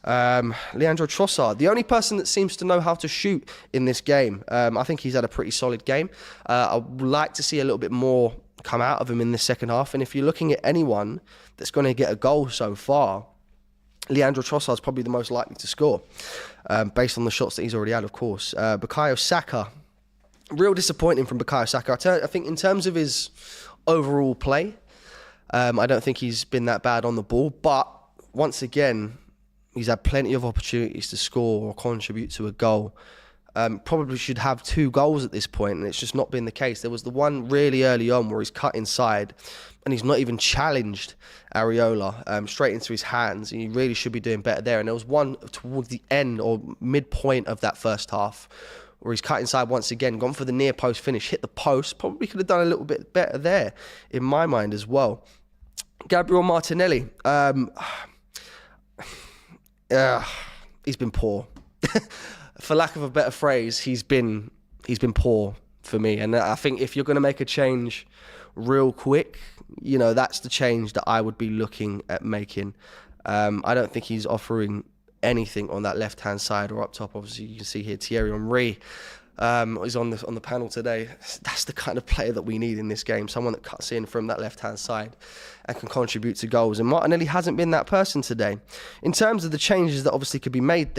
Leandro Trossard, the only person that seems to know how to shoot in this game. I think he's had a pretty solid game. I would like to see a little bit more come out of him in this second half. And if you're looking at anyone that's going to get a goal so far, Leandro Trossard's probably the most likely to score, based on the shots that he's already had, of course. Bukayo Saka, real disappointing from Bukayo Saka. I think in terms of his overall play, I don't think he's been that bad on the ball. But once again, he's had plenty of opportunities to score or contribute to a goal. Probably should have 2 goals at this point, and it's just not been the case. There was the one really early on where he's cut inside, and he's not even challenged Areola straight into his hands. And he really should be doing better there. And there was one towards the end or midpoint of that first half where he's cut inside once again, gone for the near post finish, hit the post. Probably could have done a little bit better there, in my mind as well. Gabriel Martinelli. He's been poor. For lack of a better phrase, he's been poor for me. And I think if you're going to make a change real quick, that's the change that I would be looking at making. I don't think he's offering anything on that left-hand side or up top. Obviously, you can see here Thierry Henry is on the panel today. That's the kind of player that we need in this game, someone that cuts in from that left-hand side and can contribute to goals. And Martinelli hasn't been that person today. In terms of the changes that obviously could be made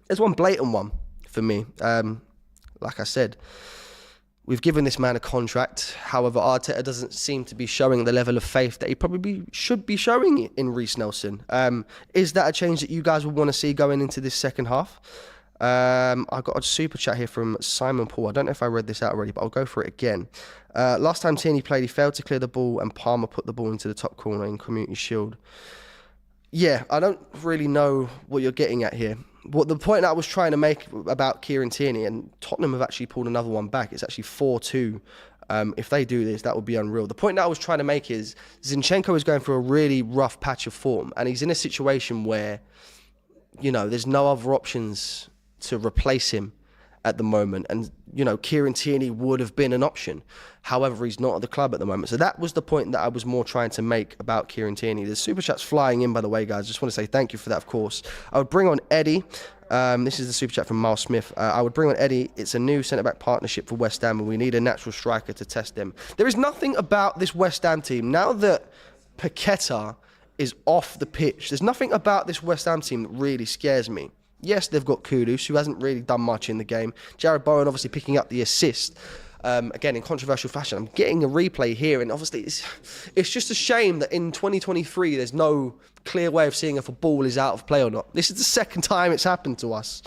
there's one blatant one for me. Like I said, we've given this man a contract. However, Arteta doesn't seem to be showing the level of faith that he probably should be showing in Reiss Nelson. Is that a change that you guys would want to see going into this second half? I've got a super chat here from Simon Paul. I don't know if I read this out already, but I'll go for it again. Last time Tierney played, he failed to clear the ball and Palmer put the ball into the top corner in Community Shield. Yeah, I don't really know what you're getting at here. What the point I was trying to make about Kieran Tierney, and Tottenham have actually pulled another one back. It's actually 4-2. If they do this, that would be unreal. The point that I was trying to make is Zinchenko is going through a really rough patch of form, and he's in a situation where, there's no other options to replace him at the moment. And, Kieran Tierney would have been an option. However, he's not at the club at the moment. So that was the point that I was more trying to make about Kieran Tierney. There's super chats flying in, by the way, guys. Just want to say thank you for that, of course. I would bring on Eddie. This is the super chat from Miles Smith. I would bring on Eddie. It's a new centre-back partnership for West Ham, and we need a natural striker to test them. There is nothing about this West Ham team, now that Paqueta is off the pitch, there's nothing about this West Ham team that really scares me. Yes, they've got Kudus, who hasn't really done much in the game. Jared Bowen obviously picking up the assist. Again, in controversial fashion. I'm getting a replay here, and obviously it's just a shame that in 2023 there's no clear way of seeing if a ball is out of play or not. This is the second time it's happened to us.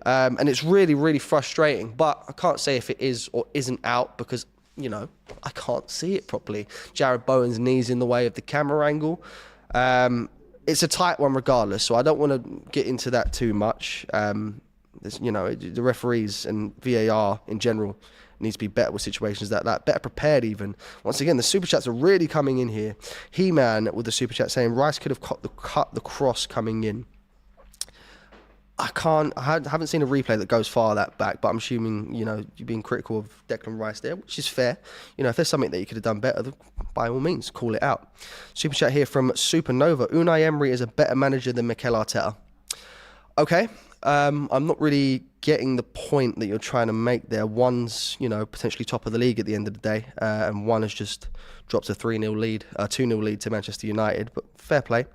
And it's really, really frustrating. But I can't say if it is or isn't out because, I can't see it properly. Jared Bowen's knee's in the way of the camera angle. It's a tight one regardless, so I don't want to get into that too much. The referees and VAR in general needs to be better with situations like that, better prepared even. Once again, the super chats are really coming in here. He-Man with the super chat saying Rice could have cut the cross coming in. I haven't seen a replay that goes far that back, but I'm assuming, you know, you're being critical of Declan Rice there, which is fair. You know, if there's something that you could have done better, then by all means, call it out. Super chat here from Supernova. Unai Emery is a better manager than Mikel Arteta. Okay, I'm not really getting the point that you're trying to make there. One's, you know, potentially top of the league at the end of the day, and one has just dropped a 2-0 lead to Manchester United, but fair play.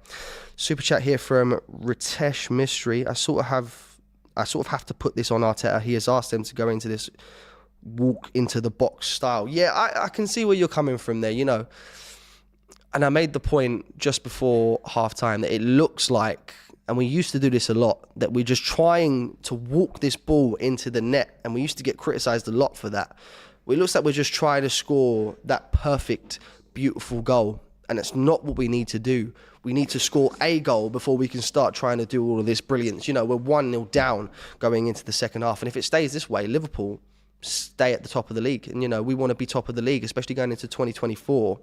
Super chat here from Ritesh Mystery. I sort of have to put this on Arteta. He has asked them to go into this walk into the box style. Yeah, I can see where you're coming from there, you know. And I made the point just before half-time that it looks like, and we used to do this a lot, that we're just trying to walk this ball into the net, and we used to get criticised a lot for that. It looks like we're just trying to score that perfect, beautiful goal, and it's not what we need to do. We need to score a goal before we can start trying to do all of this brilliance. You know, we're 1-0 down going into the second half, and if it stays this way, Liverpool stay at the top of the league. And, you know, we want to be top of the league, especially going into 2024.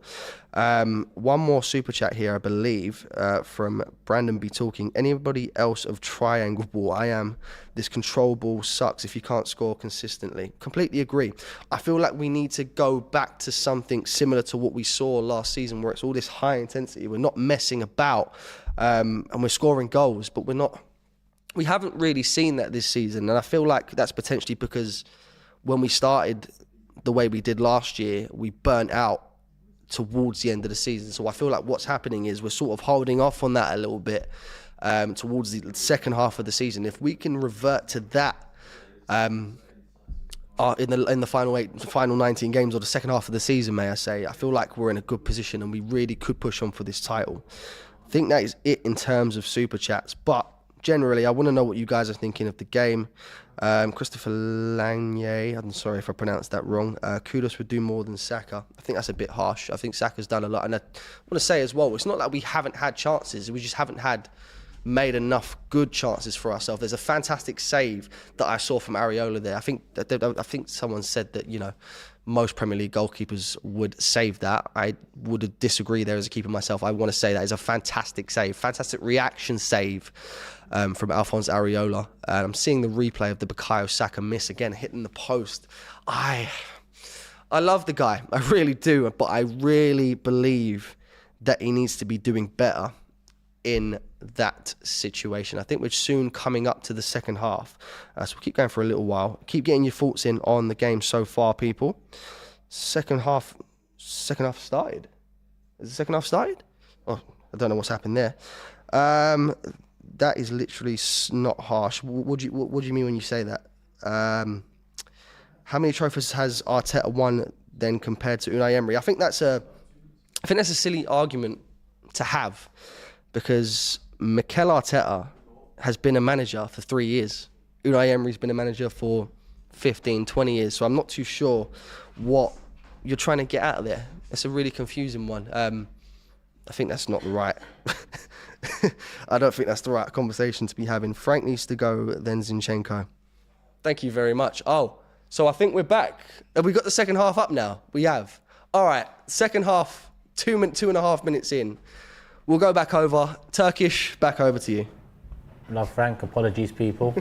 One more super chat here, I believe, from Brandon B. Talking. Anybody else of triangle ball? I am. This control ball sucks if you can't score consistently. Completely agree. I feel like we need to go back to something similar to what we saw last season, where it's all this high intensity. We're not messing about, and we're scoring goals, but we haven't really seen that this season. And I feel like that's potentially because when we started the way we did last year, we burnt out towards the end of the season. So I feel like what's happening is we're sort of holding off on that a little bit towards the second half of the season. If we can revert to that in the final 19 games, or the second half of the season, may I say, I feel like we're in a good position and we really could push on for this title. I think that is it in terms of super chats, but generally, I want to know what you guys are thinking of the game. Christopher Lanier, I'm sorry if I pronounced that wrong. Kudos would do more than Saka. I think that's a bit harsh. I think Saka's done a lot. And I want to say as well, it's not like we haven't had chances. We just haven't made enough good chances for ourselves. There's a fantastic save that I saw from Areola there. I think someone said that, you know, most Premier League goalkeepers would save that. I would disagree there as a keeper myself. I want to say that is a fantastic save, fantastic reaction save from Alphonse Areola. I'm seeing the replay of the Bukayo Saka miss again, hitting the post. I love the guy, I really do, but I really believe that he needs to be doing better in that situation. I think we're soon coming up to the second half, so we'll keep going for a little while. Keep getting your thoughts in on the game so far, people. Second half started. Is the second half started? Oh, I don't know what's happened there. That is literally not harsh. What do you mean when you say that? How many trophies has Arteta won then compared to Unai Emery? I think that's a silly argument to have, because Mikel Arteta has been a manager for 3 years. Unai Emery's been a manager for 15, 20 years. So I'm not too sure what you're trying to get out of there. It's a really confusing one. I think that's not the right... I don't think that's the right conversation to be having. Frank needs to go, then Zinchenko. Thank you very much. Oh, so I think we're back. Have we got the second half up now? We have. All right, second half, 2.5 minutes in. We'll go back over. Turkish, back over to you. Love Frank, apologies people.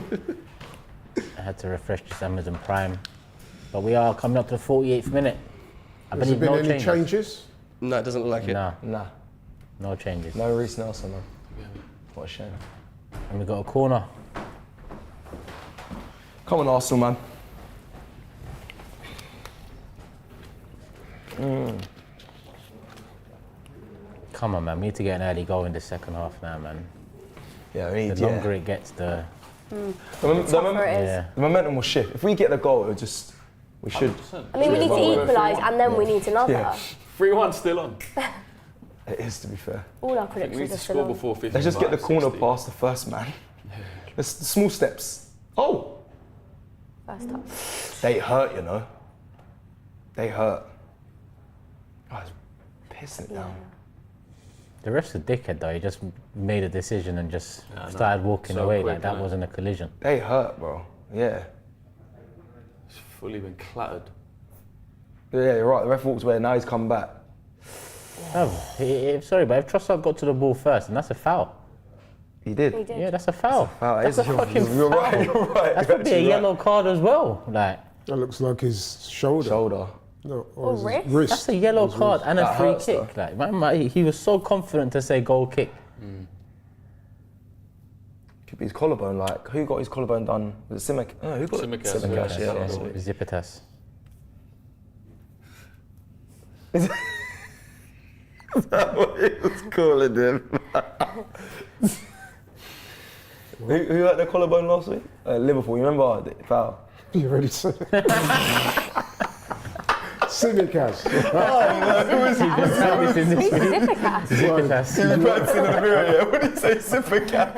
I had to refresh this Amazon Prime. But we are coming up to the 48th minute. I Has there believe been no any changes. changes? No, it doesn't look like it. Nah. No changes. No Reece Nelson, man. What a shame. And we got a corner. Come on, Arsenal, man. Come on, man. We need to get an early goal in the second half now, man. Yeah, we need, the longer it gets, the momentum will shift. If we get the goal, we should. 100%. I mean, we need to equalise and then we need another. Yeah. 3-1 still on. It is, to be fair. All our predictions are still on. Before 50. Let's just get the corner past the first man. Yeah. The small steps. Oh! First touch. They hurt, you know. They hurt. I was pissing it down. The ref's a dickhead though. He just made a decision and just started walking away like that wasn't a collision. They hurt, bro. Yeah. It's fully been clattered. Yeah, you're right. The ref walks away. Now he's come back. Sorry, but if Trossard got to the ball first, then that's a foul. He did. Yeah, that's a foul. That's a fucking you're foul. right. You're right. That's probably a yellow card as well. Like That looks like his shoulder. No, or his wrist? wrist. that's a yellow card and a That free hurts, kick. Like man, he was so confident to say goal kick. Could be his collarbone. Like, who got his collarbone done? Was it Simic? Oh, who got it? Tsimikas, Yeah. Zipitas. Is that what he was calling him? who had the collarbone last week? Liverpool. You remember the foul? You already said it. Tsimikas. Zipikas. Zipitas. He was practicing in the mirror, yeah. What did he say? Simikas.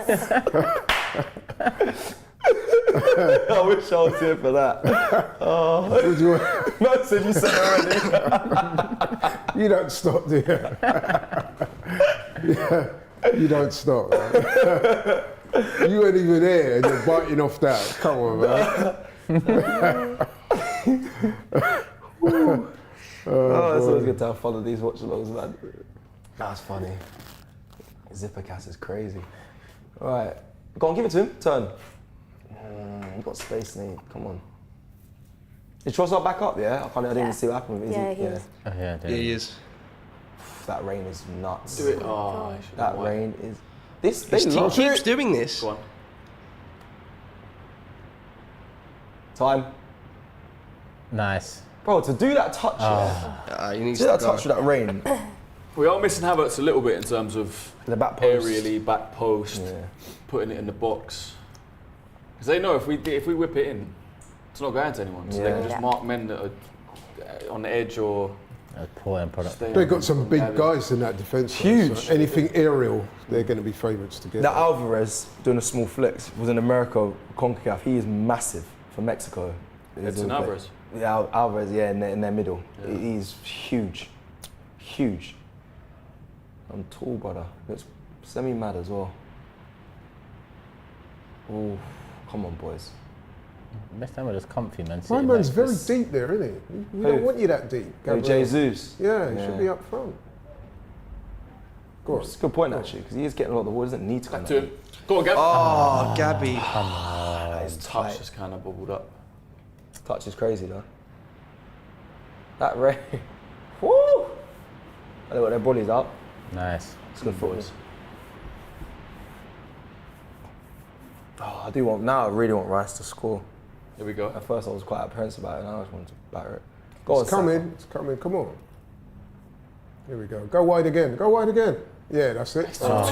I wish I was here for that. Oh, man said you said it already. You don't stop, do you? Yeah, you don't stop. Right? You weren't even there and you're biting off that. Come on, man. It's always good to have fun of these watch-alongs, man. That's funny. Zippercast is crazy. Right, go on, give it to him. Turn. You've got space, Nate. Come on. Is Trossard back up? Yeah, I didn't even see what happened. Is Yeah, he? he is. Yeah, he is. That rain is nuts. Do it. Oh, That rain is. This. His They team love keeps it. doing this. Go on. Time, Nice. bro. To do that touch, yeah. You need To do that touch with that rain. We are missing Havertz a little bit in terms of The back post. aerially, back post, putting it in the box. Because they know if we whip it in, it's not going to anyone. So they can just mark men that are on the edge or. That's poor end product. They've got some big guys in that defence. Huge. So anything aerial, they're going to be favourites to get. That Alvarez doing a small flicks was in America, CONCACAF. He is massive for Mexico. Edson Alvarez. Yeah, Alvarez. Yeah, in their middle. Yeah. He's huge, huge. I'm tall, brother. Looks semi-mad as well. Oh, come on, boys. Best time was comfy, man. My man's very deep there, isn't he? We don't want you that deep. Hey, Jesus. Yeah, he should be up front. Go on. It's a good point, actually, because he is getting a lot of the ball. He doesn't need to come To him. Go on, Gab. Oh, Gabby. His Touch just kind of bubbled up. Touch is crazy, though. That rain. Woo! They got their bullies up. Nice. It's good football. Oh, I really want Rice to score. Here we go. At first I was quite apprehensive about it, now I just wanted to batter it. Go It's on, coming, Saka. it's coming, come on. Here we go. Go wide again, go wide again. Yeah, that's it. Too long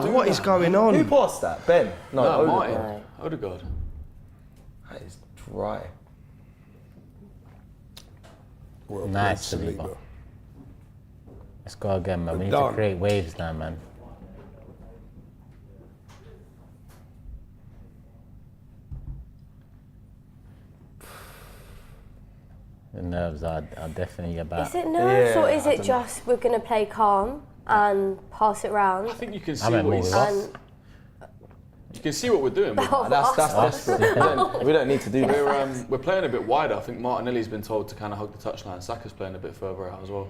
to do What that. is going on? Who passed that? Ben? No, Odegaard. Martin. Odegaard. That is dry. Well Nice, played, Saliba. Let's go again, man. We need Done. to create waves now, man. The nerves are definitely about. Is it nerves or Yeah, is I it don't just we're going to play calm and pass it round? I think you can I see meant what more he's. with us. And You can see what we're doing. That's desperate. we don't need to do that. We're playing a bit wider. I think Martinelli's been told to kind of hug the touchline. Saka's playing a bit further out as well.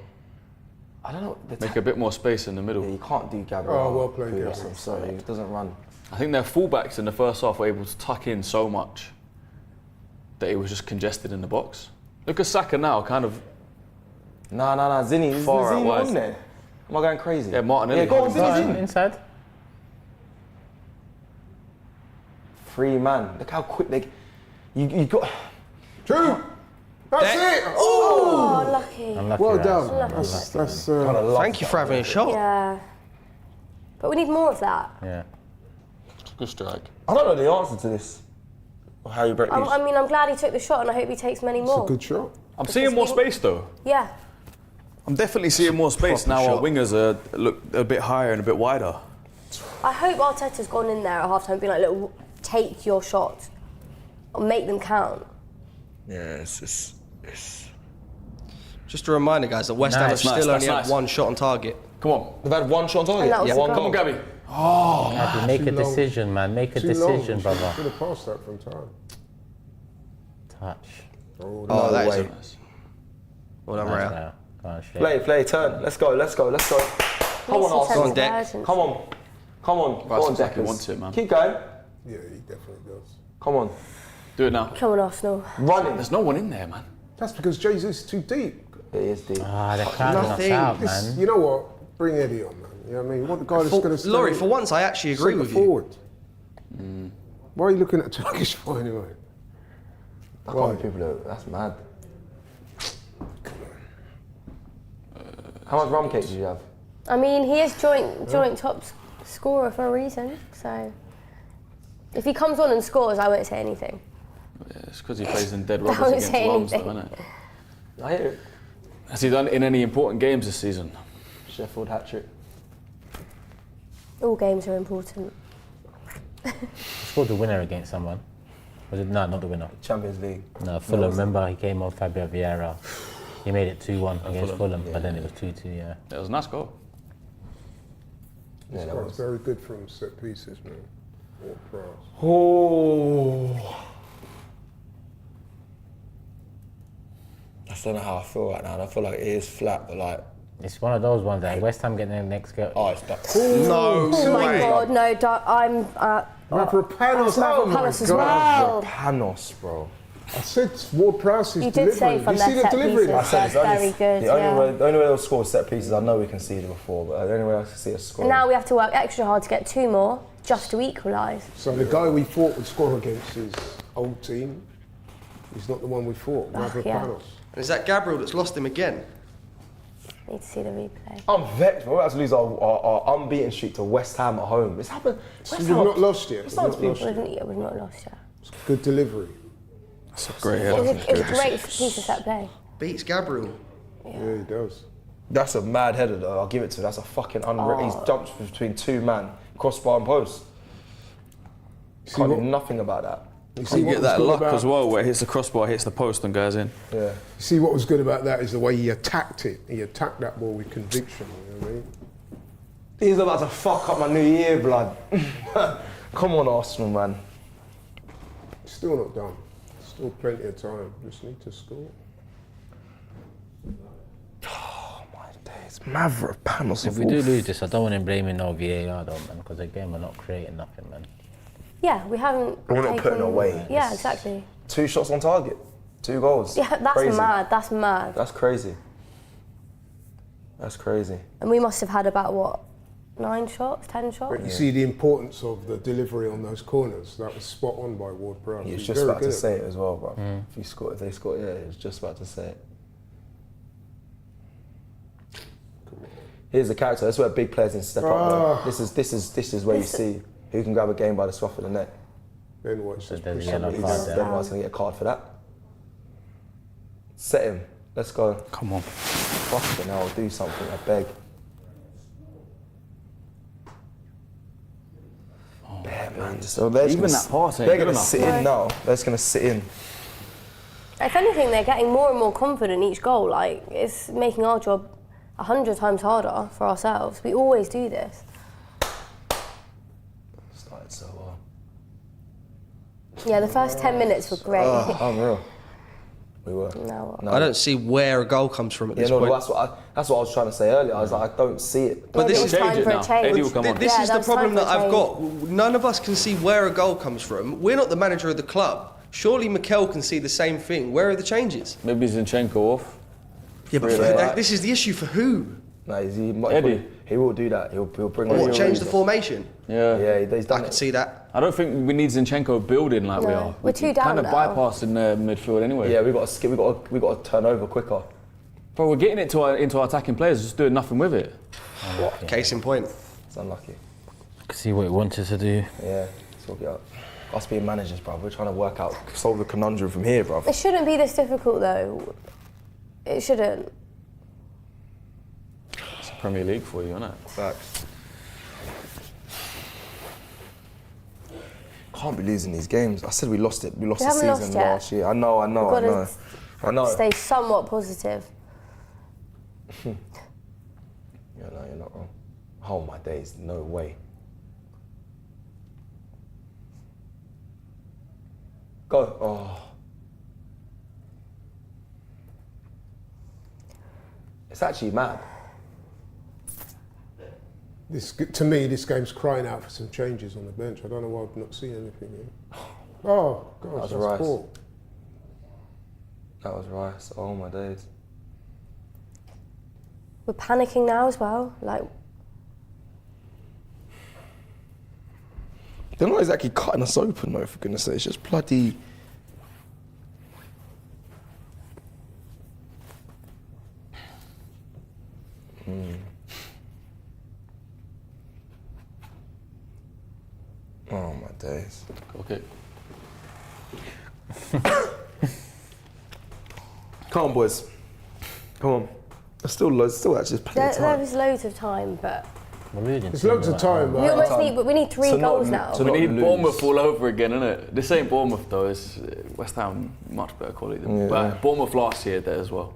I don't know. Make a bit more space in the middle. Yeah, you can't do Gabriel. Oh, well played, Pulis, Gabriel. I'm sorry, he doesn't run. I think their fullbacks in the first half were able to tuck in so much that it was just congested in the box. Look at Saka now, kind of. No, Zinni. Is Far out Zinni wide. on there? Am I going crazy? Yeah, Martinelli. Yeah, go on, hugging Zinni. Inside. 3 man. Look how quick they. You got. True! That's it! oh, lucky. Unlucky, Well right? done. That's Thank you for having a shot. Yeah. But we need more of that. Yeah. Good strike. I don't know the answer to this. Or how you break these. I mean, I'm glad he took the shot and I hope he takes many a more. good shot. I'm seeing more space though. Yeah. I'm definitely seeing more space now. Proper Our wingers look a bit higher and a bit wider. I hope Arteta's gone in there at half-time being like, look, take your shots. Or make them count. Yeah, it's. Just a reminder, guys, that West Ham have Nice, still nice, only that's had one shot on target. Come on. They've had one shot on target. And that was Yeah, a one goal. Come on, Gabby. Gabby, make a Too long. decision, man. Make a Too long. decision, brother. Should have passed that from time. Touch. Oh, No that is way. a Well done, Raya. Play, turn. Let's go. Come on, Arsenal. on, Deck. Come on. Go on, Deck. He wants it, man. Keep going. Yeah, he definitely does. Come on. Do it now. Come on, Arsenal. Run it. There's no one in there, man. That's because Jesus is too deep. It is deep. They're crowding us out, man. You know what? Bring Eddie on, man. You know what I mean? You want the guy that's going to stay. Laurie, for once, I actually agree with you. Forward. Why are you looking at Turkish boy anyway? I can't be people. That's mad. How much rum cake did you have? I mean, he is joint top scorer for a reason. So if he comes on and scores, I won't say anything. Yeah, it's because he plays in dead I rubbers won't against say Rams, though, anything. isn't it? I hear it. Has he done in any important games this season? Sheffield hat-trick. All games are important. He scored the winner against someone. Was it? No, not the winner. Champions League. No, Fulham. Remember, he came on Fabio Vieira. He made it 2-1 against Fulham, but then it was 2-2, yeah. That was a nice goal. Yeah, This that guy's was. very good from set pieces, man. What price? Oh. I don't know how I feel right now. I feel like it is flat, but like. It's one of those ones that West Ham get their next go. Oh, it's done. No Oh my way. God, no! I'm. Mavrapanos, oh my Mavrapanos as God. well. Panos, bro. I said Ward-Prowse's You delivery. did say from you their see the set delivery? pieces. I said That's very good. The only way they'll score set pieces, I know we conceded before, but the only way I can see us score. Now we have to work extra hard to get 2 more just to equalise. So the guy we thought would score against his old team, he's not the one we thought, Mavrapanos. yeah. And is that Gabriel that's lost him again? Need to see the replay. I'm vexed, bro. We're about to lose our unbeaten streak to West Ham at home. It's happened. So you've not lost yet. It's You've not not lost yet. We've not lost yet. Good delivery. That's a great It was a great piece of set play. Beats Gabriel. Yeah, he does. That's a mad header, though. I'll give it to him. That's a fucking unreal. He's jumped between 2 man, crossbar and post. Can't do nothing about that. You see You what get was that good luck about- as well, where it hits the crossbar, hits the post and goes in. Yeah. You see what was good about that is the way he attacked it. He attacked that ball with conviction, you know what I mean? He's about to fuck up my new year, blood. Come on, Arsenal, man. Still not done. Still plenty of time. Just need to score. Oh my days, Mavrapanos. If we do lose this, I don't want him blaming no VAR though, man, because again, we're not creating nothing, man. Yeah, we haven't. We're not putting away. Yeah, exactly. 2 shots on target, 2 goals. Yeah, that's Crazy. mad. That's mad. That's crazy. That's crazy. And we must have had about what, 9 shots, 10 shots. But you see the importance of the delivery on those corners. That was spot on by Ward-Prowse. He was He's just very about to good. say it as well, bro. If they score, yeah, he was just about to say it. Here's the character. That's where big players need to step up. Though. This is where you see who can grab a game by the scruff of the neck. Then watch this. there's push yellow up. card there. Then White's gonna get a card for that. Set him. Let's go. Come on. Fucking hell, do something. I beg. Yeah, man. So Even that pass ain't they're good gonna enough. sit in now. They're just gonna sit in. If anything, they're getting more and more confident each goal. Like, it's making our job 100 times harder for ourselves. We always do this. Started so well. Yeah, the first 10 minutes were great. Unreal. We were. No. I don't see where a goal comes from at Yeah, this no, point. that's what I was trying to say earlier. I was like, I don't see it. But Maybe this it is was time change for it a now. change. Eddie will come on. This Yeah, is the that's time problem for a that I've change. got. None of us can see where a goal comes from. We're not the manager of the club. Surely Mikel can see the same thing. Where are the changes? Maybe Zinchenko off. Yeah, but this is the issue for who? No, Eddie. he will do that. He'll bring. What, Eddie change the Origi. formation? Yeah. Yeah, he's I done can it. see that. I don't think we need Zinchenko building like we No, are. we're too down kind of now. bypassing the midfield anyway. Yeah, we got to skip. We got to turn over quicker. Bro, we're getting it into our attacking players, just doing nothing with it. Case in point. It's unlucky. See what he wanted to do. Yeah, sort it out. Us being managers, bro. We're trying to solve the conundrum from here, bro. It shouldn't be this difficult, though. It shouldn't. It's the Premier League for you, isn't it? Facts. Can't be losing these games. I said we lost it. We lost We the haven't season lost yet. last year. I know. We've got to stay somewhat positive. Yeah, no, you're not wrong. Oh my days, no way. Go. Oh. It's actually mad. To me, this game's crying out for some changes on the bench. I don't know why I've not seen anything here. Oh, gosh, that's Rice. poor. That was Rice. Oh my days. We're panicking now as well. Like, they're not exactly cutting us open though, for goodness sake. It's just bloody... Oh my days. Okay. Come on, boys. Come on. There's still actually plenty of time. there is loads of time, but There's loads of time. we almost need. But we need 3 goals now. We need Bournemouth all over again, innit? This ain't Bournemouth though. It's West Ham, much better quality than but Bournemouth last year there as well.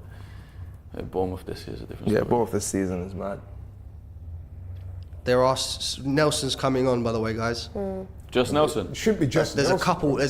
Bournemouth this year is a different story. Bournemouth this season is mad. There are Nelson's coming on, by the way, guys. Just Nelson. It should be just There's Nelson. a couple.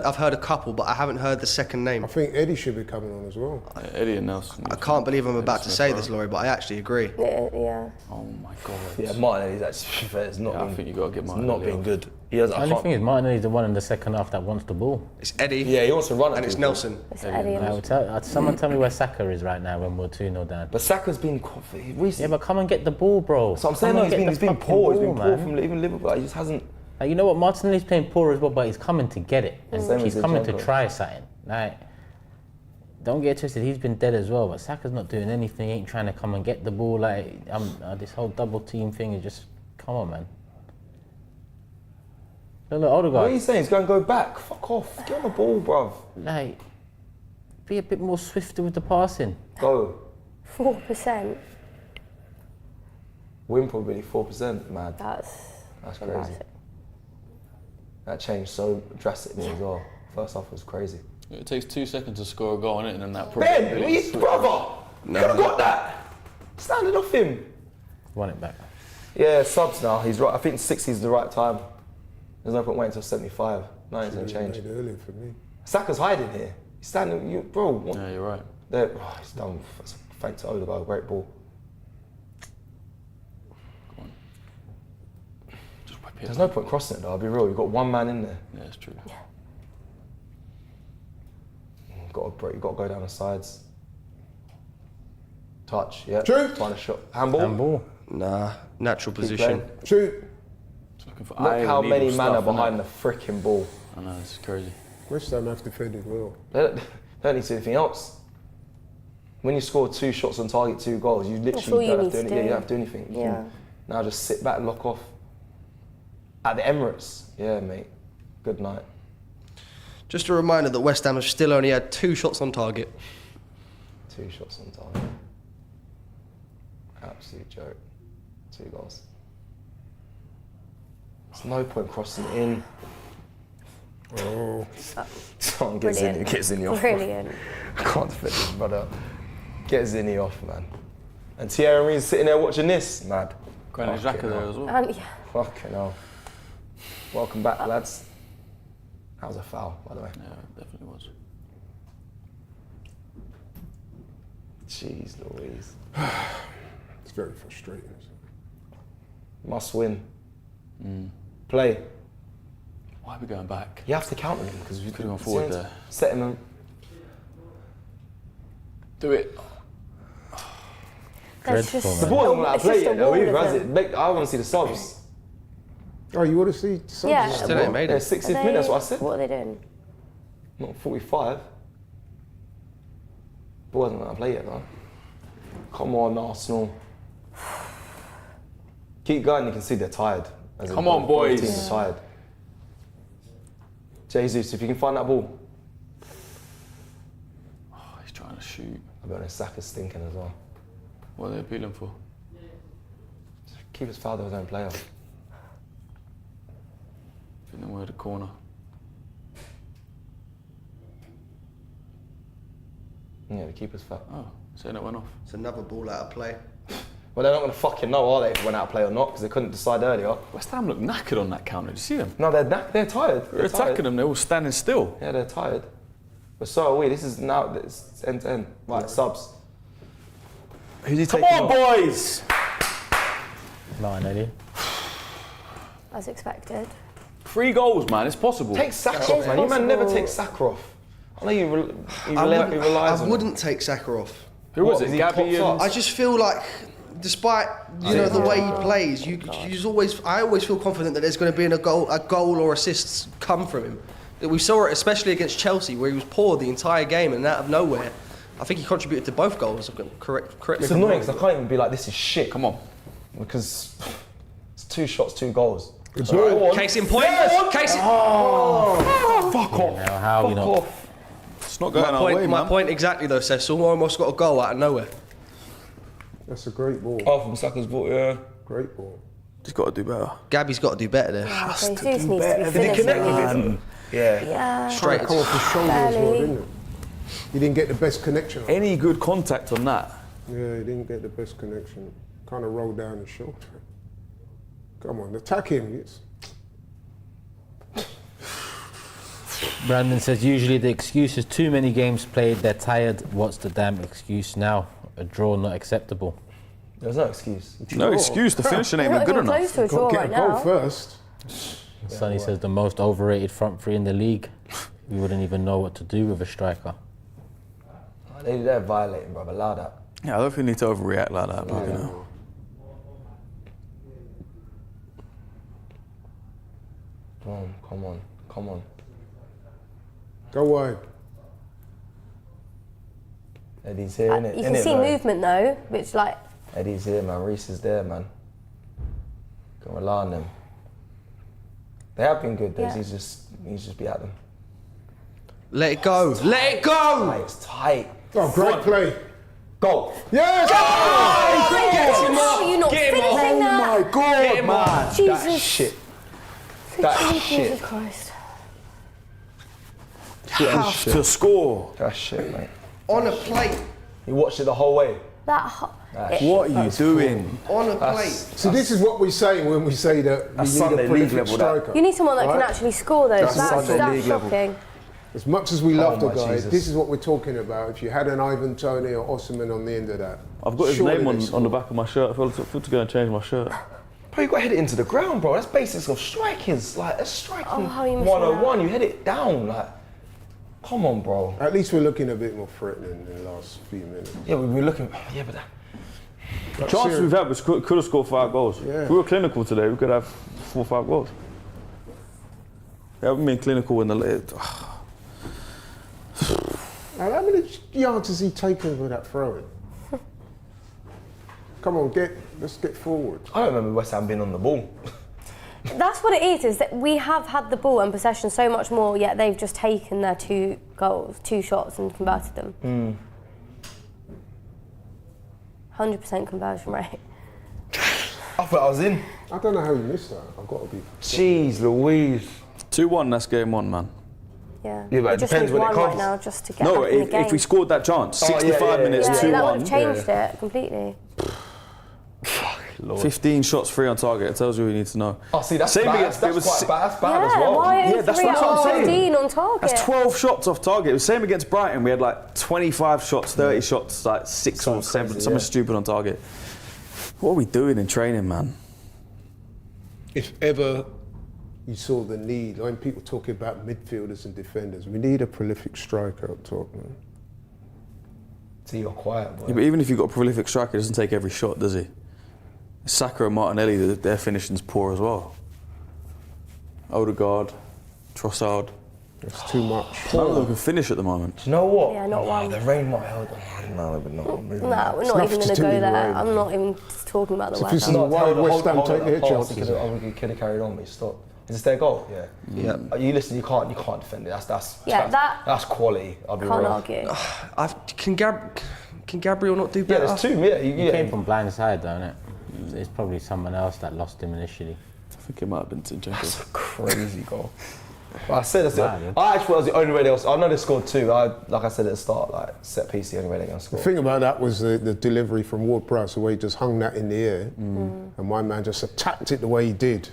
I've heard a couple, but I haven't heard the second name. I think Eddie should be coming on as well. Eddie and Nelson. I can't believe I'm about to say this, Laurie, but I actually agree. Yeah. Oh my god. Yeah, Martinelli's actually it's not. I think you got to get It's Martinelli not being off. good. He has. The only thing is, Martinelli's the one in the second half that wants the ball. It's Eddie. Yeah, he wants to run at and it's people. Nelson. It's Eddie. And Someone tell me where Saka is right now when we're 2-0 down. But Saka's been recently. Yeah, but come and get the ball, bro. So I'm saying, Come no, and he's get been the poor. fucking He's been ball, poor man. from even Liverpool. He just hasn't. Like, you know what? Martinelli's playing poor as well, but he's coming to get it. And Same he's as coming to Zinchenko. try something. Like, don't get twisted. He's been dead as well, but Saka's not doing anything. He ain't trying to come and get the ball. Like, this whole double team thing is just, come on, man. Look, What are Odegaard. you saying? He's going to go back. Fuck off. Get on the ball, bruv. Like, be a bit more swifter with the passing. Go. 4%. Win probability 4%. Mad. That's crazy. embarrassing. That changed so drastically as well. First half was crazy. It takes 2 seconds to score a goal in it, and then that. Ben, brother. You could have got that. Standing off him. Won it back. Yeah, subs now. He's right. I think 60 is the right time. There's no point waiting until 75. Nothing's going to change. Made earlier for me. Saka's hiding here. He's standing, bro. What? Yeah, you're right. There, he's done. Thanks to Odegaard, great ball. Just whip it. There's no point crossing it though, I'll be real. You've got one man in there. Yeah, it's true. You've got to go down the sides. Touch, yeah. Shoot. Find a shot. Handball. Handball. Nah, natural Keep position. playing. Shoot. Just looking for Look how many illegal men are stuff, innit? behind the freaking ball. I know, it's crazy. West Ham have defended well. They don't need to do anything else. When you score 2 shots on target, 2 goals, you That's literally all you don't need have to do to anything. do. You don't have to do anything. You Yeah. can now just sit back and lock off. At the Emirates. Yeah, mate. Good night. Just a reminder that West Ham have still only had 2 shots on target. 2 shots on target. Absolute joke. 2 goals. There's no point crossing it in. Oh, Someone gets Zinni off. Brilliant. I can't defend this brother. Get Zinni off, man. And Thierry Henry's sitting there watching this. Mad. Granit Fucking Xhaka there hell. as well. And yeah, Fucking hell. Welcome back, lads. That was a foul, by the way. Yeah, it definitely was. Jeez Louise. it's very frustrating. Must win. Play. Why are we going back? You have to counter them because we Could've gone forward there. Setting them. Do it. that's Dreadful, just. The ball doesn't want to it's play just a yet though. wall, Either has isn't it. I want to see the subs. Oh, you want to see subs? Yeah. Still ain't made Yeah, it. 60th Are minute, that's what I they- said. What are they doing? Not 45. Ball hasn't want to play yet though. Come on, Arsenal. Keep going, you can see they're tired. As in Come on, both boys. teams are tired. Jesus, if you can find that ball. Oh, he's trying to shoot. I'll be honest, Saka's stinking as well. What are they appealing for? Keeper's fouled his own player. I think they were the corner. Yeah, the keeper's fouled. Oh, saying it went off. It's another ball out of play. Well, they're not going to fucking know, are they, if it went out of play or not, because they couldn't decide earlier. West Ham look knackered on that counter. Did you see them? No, they're tired. They're attacking them. They're all standing still. Yeah, they're tired. But so are we. This is now, it's end to end. Right, subs. Who's he taking? Come on, boys! Nelli. As expected. 3 goals, man. It's possible. Take Saka off, man. You man never take Saka off. I know you relies on I wouldn't take Saka off. Who was it? Gabby and... I just feel like, despite the way he plays, I always feel confident that there's going to be a goal or assists come from him. We saw it especially against Chelsea, where he was poor the entire game, and out of nowhere, I think he contributed to both goals. Correct me. It's annoying because I can't even be like, this is shit. Come on, because it's 2 shots, 2 goals. Case in point. Fuck off. How you know? It's not going our way, man. My point exactly though, Cecil. Almost got a goal out of nowhere. That's a great ball. Oh, from Saka's ball, yeah. Great ball. He's got to do better. Gabby's got to do better there. Jesus needs to be finishing. Did he connect with him? Yeah. Straight come off his shoulder as well, didn't it? He didn't get the best connection. Any good contact on that? Yeah, he didn't get the best connection. Kind of rolled down his shoulder. Come on, attack him. Brandon says usually the excuse is too many games played, they're tired. What's the damn excuse now? A draw not acceptable. There's no excuse. No excuse. The finishing ain't been good enough. Close to a draw Got to get a goal first. Sonny says the most overrated front three in the league. We wouldn't even know what to do with a striker. They're violating, bro. Allow that. Yeah, I don't think you need to overreact like that, but you know. Come on. Go wide. Eddie's here, innit? You can see movement though, which like... Eddie's here, man. Reece is there, man. Can rely on them. They have been good, though. Yeah. He's just be at them. Let it go. Let it go. It's tight. Oh, great play. Go. Yes! How are you not finishing that? Oh my God, man. Jesus. That shit. That shit. Jesus Christ. Have to score. That shit, mate. On a plate. You watched it the whole way. What are you doing? On a plate. So this is what we say when we say that we need Sunday a league prolific level, striker. You need someone that can actually score though. That's That's Sunday league level. shocking. As much as we love the my guy, Jesus. this is what we're talking about. If you had an Ivan Toney or Osimhen on the end of that. I've got his surely name they on the back of my shirt. I feel to go and change my shirt. Bro, you got to head it into the ground, bro. That's basics of strikers. Like, that's striking how are you missing 101. You head it down. Like, come on, bro. At least we're looking a bit more threatening in the last few minutes. Yeah, we were looking. Yeah, but that. The chances we've had, we could have scored 5 goals. Yeah. If we were clinical today, we could have 4 or 5 goals. We haven't been clinical in the late. How many yards has he taken with that throw-in? Come on, let's get forward. I don't remember West Ham being on the ball. That's what it is that we have had the ball and possession so much more, yet they've just taken their 2 shots and converted them. 100% conversion rate. I thought I was in. I don't know how he missed that. I've got to be. Jeez Louise. 2-1, that's game on, man. Yeah, Yeah, but it just depends need when it one right comes. now just to get No, back in the game. if we scored that chance, 65 minutes, yeah, 2-1. that would have changed it completely. 15 shots free on target. It tells you what you need to know. Oh, see, that's Same bad. against- That's it was quite si- bad. That's bad as Yeah, well. why Yeah, that's 3 what out I'm of saying. 15 on target? That's 12 shots off target. It was same against Brighton. We had like 25 shots, 30 shots, like 6 or 7, something stupid on target. What are we doing in training, man? If ever you saw the need, when people talking about midfielders and defenders, we need a prolific striker up top, man. See, you're quiet, boy. Yeah, but even if you've got a prolific striker, he doesn't take every shot, does he? Saka and Martinelli, their finishing's poor as well. Odegaard, Trossard. That's too much. None of them can finish at the moment. Do you know what? Yeah, not one. The rain might hold on. No, but not. No, we're not enough even to going to do go in the there. rain. I'm not even talking about the So if weather. this is a wild West Ham take their chances. We could have carried on, but he stopped. Is this their goal? Yeah. You listen. You can't defend it. That's quality. I'll be Can't real. argue. Can Gabriel not do Yeah, better? there's 2. Yeah, He came from blind side, don't it? It's probably someone else that lost him initially. I think it might have been Zinchenko. That's a crazy goal. But I said Wow, I actually thought it was the only way they I know they scored 2. Like I said at the start, like set piece, the only way they're going to score. The thing about that was the delivery from Ward-Prowse, the way he just hung that in the air, and my man just attacked it the way he did.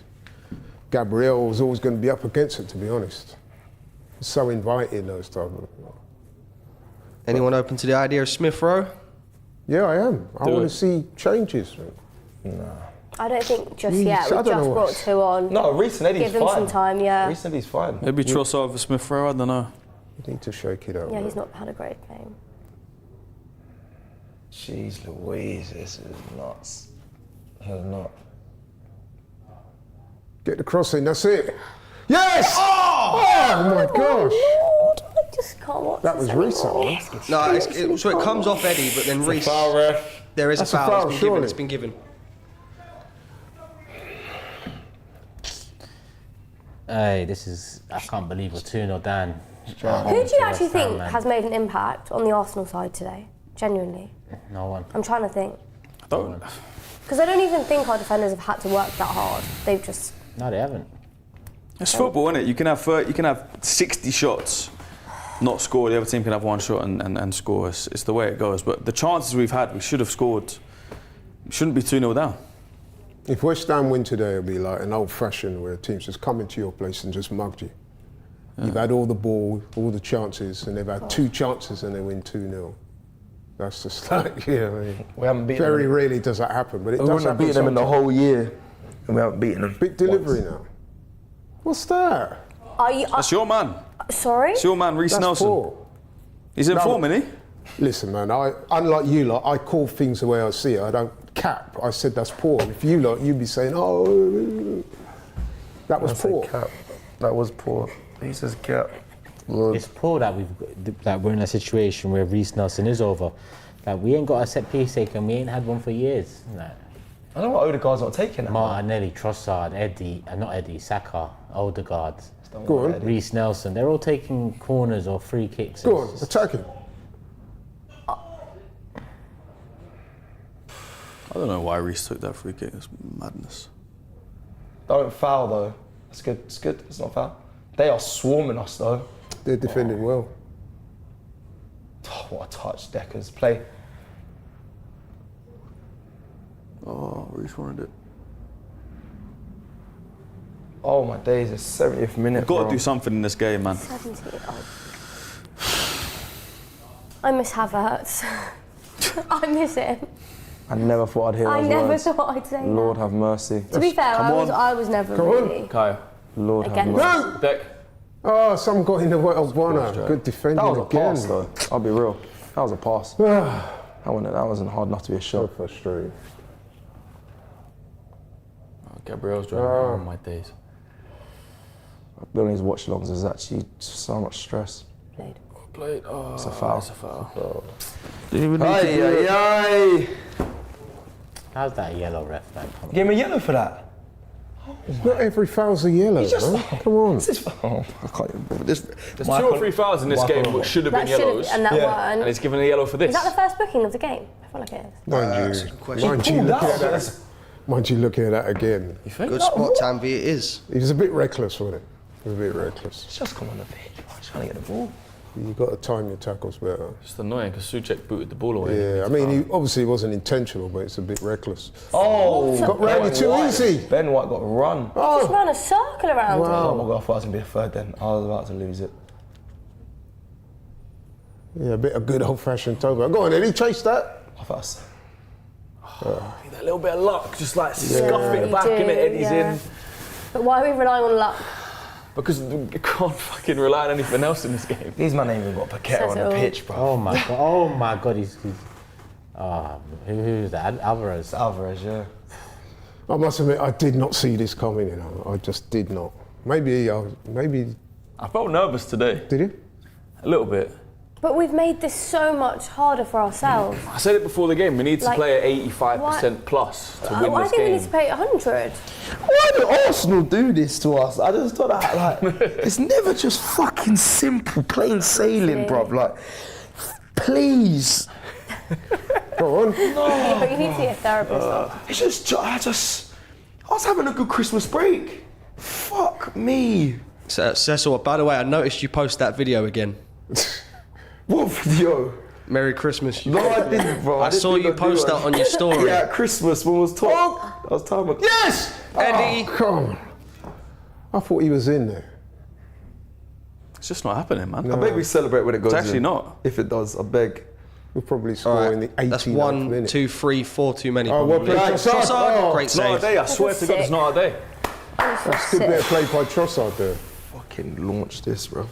Gabriel was always going to be up against it, to be honest. So inviting, those type of. Anyone open to the idea of Smith Rowe? Yeah, I am. I want to see changes. I don't think just Jeez, yet. I We don't just know brought what's- 2 on. No, Reece and Eddie's Give them fine. some time, yeah. Reece and Eddie's fine. Maybe Trossard over Smith-Rowe, I don't know. You need to shake it up. Yeah, man. he's not had a great game. Jeez Louise, this is nuts. This is not. Get the cross in, that's it. Yes! Oh my gosh. Lord, I just can't watch That this was Reece, anymore. man. No, so it comes off Eddie, but then Reece. Foul, ref. There is That's a a foul. foul, It's been given. surely. It's been given. Hey, this is. I can't believe we're 2-0 down. Who do you actually think has made an impact on the Arsenal side today? Genuinely. No one. I'm trying to think. I don't. Because I don't even think our defenders have had to work that hard. They've just... No, they haven't. It's football, isn't it? You can have 60 shots, not score. The other team can have 1 shot and score. It's the way it goes. But the chances we've had, we should have scored. We shouldn't be 2-0 down. If West Ham win today, it'll be like an old-fashioned where teams just come into your place and just mugged you. You've had all the ball, all the chances, and they've had 2 chances and they win 2-0. That's just like, you know, I mean, We haven't beaten very them. rarely does that happen, but it We does wouldn't have happen beaten them in the sometimes. whole year, and we haven't beaten them. Big delivery once. now. What's that? Are you... That's your man. sorry? It's your man, Reece That's Nelson. poor. He's in No. form, isn't he? Listen, man, unlike you lot, I call things the way I see it. I don't cap. I said that's poor. If you lot, you'd be saying, oh, that was poor. Cap. That was poor. He says cap. It's poor that we're in a situation where Reece Nelson is over. Like, we ain't got a set piece taken. We ain't had one for years. Like, I don't know what Odegaard's not taking that. Nelli, Trossard, Saka, Odegaard, Go on. Reece Nelson. They're all taking corners or free kicks. Go on, attack him. I don't know why Reece took that free kick. It's madness. Don't foul though. That's good. It's good. It's not foul. They are swarming us though. They're defending well. Oh, what a touch, Deckers. Play. Oh, Reece wanted it. Oh my days, it's 70th minute. Got to bro. do something in this game, man. 70. I miss Havertz. I miss him. I never thought I'd hear I those never words. thought I'd say Lord that. have mercy. To be fair, Come I was never Come on. really Kai, Lord have against mercy. it. Deck. Oh, someone got in the way of Warner. Good defending That was a again. pass though. I'll be real. That was a pass. that wasn't hard enough to be a So shot. frustrating. Gabriel's driving. Oh my days. Building his watch alongs is actually so much stress. Played. Played. Oh, It's a foul. It's a foul. Aye. How's that yellow ref? Like, come on. Give him a yellow for that. Not every foul's a yellow, man. Come on. This is, oh, I can't even believe this. There's 2 or 3 fouls in this game which should have been That should yellows. have, and that Yeah. And one. he's given a yellow for this. Is that the first booking of the game? I feel like it is. Mind you looking at that again. You think? Good spot, Tanvi. It is. He was a bit reckless, wasn't it? He was a bit reckless. It's just come on the pitch, bro. Trying to get the ball. You've got to time your tackles better. It's annoying because Souček booted the ball away. Yeah, I mean, he obviously wasn't intentional, but it's a bit reckless. Oh, Got round you too easy. Ben White got run. Just ran a circle around Oh him. my god, I thought I was going to be a third then. I was about to lose it. Yeah, a bit of good old-fashioned toe. Go on, Eddie, chase that. I thought I was... That little bit of luck, just like scuff Yeah, it back you in do, it, Eddie's yeah. in. But why are we relying on luck? Because you can't fucking rely on anything else in this game. These man ain't even got Paqueta Says on it the all. pitch, bro. Oh my god! Oh my god! He's who's that? Alvarez. Alvarez, yeah. I must admit, I did not see this coming, you know. I just did not. Maybe, I felt nervous today, did you? a little bit. But we've made this so much harder for ourselves. I said it before the game, we need to Like, play at 85% plus to win I this think we need game. to pay 100. Why do Arsenal do this to us? I just thought that, like, it's never just fucking simple, plain sailing, bruv. Like, please. Go on. But you need to see a therapist. It's just, I was having a good Christmas break. Fuck me. So, Cecil, by the way, I noticed you post that video again. What video? Merry Christmas. No, I didn't, bro. I saw you post that on your story. Yeah, at Christmas when I was talking. I was talking about. Yes! Eddie. Oh, come on. I thought he was in there. It's just not happening, man. I beg we celebrate when it goes It's actually in. not. If it does, I beg. We'll probably score in the 18th That's minute. 1, 2, 3, 4 too many. Oh, probably. well, Trossard. Oh, Great It's not save. a day. I swear to God, it's not a day. That's a good bit of play by Trossard there. Fucking launch this, bro.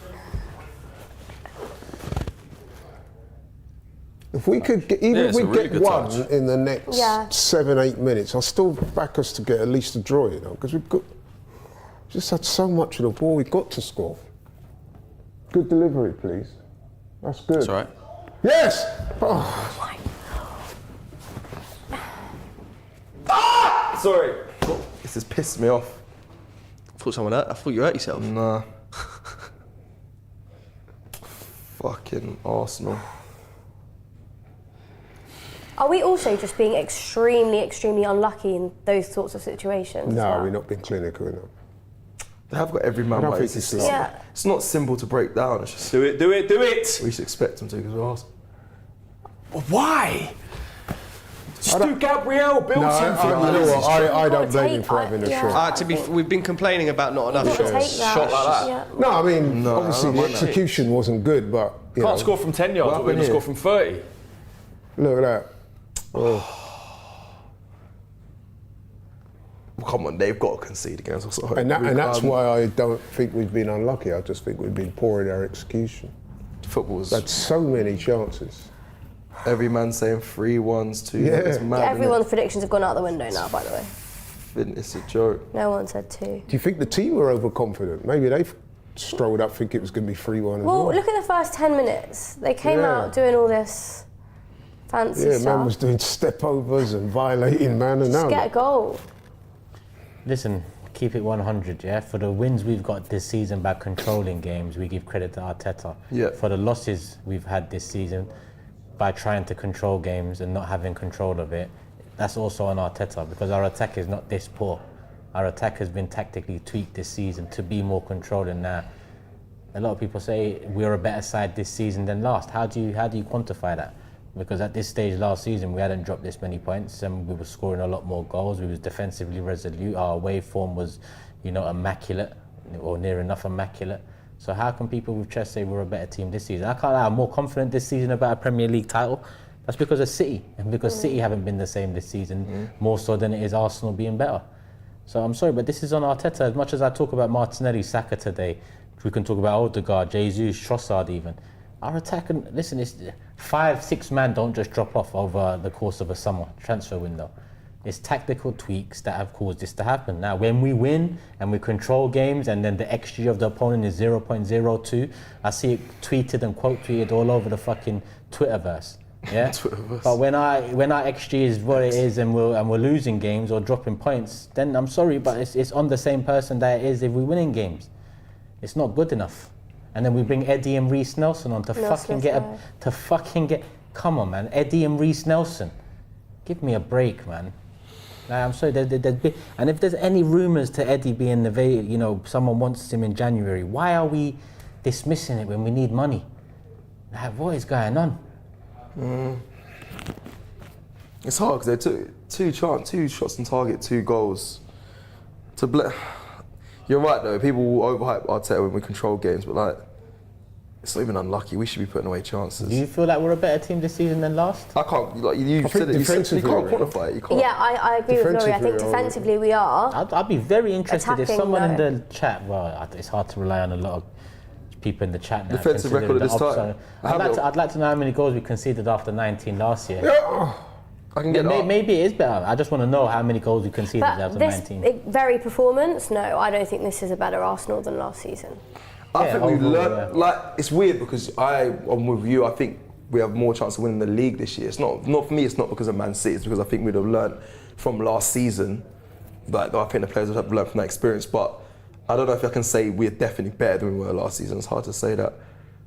If we could get, even if it's we a really get good one touch. in the next 7-8 minutes, I'll still back us to get at least a draw, you know, because we've got just had so much of the ball. We've got to score. Good delivery, please. That's good. That's all right. Yes. Oh. Sorry. This has pissed me off. I thought you hurt yourself. Nah. Fucking Arsenal. Are we also just being extremely, extremely unlucky in those sorts of situations? No, as well? we've not been clinical enough. They have got every man, I don't but think it's, it's it's not simple to break down. It's just Do it, do it, do it! we should expect them to because we're Arsenal. Why? Just do Gabriel, build something. I don't blame him take- for having a shot. We've been complaining about not enough You've got to shots. take that. Shot like that. Yeah. No, I mean, obviously I don't the mind that. execution wasn't good, but you Can't know, score from 10 yards, but we're going to happened score from 30. look at that. Oh. Come on, they've got to concede against us. And that's why I don't think we've been unlucky. I just think we've been poor in our execution. Football's Had so many chances. every man saying 3-1s, 2. Yeah. It's mad, innit? Everyone's predictions have gone out the window now, by the way. It's a joke. No one said 2. Do you think the team were overconfident? Maybe they strolled up thinking it was going to be 3-1 as Well, well. look at the first 10 minutes. They came Yeah. out doing all this fancy Yeah, stuff. man was doing step-overs and violating, man, and Just now... get a goal. Listen, keep it 100, yeah? For the wins we've got this season by controlling games, we give credit to Arteta. Yeah. For the losses we've had this season by trying to control games and not having control of it, that's also on Arteta because our attack is not this poor. Our attack has been tactically tweaked this season to be more controlling now. A lot of people say we're a better side this season than last. How do you quantify that? Because at this stage last season we hadn't dropped this many points and we were scoring a lot more goals. We was defensively resolute. Our away form was, immaculate or near enough immaculate. So how can people with chest say we're a better team this season? I can't lie, I'm more confident this season about a Premier League title. That's because of City and because City haven't been the same this season, more so than it is Arsenal being better. So I'm sorry, but this is on Arteta. As much as I talk about Martinelli, Saka today, we can talk about Odegaard, Jesus, Trossard even. Our attack, and listen, it's 5-6 men don't just drop off over the course of a summer transfer window. It's tactical tweaks that have caused this to happen. Now, when we win and we control games and then the XG of the opponent is 0.02, I see it tweeted and quote tweeted all over the fucking Twitterverse. Yeah, but when our XG is what it is and we're losing games or dropping points, then I'm sorry, but it's on the same person that it is if we're winning games. It's not good enough. And then we bring Eddie and Reece Nelson on to fucking get. Come on, man, Eddie and Reece Nelson, give me a break, man. Like, I'm sorry, and if there's any rumours to Eddie being someone wants him in January, why are we dismissing it when we need money? Like, what is going on? It's hard because they took 2 shots on target, 2 goals. You're right though, people will overhype Arteta when we control games, but it's not even unlucky. We should be putting away chances. Do you feel like we're a better team this season than last? I can't, you said it, you can't quantify it. You can't. Yeah, I agree with Laurie. I think defensively we are. I'd be very interested if someone in Attacking, the chat, well, it's hard to rely on a lot of people in the chat now. Defensive record at this time. I'd like to know how many goals we conceded after 19 last year. I can get Maybe it is better. I just want to know how many goals we conceded after 19. This very performance, no, I don't think this is a better Arsenal than last season. I think we've learned, it's weird because I'm with you, I think we have more chance of winning the league this year. It's not for me, it's not because of Man City, it's because I think we'd have learned from last season. I think the players have learned from that experience, but I don't know if I can say we're definitely better than we were last season. It's hard to say that.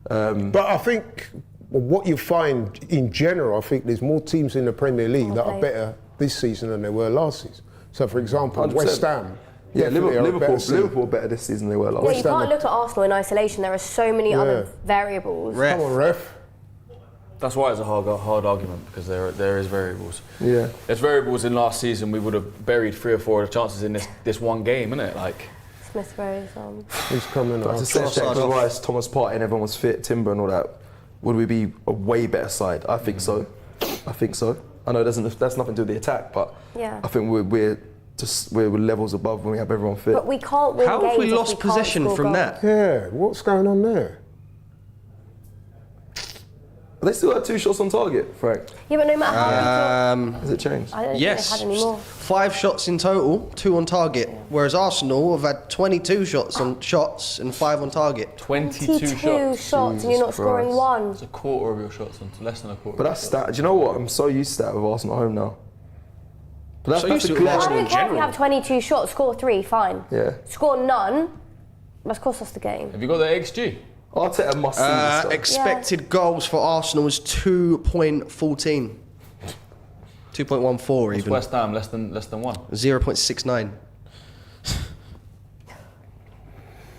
But I think what you find in general, I think there's more teams in the Premier League that are better this season than they were last season. So, for example, 100%. West Ham. Yeah, Liverpool are better this season than they were last Yeah, season. you can't look at Arsenal in isolation. There are so many other variables. Come on, ref. That's why it's a hard argument because there is variables. Yeah. There's variables in last season. We would have buried 3 or 4 of the chances in this one game, innit? Smith Rowe's Who's coming up? To set Rice, Thomas Partey and everyone was fit, Timber and all that. would we be a way better side? I think so. I think so. I know that's nothing to do with the attack, but Yeah. I think we're levels above when we have everyone fit. But we can't win How games have we if lost can't possession score from goals. that? Yeah, what's going on there? They still had 2 shots on target, Frank. Yeah, but no matter how many Has it changed? I don't Yes. think they've had any more. 5 shots in total, 2 on target. Whereas Arsenal have had 22 shots and 5 on target. 22 shots. and you're not scoring Christ. one. It's a quarter of your shots, less than a quarter. But that's that. Do you know what? I'm so used to that with Arsenal at home now. But that's, So that's used a to it with clear. Arsenal I in don't care if you general. have 22 shots, score 3, fine. Yeah. Score none, that's cost us the game. Have you got the XG? Arteta must see this stuff. Expected goals for Arsenal is 2.14. 2.14 It's even. West Ham less than 1. 0.69.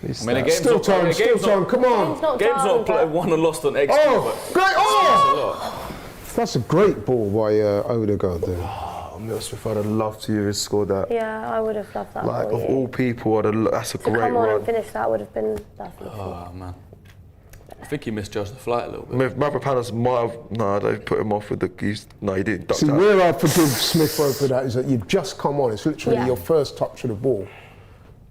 These I mean, a stats. game's Still not, time, a still game's time, not, come on. Game's not game's done, not but- won and lost on XG. Oh, great! That's a Oh! lot. That's a great ball by Odegaard there. Emil Smith, I'd have loved to have scored that. Yeah, I would have loved that Like, for of you. all people, that's a To great come on run. and finish that would have been lovely. Oh man, I think he misjudged the flight a little bit. Mavrapanos might have. No, they put him off with the. No, he didn't. See, Ducked out. where I forgive Smith for that is that you've just come on. It's literally Yeah. your first touch of the ball.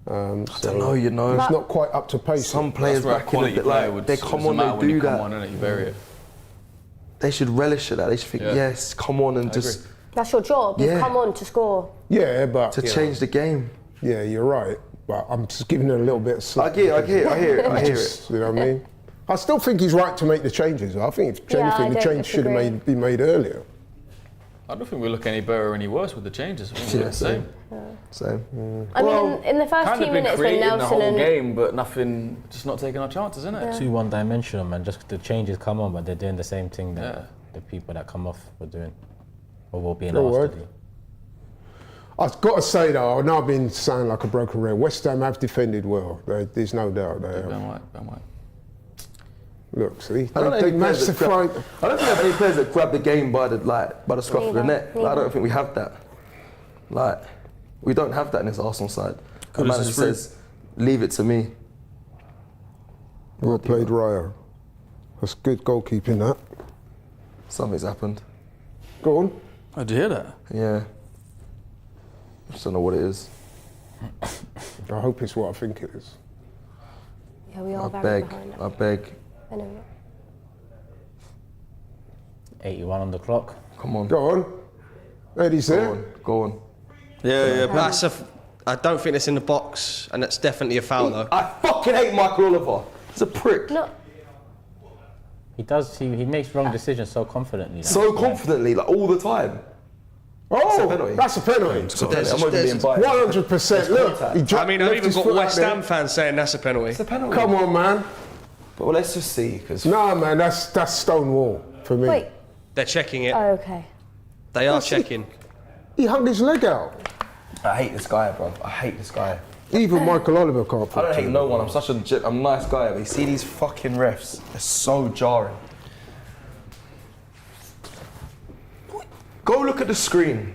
So I don't know, you know. it's not quite up to pace. Some players That's where a back in the quality bit, player like, would. they come doesn't on, matter they when you do come that. on, innit? You bury it. They should relish it. That they should think, Yeah. yes, come on and I just agree. That's your job. You've Yeah. come on to score. Yeah, but to you know, change the game. Yeah, you're right. But I'm just giving it a little bit of slack. I hear it. Just, you know what I mean? I still think he's right to make the changes. I think if Yeah, anything, I the don't change should disagree. have been made earlier. I don't think we look any better or any worse with the changes. I think we look the same. Same. I mean, in the first Kind few of been minutes when creating the Nelson whole and game, but nothing. Just not taking our chances, isn't it? Too one-dimensional, man. Just the changes come on, but they're doing the same thing that Yeah. the people that come off were doing, or will be in Go asked on. to do. I've got to say though, I've now been sounding like a broken record. West Ham have defended well. There's no doubt there. Ben White. Look, see, I don't know they any players managed to that grab, find. I don't think we have any players that grab the game by the scruff of the Neither, neck. Like, I don't think we have that. Like, we don't have that in this Arsenal side. The manager says, "Leave it to me." Well played, Raya. That's good goalkeeping. That. Something's happened. Go on. Oh, did you hear that? Yeah. I just don't know what it is. I hope it's what I think it is. yeah, we are I very beg. behind. I beg. I know. 81 on the clock. Come on. Go on. Eddie's Go there. on. Go on. Yeah, I don't think it's in the box, and that's definitely a foul though. I fucking hate Michael Oliver. He's a prick. No, He does. He makes wrong decisions so confidently. like. So confidently, like all the time. Oh, a penalty. that's a penalty. There's- I'm not even being biased. 100%. Look, he I mean, I've left even his got foot out West there. Ham fans saying that's a penalty. It's a penalty. Come on, man. But well, let's just see, because Nah, man, that's Stonewall for me. wait. They're checking it. Oh, okay. They are That's it. checking. He hung his leg out. I hate this guy, bro. I hate this guy. Even Michael Oliver can't I put don't hate two. no one. I'm such a I'm a nice guy, but you see these fucking refs. They're so jarring. Go look at the screen.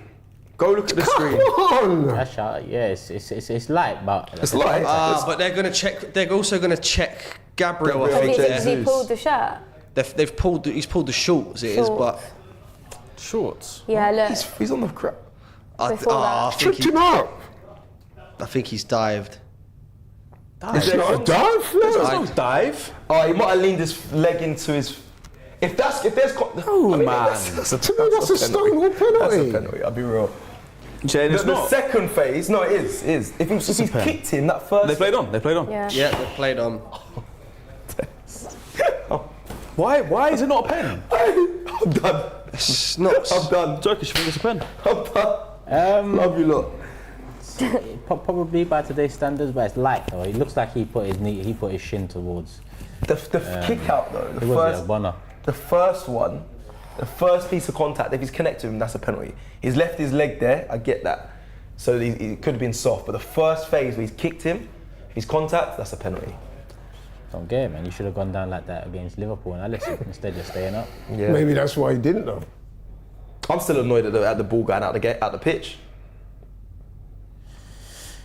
Go look at the screen. Come on. That's yeah. It's light, but It's light. But they're going to check. They're also going to check Gabriel. I Gabriel think Has Jesus. he pulled the shirt? they've pulled. He's pulled the shorts. It is, but Shorts. Yeah, look. He's on the crap. Before that. Tripped him up. I think he's dived. It's not a dive. No. no dive. Oh, he might have leaned his leg into his. If there's. No, I mean, man. That's a, To me, that's a Stonewall penalty. That's a penalty. I'll be real. Jane, it's The not. second phase, no, it is. If he's a pen. kicked in that first. They played on. They played on. Yeah. Yeah, they played on. Why is it not a pen? I'm done. It's not. I'm done. Turkish think it's a pen. I'm done. Love you lot. probably by today's standards, but it's light though. It looks like he put his shin towards. The kick out though, It was a Bonner. the first one, the first piece of contact, if he's connected to him, that's a penalty. He's left his leg there, I get that. So he could have been soft, but the first phase where he's kicked him, his contact, that's a penalty. Don't get it, man. You should have gone down like that against Liverpool and Alisson. Instead, you're staying up. Yeah. Maybe that's why he didn't though. I'm still annoyed at the ball going out the pitch.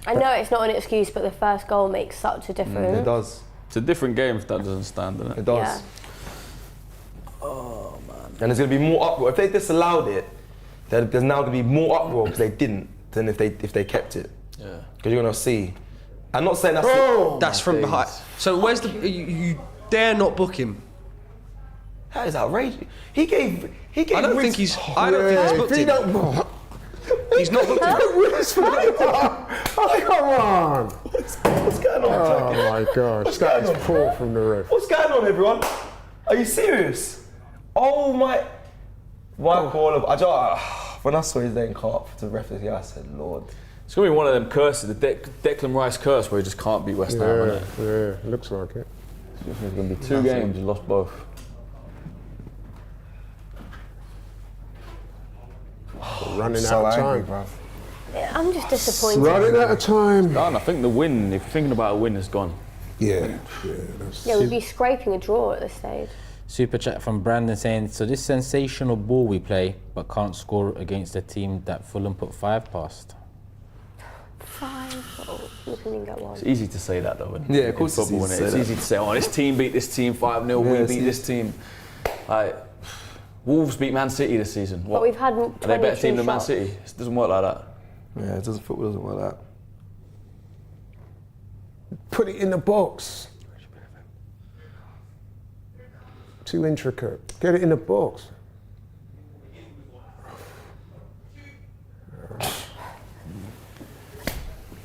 I know it's not an excuse, but the first goal makes such a difference. It does. It's a different game if that doesn't stand, doesn't it? It does. Yeah. Oh man. And there's going to be more uproar. If they disallowed it, there's now going to be more uproar because they didn't than if they kept it. Yeah. Because you're going to see. I'm not saying that's That's from behind. So where's the... You dare not book him. That is outrageous. He gave I don't think he's booked him. He's not booked him. Oh, come on. What's going on? Oh my gosh, that is poor from the ref. What's going on, everyone? Are you serious? Oh my! Why call him? When I saw his name come up to referee, I said, Lord. It's going to be one of them curses, the Declan Rice curse, where he just can't beat West Ham, isn't it? Yeah, looks like it. It's going to be 2 games, you lost both. Running out of time, bro. I'm just disappointed. Running out of time. Done. I think the win, if you're thinking about a win, is gone. Yeah. We'd be scraping a draw at this stage. Super chat from Brandon saying, so this sensational ball we play, but can't score against a team that Fulham put 5 past. 5? Oh, you can even get 1. It's easy to say that though. Yeah, of course football, it's it's easy to say, oh, this team beat this team 5-0, we beat this team. Like, Wolves beat Man City this season. What? But we've had 22 Are they a better team than Man shots. City? It doesn't work like that. Yeah, football doesn't work like that. Put it in the box. Too intricate. Get it in the box.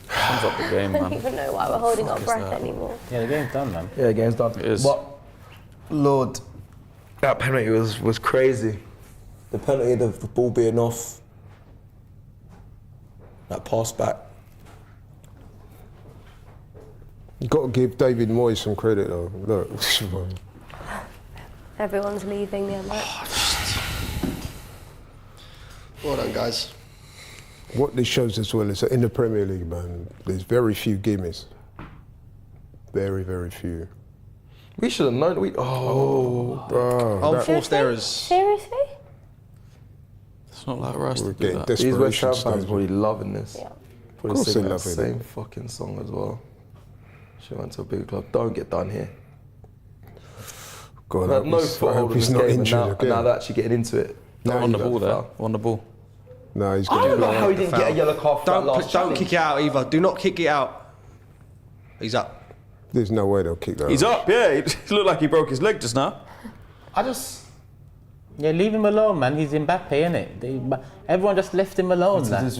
Sums up the game, I don't man. even know why we're holding our breath anymore. Yeah, the game's done, man. Yeah, game's done. It is. But, Lord, that penalty was crazy. The penalty, the ball being off, that pass back. You've got to give David Moyes some credit though. Look. Everyone's leaving the end. Well done, guys. What this shows as well is that in the Premier League, man, there's very few gimmies. Very, very few. We should have known. Unforced errors. Seriously? It's not like Rice to We're do getting that. These West Ham desperation fans stage. probably loving this. Yeah. Probably Of course singing they that love it. same fucking song as well. She went to a big club. Don't get done here. God, But no I foothold hope in he's this not game, and injured now again. they're actually getting into it. Now On the he ball got there. foul. On the ball. No, he's I don't know got how he didn't get a yellow card for that last Don't challenge. kick it out either. Do not kick it out. He's up. There's no way they'll kick that. He's up, yeah. He looked like he broke his leg just now. Yeah, leave him alone, man. He's Mbappe, innit? Everyone just left him alone. Like. Against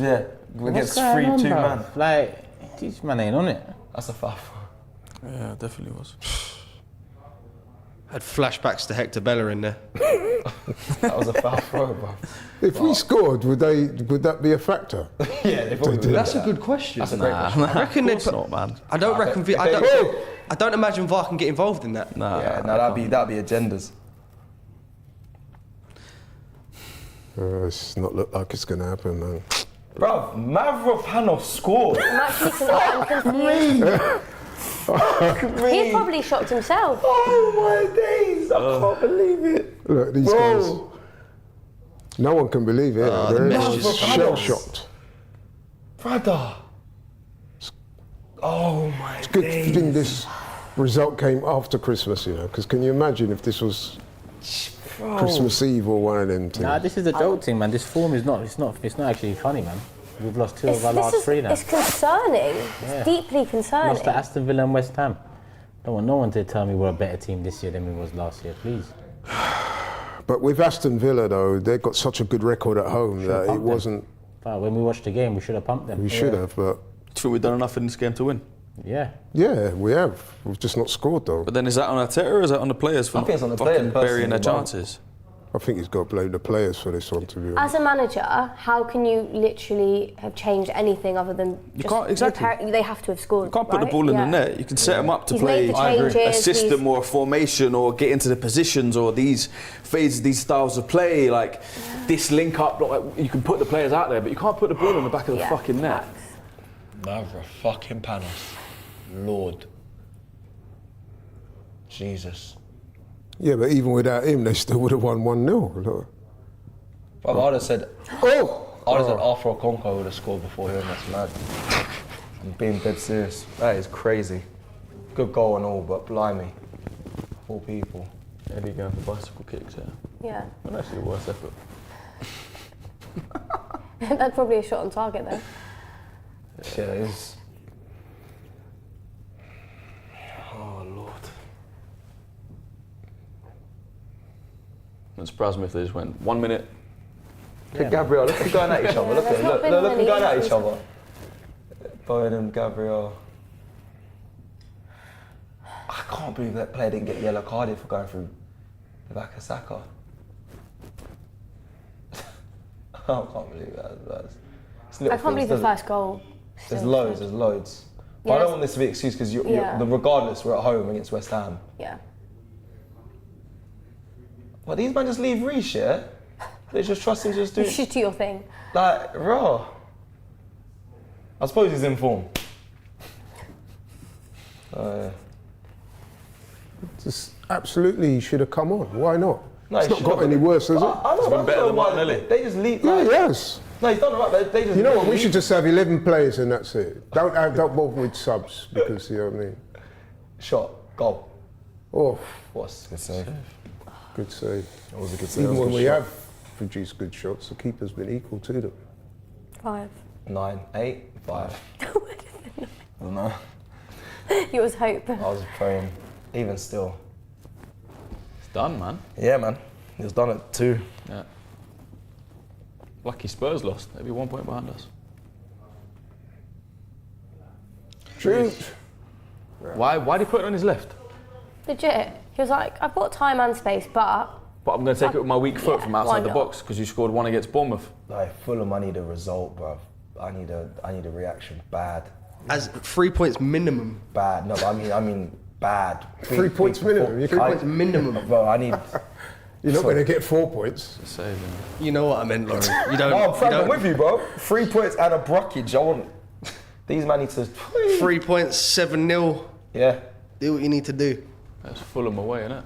What's going on, 3-2 bruv? man. Like, this man ain't on it. That's a foul. Yeah, it definitely was. Had flashbacks to Hector Bella in there. That was a foul throw, bro. If we scored, would that be a factor? Yeah, they probably would. That's a good question. That's a great question. I reckon Of course not, man. I don't reckon. if they- I don't imagine VAR can get involved in that. Nah. Yeah, no, that'd be agendas. It's not look like it's going to happen, man. Bro, Mavrapanos scored. I'm actually confused. He's probably shocked himself. Oh my days! I can't believe it. Look, these guys. No one can believe it. the They're messages. shell-shocked. Brother. Oh my Good days. thing this result came after Christmas, you know, because can you imagine if this was Christmas Eve or one of them things? Nah, this is a joke thing, man. This form is not actually funny, man. We've lost 2 of our last 3 now. It's concerning. Yeah. It's deeply concerning. Lost to Aston Villa and West Ham. Don't want no one to tell me we're a better team this year than we was last year, please. But with Aston Villa, though, they've got such a good record at home that it wasn't. But when we watched the game, we should have pumped them. We should have, but Do you think we've done enough in this game to win? Yeah. yeah, we have. We've just not scored, though. But then is that on Arteta or is that on the players for I think it's on the fucking players burying their personally, chances? I think he's got to blame the players for this one, to be honest. As a manager, how can you literally have changed anything other than just can't- exactly. they have to have scored? You can't put the right? ball in Yeah. the net. You can set them up to He's play made the changes, a system he's- or a formation or get into the positions or these phases, these styles of play. Like This link up, like, you can put the players out there, but you can't put the ball in the back of the Yeah, fucking net. facts. Mavrapanos. Lord. Jesus. Yeah, but even without him, they still would have won 1-0. Look. Bro, I'd have said. Oh! I'd have said Arthur Okonkwo would have scored before him. That's mad. I'm being dead serious. That is crazy. Good goal and all, but blimey. 4 people. Eddie going for bicycle kicks, Yeah. Not actually the worst effort. That's probably a shot on target though. Yeah, it is. Oh Lord. It surprised me if they just went 1 minute. Look at Gabriel, look at them going at each other. Look at look at them going at each other. Bowen and Gabriel. I can't believe that player didn't get yellow carded for going through the back of Saka. I can't believe that. I can't believe the first goal. There's loads. But I don't want this to be an excuse because regardless, we're at home against West Ham. Yeah. Well, these men just leave Reece, yeah? They just trust him to just do... You should do your thing. Like, raw. I suppose he's in form. Just absolutely should have come on. Why not? No, it's not got any worse, has it? I It's been better than why Nelli. They just leave... Yeah, like, yes. No, he's done all right, they just... You know what, we should just have 11 players and that's it. Don't bother with subs because, you know what I mean? Shot, goal. Oh, What's good save? good save. That was a good save. Even when we have produced good shots, the keeper's been equal to them. 5. 9, 8, 5. I don't know. You was hope. I was praying. Even still. It's done, man. Yeah, man. He was done at 2. Yeah. Lucky Spurs lost. They'd be 1 point behind us. True. Why did he put it on his left? Legit. He was like, I've got time and space, but But I'm going to take it with my weak foot from why outside the not? box because you scored 1 against Bournemouth. Like, Fulham, I need a result, bruv. I need a reaction bad. As 3 points minimum. Bad. No, but I mean bad. 3 points minimum. You 3 points minimum. Bro, I need... You're not going to get 4 points. Saving. You know what I meant, Lauren. You don't. No, I'm don't- with you, bro. 3 points and a brockage. I want... These man need to... 3 points, 7-0. Yeah. Do what you need to do. That's Fulham away, innit?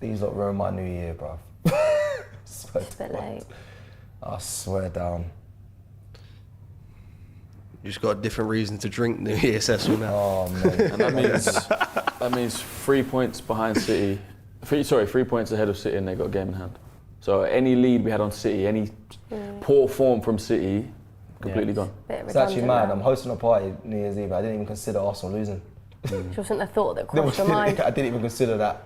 These lot ruin my new year, bruv. it's a bit late. I swear down. You just got a different reason to drink New Year, Cecil, now. Oh, man. And that means 3 points behind City. 3 points ahead of City, and they got a game in hand. So any lead we had on City, any poor form from City, completely gone. Bit It's actually redundant mad. now. I'm hosting a party New Year's Eve. I didn't even consider Arsenal losing. Which wasn't a thought that crossed your mind. I didn't even consider that.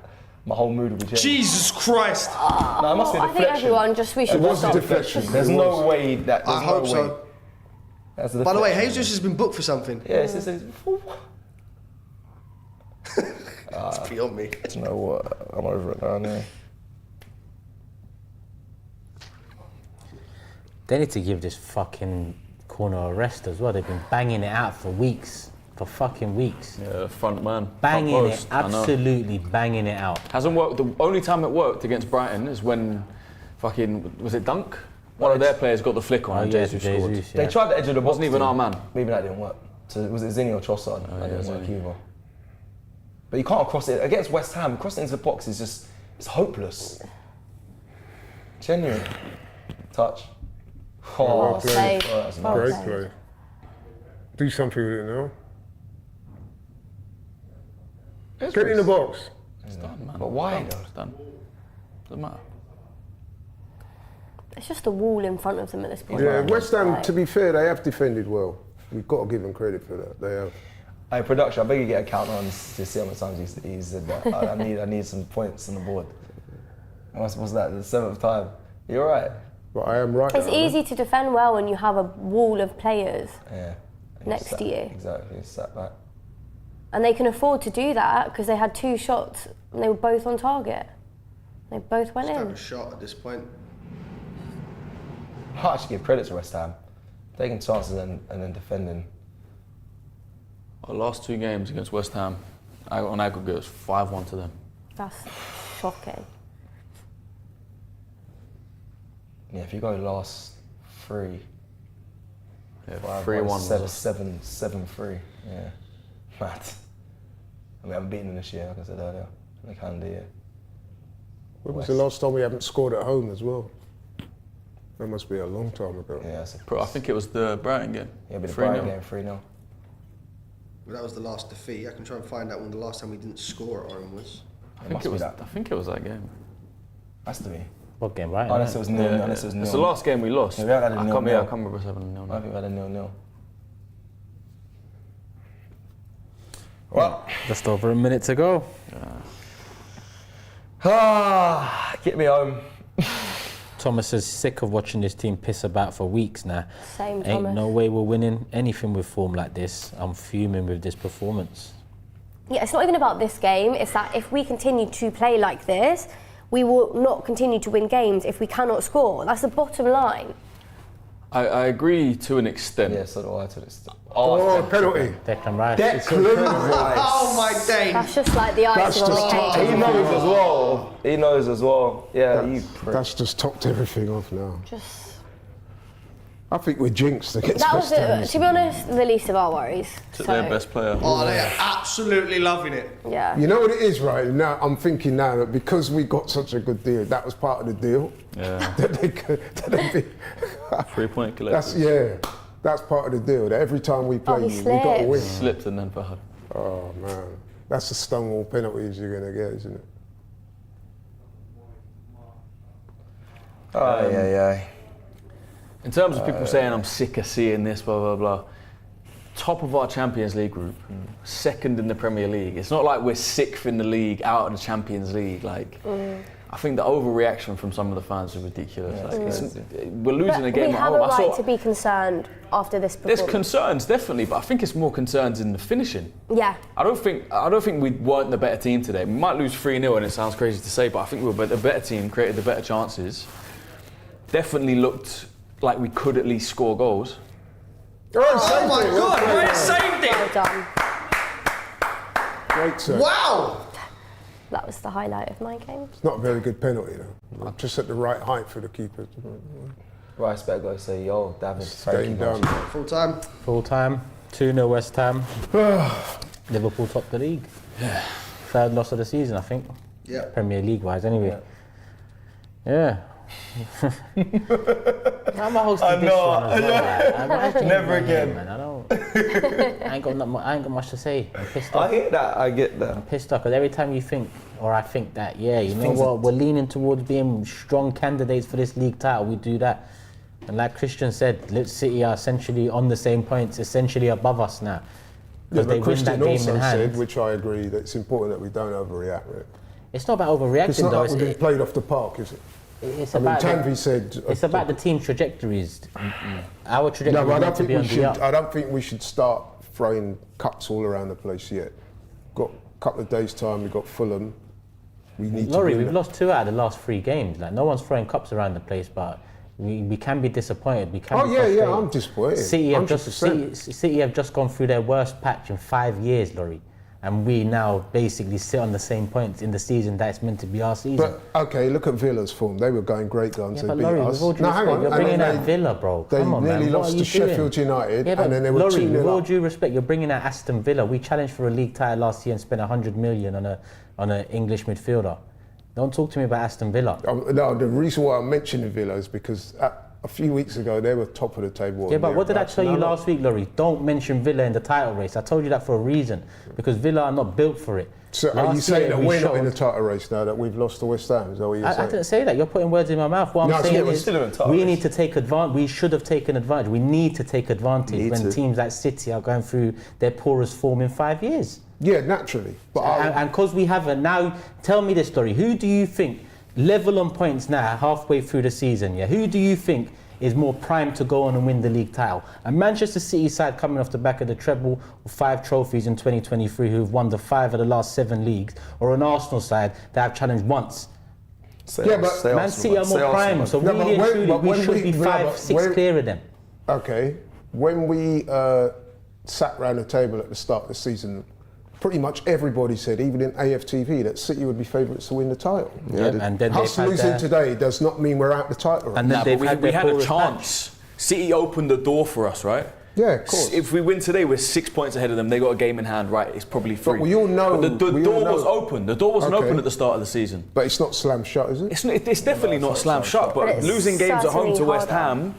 My whole mood would be changed. Jesus Christ! No, it must be a I think deflection. everyone just we should It was a stop. deflection. There's It no was. way that. I hope so. That's a By the way, deflection. Jesus has been booked for something. Yeah, it's It's beyond me. you know what? I'm over it now. Yeah. They need to give this fucking corner a rest as well. They've been banging it out for weeks. For fucking weeks. Yeah, front man. Banging front it, post, I know. absolutely banging it out. Hasn't worked. The only time it worked against Brighton is when was it Dunk? One of their players got the flick on and Jesus scored. They tried the edge of the box. Wasn't even too. our man. Maybe that didn't work. So was it Zinni or Trossard? That didn't work Zinni. either. But you can't cross it against West Ham. Crossing into the box is just it's hopeless. Genuine touch. Well that's played. oh, that's Well nice. Great played. play. Do something with it now. Get in the box. It's done, man. But why It's though? done. Doesn't matter. It's just a wall in front of them at this point. Yeah, West Ham, Like, to be fair, they have defended well. We've got to give them credit for that. They have. Hey, production, I beg you get a count on to see how many times he said that. I need some points on the board. What's that? The 7th time. You're right. But I am right. It's now, easy to defend well when you have a wall of players Yeah. And next sat- to you. Exactly. Sat back. And they can afford to do that because they had 2 shots and they were both on target. They both went Just have in. a shot at this point. I actually give credit to West Ham. Taking chances and then defending. Our last 2 games against West Ham, on aggregate, it was 5-1 to them. That's shocking. Yeah, if you go last 3, Yeah, 5, 3-1 was us. 7-3. Yeah. Mad. And we haven't beaten them this year, like I said earlier. In the calendar year. When was the last time we haven't scored at home as well? That must be a long time ago. Yeah, Bro, I think it was the Brighton game. Yeah, but the 3-0. Brighton game 3-0. Well, that was the last defeat. I can try and find out when the last time we didn't score at home was. I think it was that game. Has to be. What game, right? Unless it was nil. Unless it was nil. It's the last game we lost. Yeah, we haven't had a nil. I can't remember 7-0. I think we had a 0-0. Well, just over a minute to go. Get me home. Thomas is sick of watching this team piss about for weeks now. Same, Ain't Thomas. no way we're winning anything with form like this. I'm fuming with this performance. Yeah, it's not even about this game. It's that if we continue to play like this, we will not continue to win games if we cannot score. That's the bottom line. I agree to an extent. Yeah, so do I to this. Oh, penalty. Declan Rice. Oh my days. That's just like the icing on the cake. He knows as well. He knows as well. Yeah, That's just topped everything off now. Just I think we're jinxed against that was, West Ham. to be honest, the least of our worries. Took their best player. Oh, they are absolutely loving it. Yeah. You know what it is, right? Now I'm thinking now that because we got such a good deal, that was part of the deal. Yeah. that they 3 point collectors. That's part of the deal. That every time we play he you, we got to win. Slipped and then Fahad. Oh man, that's the Stonewall penalties you're gonna get, isn't it? yeah. In terms of people saying I'm sick of seeing this, blah, blah, blah. Top of our Champions League group, second in the Premier League. It's not like we're sixth in the league, out of the Champions League. Like, I think the overreaction from some of the fans is ridiculous. We're losing a game we at have home. a right to be concerned after this performance. There's concerns, definitely, but I think it's more concerns in the finishing. Yeah. I don't think we weren't the better team today. We might lose 3-0, and it sounds crazy to say, but I think we were the better team, created the better chances. Definitely looked like we could at least score goals. Oh my God, Ray saved it! Well done. Great save. Wow! That was the highlight of my game. It's not a very good penalty though. Just at the right height for the keeper. Rice better go say, yo, David. Game done. Full time. Full time, 2-0 West Ham. Liverpool top the league. Yeah. Third loss of the season, I think. Yeah. Premier League wise, anyway. Yeah. I'm a host of this one as well. Never again. Man. I ain't got much to say. I'm pissed off. I hear that. I get that. I'm pissed off because every time you think, or I think that, yeah, you know what, we're leaning towards being strong candidates for this league title. We do that. And like Christian said, City are essentially on the same points, essentially above us now. Yeah, Because they but win that Christian game also in hand. said, which I agree, that it's important that we don't overreact. Right? It's not about overreacting It's not though. like we're being played off the park, is it? It's I mean, about Tanvi said. it's about the team's trajectories. Our trajectory No, but I is don't meant to think be we on the should. up. I don't think we should start throwing cuts all around the place yet. Got a couple of days' time. We've got Fulham. We need Laurie, to win. we've lost 2 out of the last 3 games. Like no one's throwing cups around the place, but we can be disappointed. We can. Oh be yeah, frustrated. I'm disappointed. City have just gone through their worst patch in 5 years, Laurie, and we now basically sit on the same points in the season that it's meant to be our season. But okay, look at Villa's form. They were going great guns. Yeah, They but beat Laurie, us. with all due No, hang respect, on. you're And bringing then out Villa, bro. They Come on, nearly man. What lost are to you doing? Sheffield United, Yeah, but and then they were Laurie, 2-0 with all up. due respect, you're bringing out Aston Villa. We challenged for a league title last year and spent 100 million on an English midfielder. Don't talk to me about Aston Villa. No, the reason why I'm mentioning Villa is because a few weeks ago they were top of the table. Yeah, but what did I thereabouts. tell you No, last week, Laurie? Don't mention Villa in the title race. I told you that for a reason, because Villa are not built for it. So are you Last saying year that we we're not in showed- the title race now, that we've lost to West Ham? Is that what you're I saying? didn't say that. You're putting words in my mouth. What No, I'm so saying we're is still in the title we race. need to take advantage. We should have taken advantage. We need to take advantage Need when to. teams like City are going through their poorest form in 5 years. Yeah, naturally. But And because we haven't, now tell me this story. Who do you think, level on points now, halfway through the season, yeah? Who do you think is more primed to go on and win the league title? A Manchester City side coming off the back of the treble with 5 trophies in 2023 who've won the 5 of the last 7 leagues, or an Arsenal side that have challenged once? Yeah, but Man City are more primed, so No, really but and truly but we should be 5, 6 clear of them. Okay, when we sat round the table at the start of the season, pretty much everybody said, even in AFTV, that City would be favourites to win the title. Yeah, and then Us they've had losing their- today does not mean we're out the title. And then Nah, they've but had we their had a poorest chance. City opened the door for us, right? Yeah, of course. If we win today, we're 6 points ahead of them. They got a game in hand, right? It's probably 3. we all know- But the we all door know- was open. The door wasn't Okay. open at the start of the season. But it's not slam shut, is it? It's definitely not slam shut. But it's losing games at home to certainly West harder. Ham,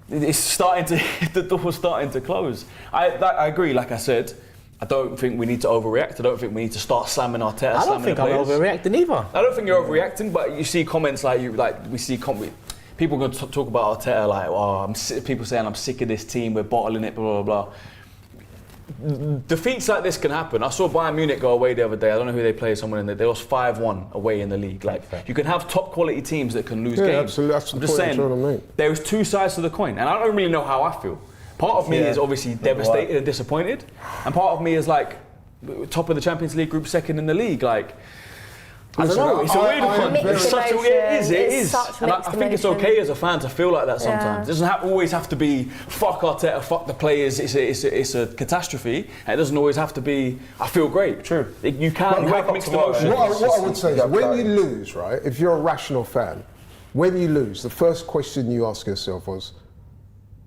it's starting to the door's starting to close. I agree. Like I said, I don't think we need to overreact. I don't think we need to start slamming Arteta. I don't think I'm overreacting either. I don't think you're overreacting, but you see comments people going to talk about Arteta like, oh, people saying I'm sick of this team, we're bottling it, blah, blah, blah. Defeats like this can happen. I saw Bayern Munich go away the other day. I don't know who they played, someone in there. They lost 5-1 away in the league. Like, you can have top quality teams that can lose games. Absolutely. That's I'm the just point I'm trying to saying, make. there is two sides to the coin, and I don't really know how I feel. Part of me is obviously devastated and disappointed, and part of me is like, top of the Champions League group, second in the league. Like, I don't know, it's a weird one. It's such a it is. And I think it's okay as a fan to feel like that sometimes. It doesn't always have to be fuck Arteta, fuck the players. It's a catastrophe. And it doesn't always have to be I feel great. True. You can have mixed emotions. What I would say is when you lose, right? If you're a rational fan, when you lose, the first question you ask yourself was,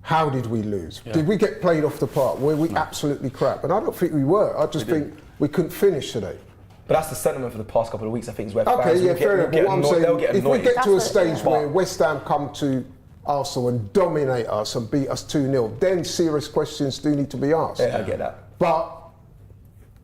how did we lose? Yeah. Did we get played off the park? Were we absolutely crap? And I don't think we were. I just think we couldn't finish today. But that's the sentiment for the past couple of weeks, I think, is where fair enough. But what I'm saying, if we get to a stage that's where West Ham come to Arsenal and dominate us and beat us 2-0, then serious questions do need to be asked. Yeah, I get that. But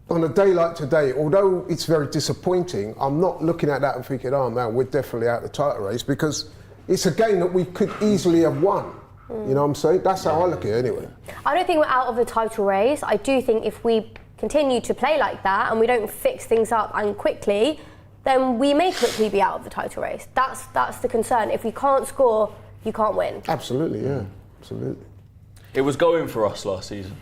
on a day like today, although it's very disappointing, I'm not looking at that and thinking, oh man, we're definitely out of the title race, because it's a game that we could easily have won. You know what I'm saying? That's how I look at it anyway. I don't think we're out of the title race. I do think if we continue to play like that and we don't fix things up and quickly, then we may quickly be out of the title race. That's the concern. If we can't score, you can't win. Absolutely, yeah. Absolutely. It was going for us last season.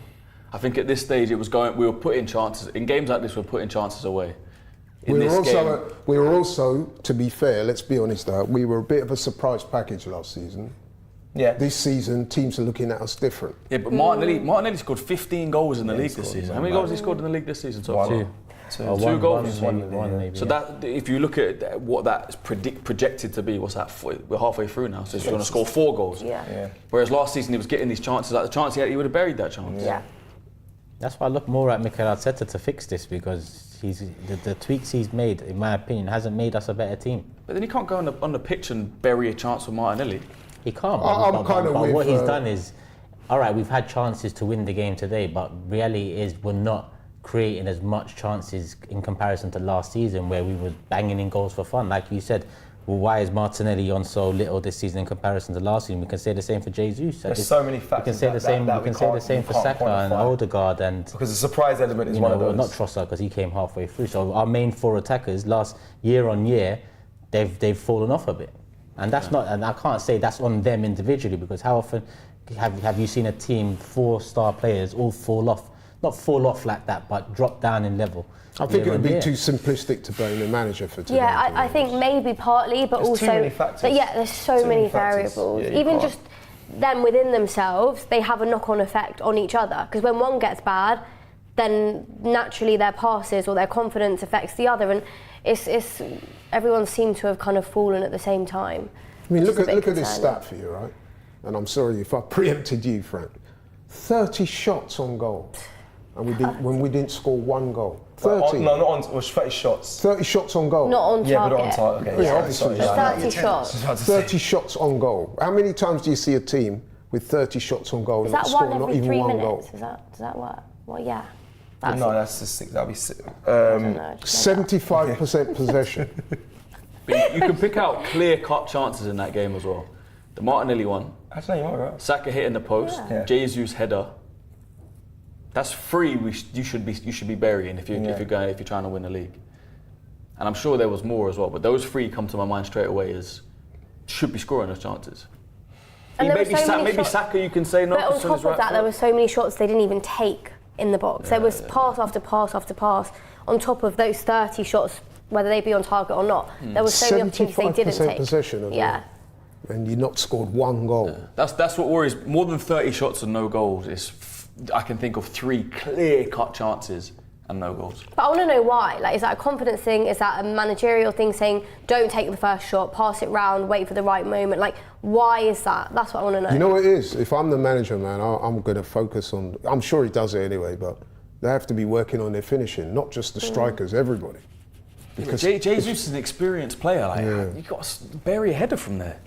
I think at this stage it was going. We were putting chances in games like this. We're putting chances away. We were also, to be fair, let's be honest, we were a bit of a surprise package last season. Yeah. This season, teams are looking at us different. Yeah, but Martinelli scored 15 goals in the league this season. How many goals has he scored in the league this season? Two. Two goals. One maybe. So that, if you look at what that is projected to be, what's that? We're halfway through now. So he's going to score 4 goals. Yeah. Whereas last season he was getting these chances. Like the chance he had, he would have buried that chance. Yeah. That's why I look more at Mikel Arteta to fix this, because the tweaks he's made, in my opinion, hasn't made us a better team. But then he can't go on the pitch and bury a chance for Martinelli. He can't. But what he's done is, all right, we've had chances to win the game today, but reality is we're not creating as much chances in comparison to last season, where we were banging in goals for fun. Like you said, well, why is Martinelli on so little this season in comparison to last season? We can say the same for Jesus. There's so many factors. We can say the same for Saka and Odegaard, and because the surprise element is one of those. Not Trossard, because he came halfway through. So our main 4 attackers, last year on year, they've fallen off a bit. And that's not, and I can't say that's on them individually, because how often have you seen a team, 4-star players, all fall off? Not fall off like that, but drop down in level. I think it would be too simplistic to blame the manager for today. Yeah, I think maybe partly, but there's also, too many factors. but yeah, there's so many variables. Yeah, even just them within themselves, they have a knock-on effect on each other. Because when one gets bad, then naturally their passes or their confidence affects the other, and it's everyone seemed to have kind of fallen at the same time. I mean, look at this stat for you, right? And I'm sorry if I preempted you, Frank. 30 shots on goal, and we didn't score 1 goal. 30. No, not on. It was 30 shots. 30 shots on goal. Not on target. Yeah, but on target. Okay. Yeah, obviously. 30 shots. 30 shots on goal. How many times do you see a team with 30 shots on goal Is and that score one not every even 3 1 minutes? goal? Does that work? Well, yeah. That's just 6. That'll be 6. 75% possession. But you can pick out clear-cut chances in that game as well. The Martinelli one. Actually, you're right. Saka hitting the post. Yeah. Jesus header. That's 3. You should be burying if you're trying to win the league. And I'm sure there was more as well, but those 3 come to my mind straight away as should be scoring those chances. And maybe Saka, you can say no. But on top of that, there were so many shots they didn't even take in the box. There was pass after pass after pass on top of those 30 shots, whether they be on target or not. There were so many opportunities they didn't take. 75% possession of yeah. And you not scored 1 goal. Yeah. That's what worries. More than 30 shots and no goals is. I can think of 3 clear-cut chances and no goals. But I want to know why. Like, is that a confidence thing? Is that a managerial thing, saying don't take the first shot, pass it round, wait for the right moment? Like, why is that? That's what I want to know. You know what it is? If I'm the manager, man, I'm going to focus on. I'm sure he does it anyway, but they have to be working on their finishing, not just the strikers, everybody. Because Jesus is an experienced player. Like, you got to bury a header from there.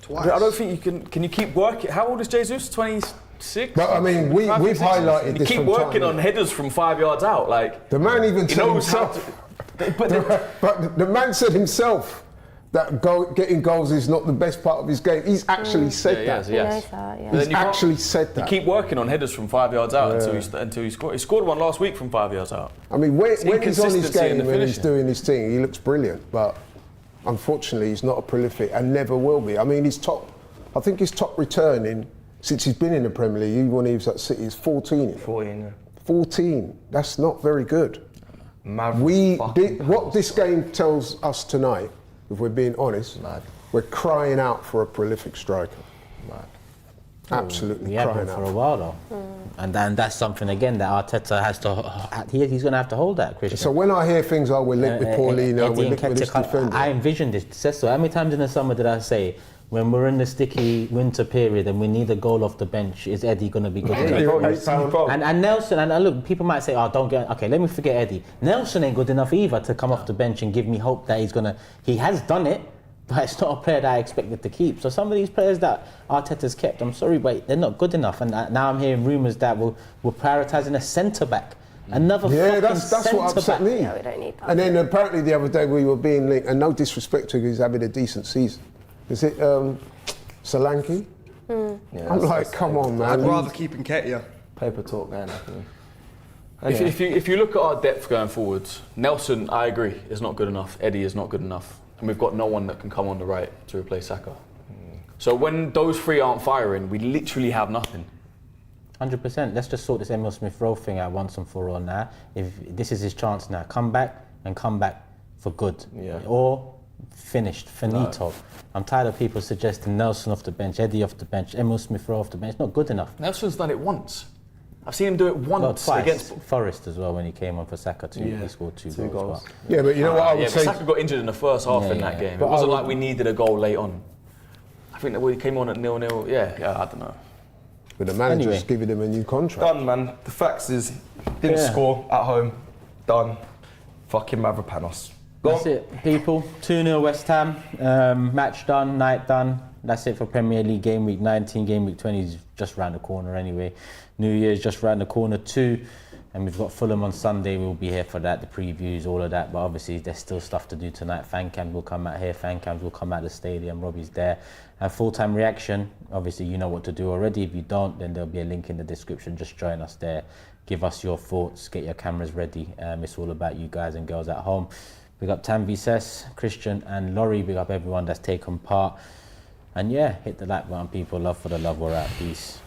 Twice. I don't think you can. Can you keep working? How old is Jesus? 20. 6. But I mean, we've highlighted this. Keep working on headers from 5 yards out. Like the man even said himself. But the man said himself that getting goals is not the best part of his game. He's actually said that. Yes. He's actually said that. You keep working on headers from 5 yards out until he scored. He scored one last week from 5 yards out. I mean, when he's on his game, when he's doing his thing, he looks brilliant. But unfortunately, he's not a prolific and never will be. I mean, I think his top return since he's been in the Premier League, even when he was at City, is 14. 14, yeah. 14. That's not very good. What this game tells us tonight, if we're being honest, we're crying out for a prolific striker. Absolutely crying out for a while though. And then that's something again that Arteta has to. He's going to have to hold that, Christian. So when I hear things, we're linked with Paulino, we're linked with this defender. I envisioned this. So how many times in the summer did I say, when we're in the sticky winter period and we need a goal off the bench, is Eddie going to be good enough? And Nelson, and look, people might say, oh, don't get, okay, let me forget Eddie. Nelson ain't good enough either to come off the bench and give me hope that he has done it, but it's not a player that I expected to keep. So some of these players that Arteta's kept, I'm sorry, but they're not good enough. And now I'm hearing rumours that we're prioritising a centre-back. Another that's what upset me. No, we don't need that. And then apparently the other day we were being linked, and no disrespect to him, he's having a decent season. Is it Solanke? Yeah, I'm like, come on, man. I'd rather keep Nketiah. Paper talk, man. If you look at our depth going forwards, Nelson, I agree, is not good enough. Eddie is not good enough. And we've got no one that can come on the right to replace Saka. So when those three aren't firing, we literally have nothing. 100%. Let's just sort this Emil Smith-Rowe thing out once and for all now. If this is his chance now, come back for good. Yeah. Or finished, finito. No. I'm tired of people suggesting Nelson off the bench, Eddie off the bench, Emil Smith-Rowe off the bench. It's not good enough. Nelson's done it once. I've seen him do it once twice. Against Forest as well when he came on for Saka too. He scored two goals. Well. Yeah, but you know what I would say? Saka got injured in the first half in that game. But it wasn't like we needed a goal late on. I think that we came on at 0-0. Yeah, I don't know. But the manager's giving him a new contract. Done, man. The facts is, didn't score at home. Done. Fucking Mavrapanos. That's it, people. 2-0 West Ham. Match done, night done. That's it for Premier League game week 19. Game week 20 is just round the corner anyway. New Year's just round the corner too. And we've got Fulham on Sunday. We'll be here for that, the previews, all of that. But obviously, there's still stuff to do tonight. Fan cams will come out here. Fan cams will come out the stadium. Robbie's there. And full-time reaction. Obviously, you know what to do already. If you don't, then there'll be a link in the description. Just join us there. Give us your thoughts. Get your cameras ready. It's all about you guys and girls at home. Big up Tanvi Sess, Christian and Laurie. Big up everyone that's taken part. And yeah, hit the like button, people. Love for the love. We're out. Peace.